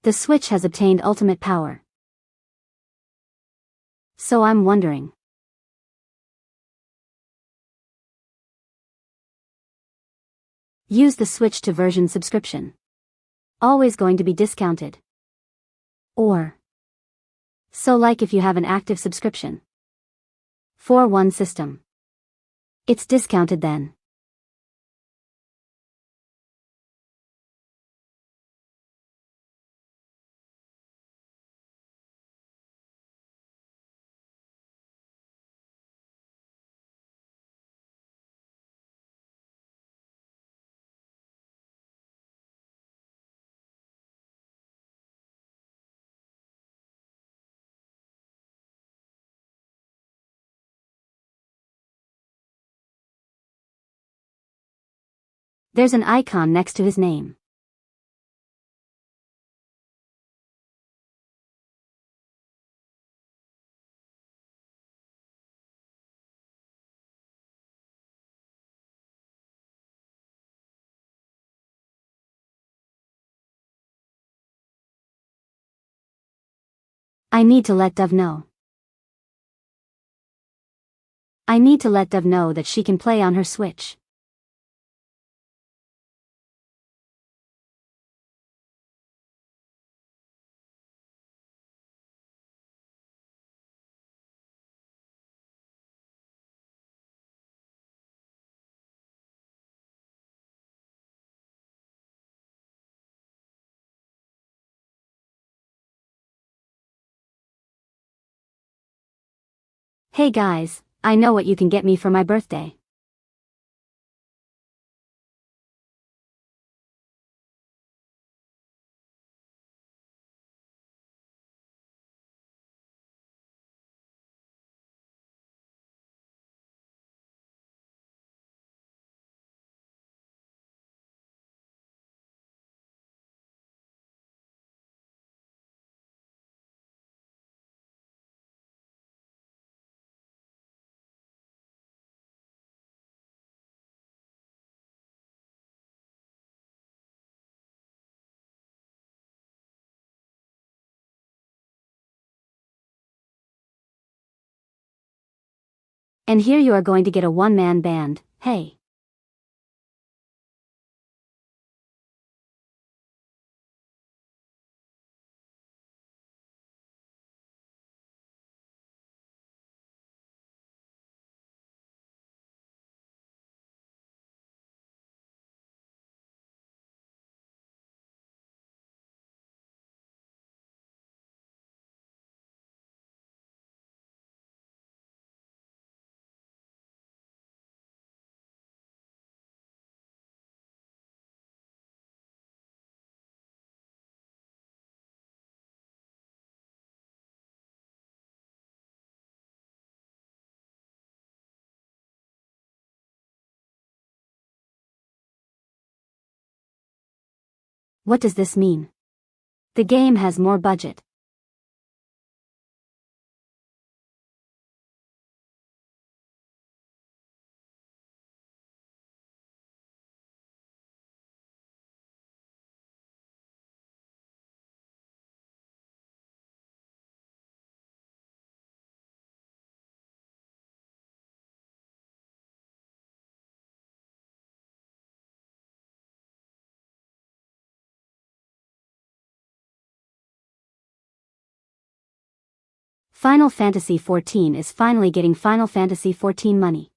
The Switch has obtained ultimate power. So I'm wondering. Use the Switch to version subscription. Always going to be discounted. Or. So like if you have an active subscription. For one system. It's discounted then. There's an icon next to his name. I need to let Dove know. I need to let Dove know that she can play on her Switch. Hey guys, I know what you can get me for my birthday. And here you are going to get a one-man band, hey. What does this mean? The game has more budget. Final Fantasy XIV is finally getting Final Fantasy XIV money.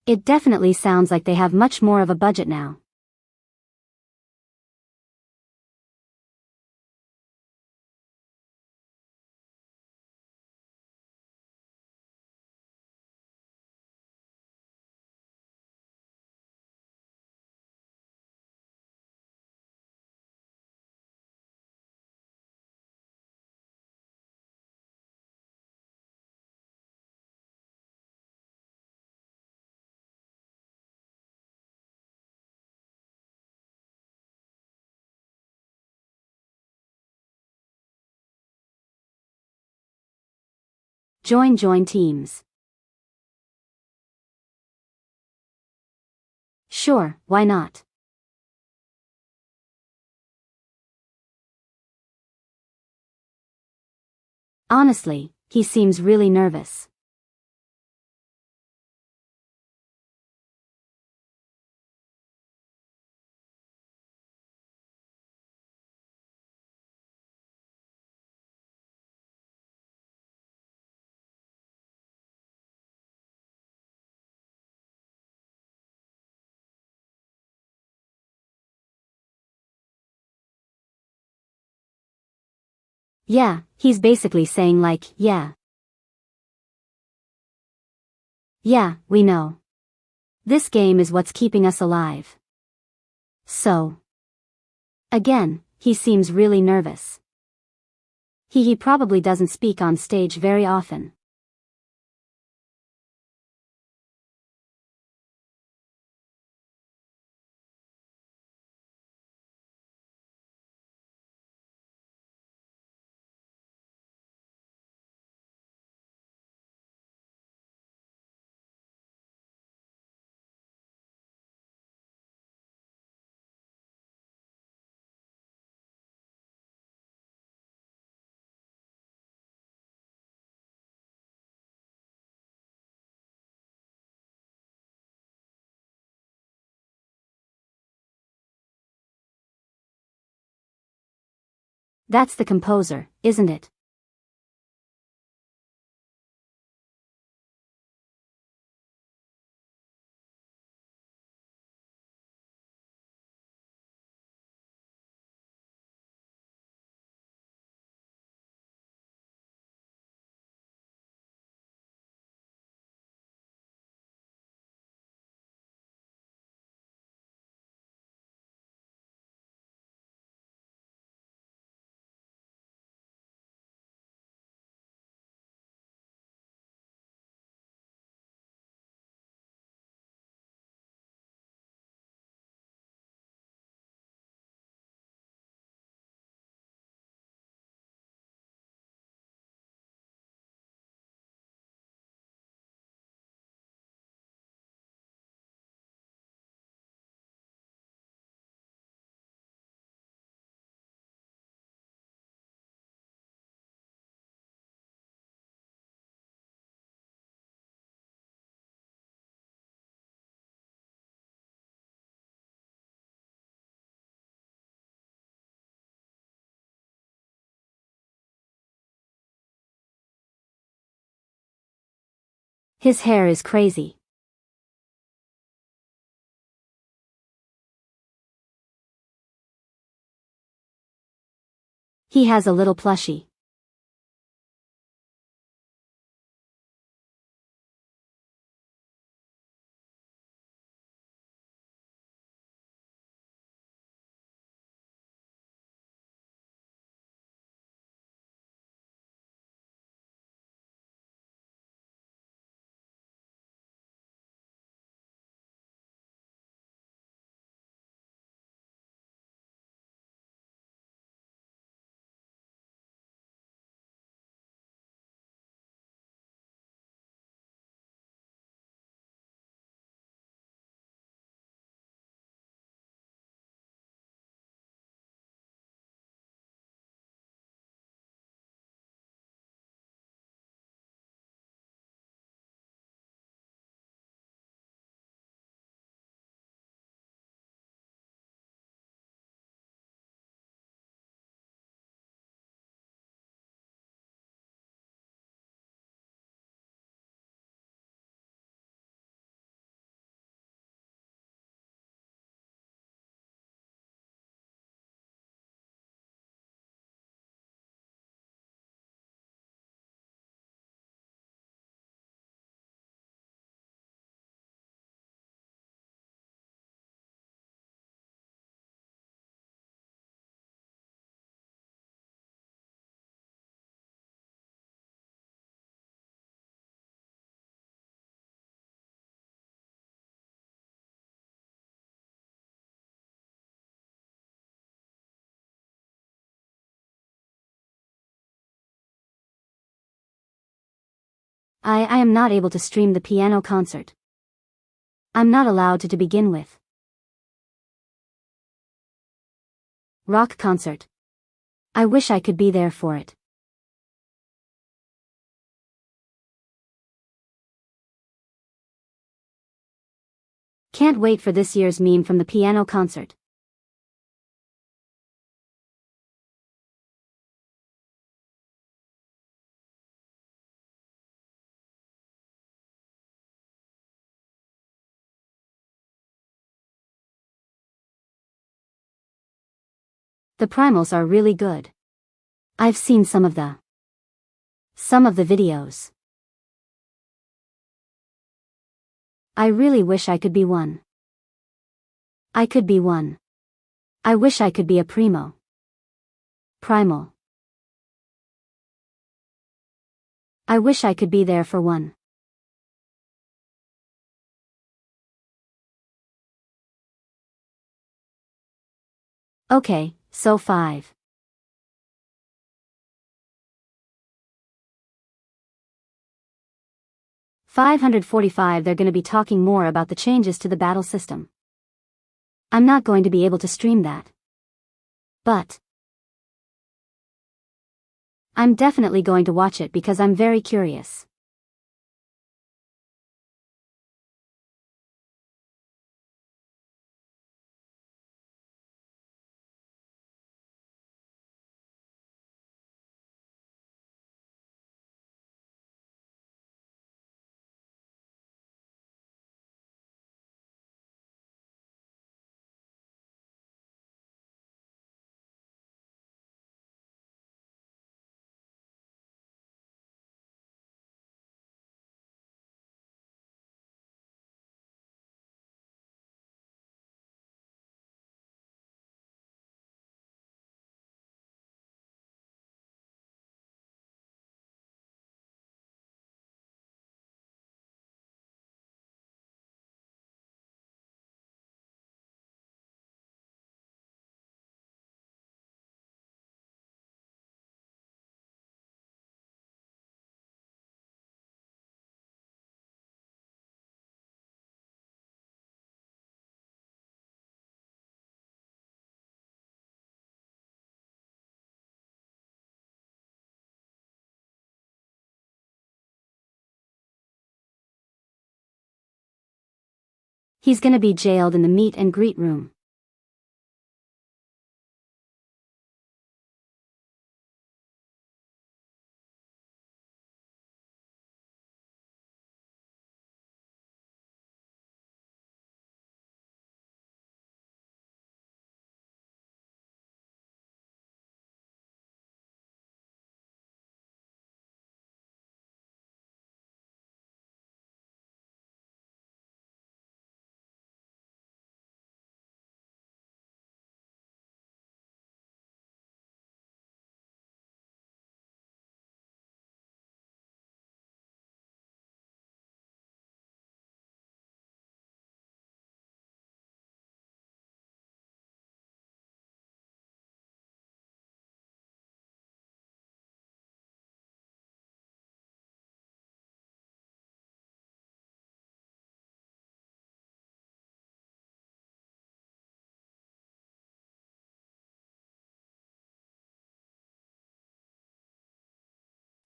It definitely sounds like they have much more of a budget now. Join teams. Sure, why not? Honestly, he seems really nervous. Yeah, he's basically saying like, yeah. Yeah, we know. This game is what's keeping us alive. So. Again, he seems really nervous. He probably doesn't speak on stage very often. That's the composer, isn't it? His hair is crazy. He has a little plushie. I am not able to stream the piano concert. I'm not allowed to begin with. Rock concert. I wish I could be there for it. Can't wait for this year's meme from the piano concert. The primals are really good. I've seen some of the videos. I really wish I could be one. I could be one. I wish I could be a primal. Primal. I wish I could be there for one. Okay, so 5. $545 they're gonna be talking more about the changes to the battle system. I'm not going to be able to stream that. But I'm definitely going to watch it because I'm very curious. He's gonna be jailed in the meet and greet room.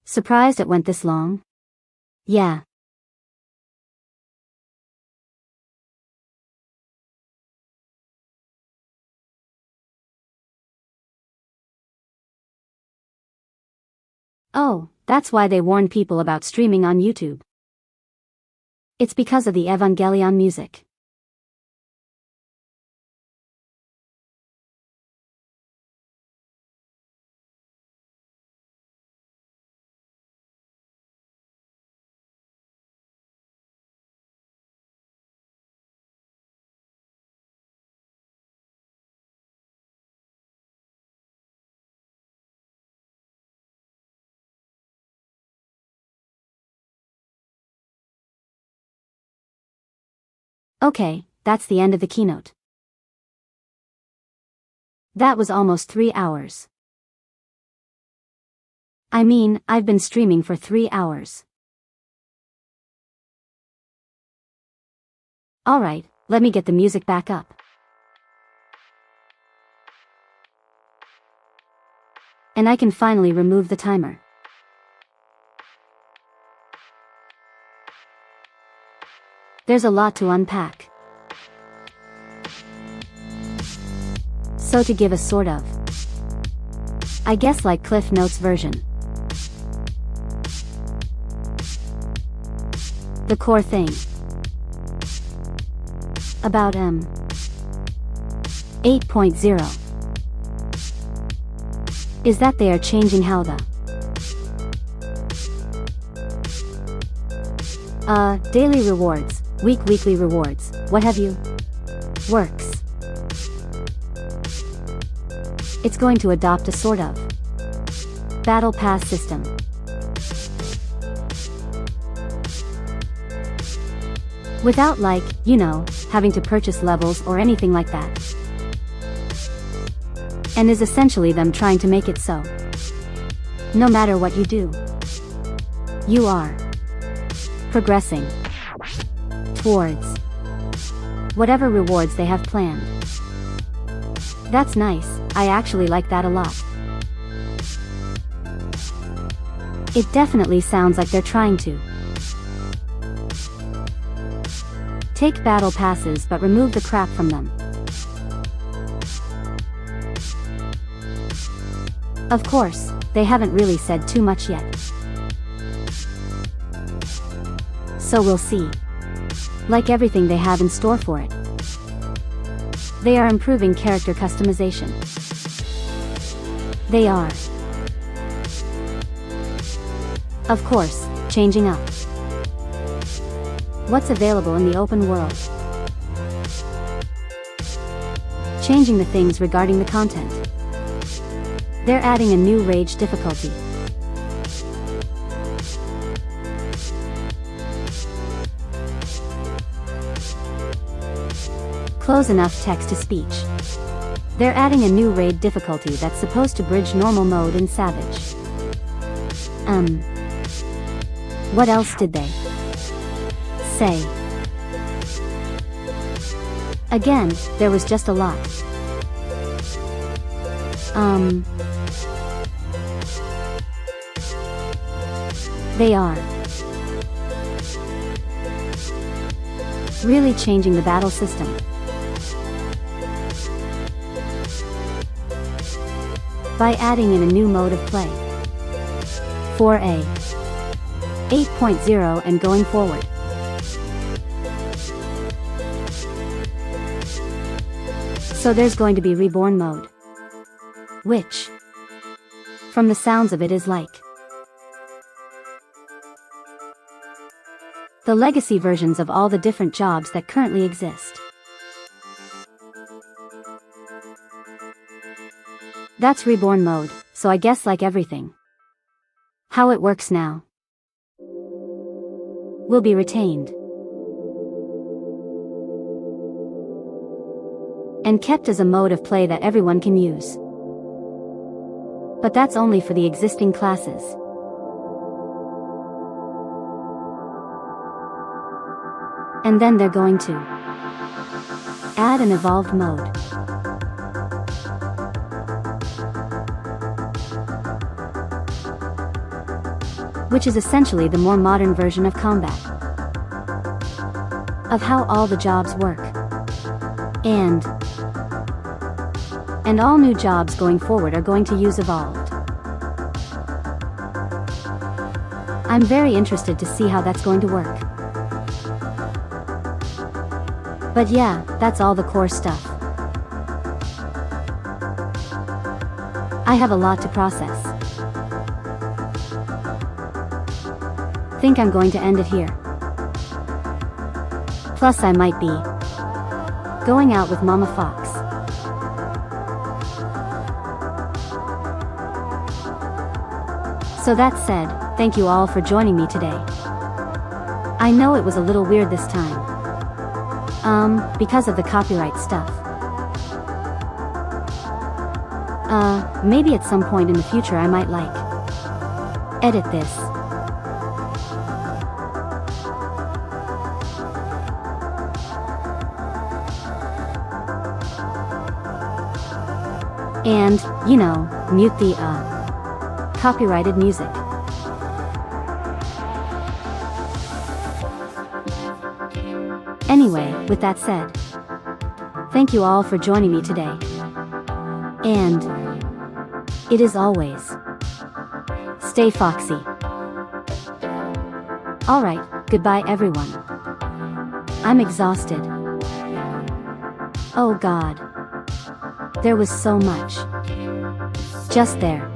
Surprised it went this long? Yeah. Oh, that's why they warn people about streaming on YouTube. It's because of the Evangelion music. Okay, that's the end of the keynote. That was almost 3 hours. I mean, I've been streaming for 3 hours. Alright, let me get the music back up. And I can finally remove the timer. There's a lot to unpack. So to give a sort of, I guess like Cliff Notes version. The core thing about 8.0 is that they are changing how the daily rewards, weekly rewards, what have you, works. It's going to adopt a sort of battle pass system. Without like, you know, having to purchase levels or anything like that. And is essentially them trying to make it so. No matter what you do, you are progressing towards whatever rewards they have planned. That's nice, I actually like that a lot. It definitely sounds like they're trying to take battle passes but remove the crap from them. Of course, they haven't really said too much yet. So we'll see. Like everything they have in store for it, they are improving character customization. They are, of course, changing up what's available in the open world. Changing the things regarding the content. They're adding a new rage difficulty. Close enough text to speech. They're adding a new raid difficulty that's supposed to bridge normal mode in Savage. What else did they say? Again, there was just a lot. They are really changing the battle system. By adding in a new mode of play. For a 8.0 and going forward. So there's going to be reborn mode. Which, from the sounds of it, is like the legacy versions of all the different jobs that currently exist. That's reborn mode, so I guess like everything, how it works now will be retained and kept as a mode of play that everyone can use. But that's only for the existing classes. And then they're going to add an evolved mode. Which is essentially the more modern version of combat. Of how all the jobs work. And all new jobs going forward are going to use evolved. I'm very interested to see how that's going to work. But yeah, that's all the core stuff. I have a lot to process. Think I'm going to end it here. Plus I might be going out with Mama Fox. So that said, thank you all for joining me today. I know it was a little weird this time. Because of the copyright stuff. Maybe at some point in the future I might like edit this. And, you know, mute the, copyrighted music. Anyway, with that said, thank you all for joining me today. And it is always, stay foxy. Alright, goodbye everyone. I'm exhausted. Oh God. There was so much. Just there.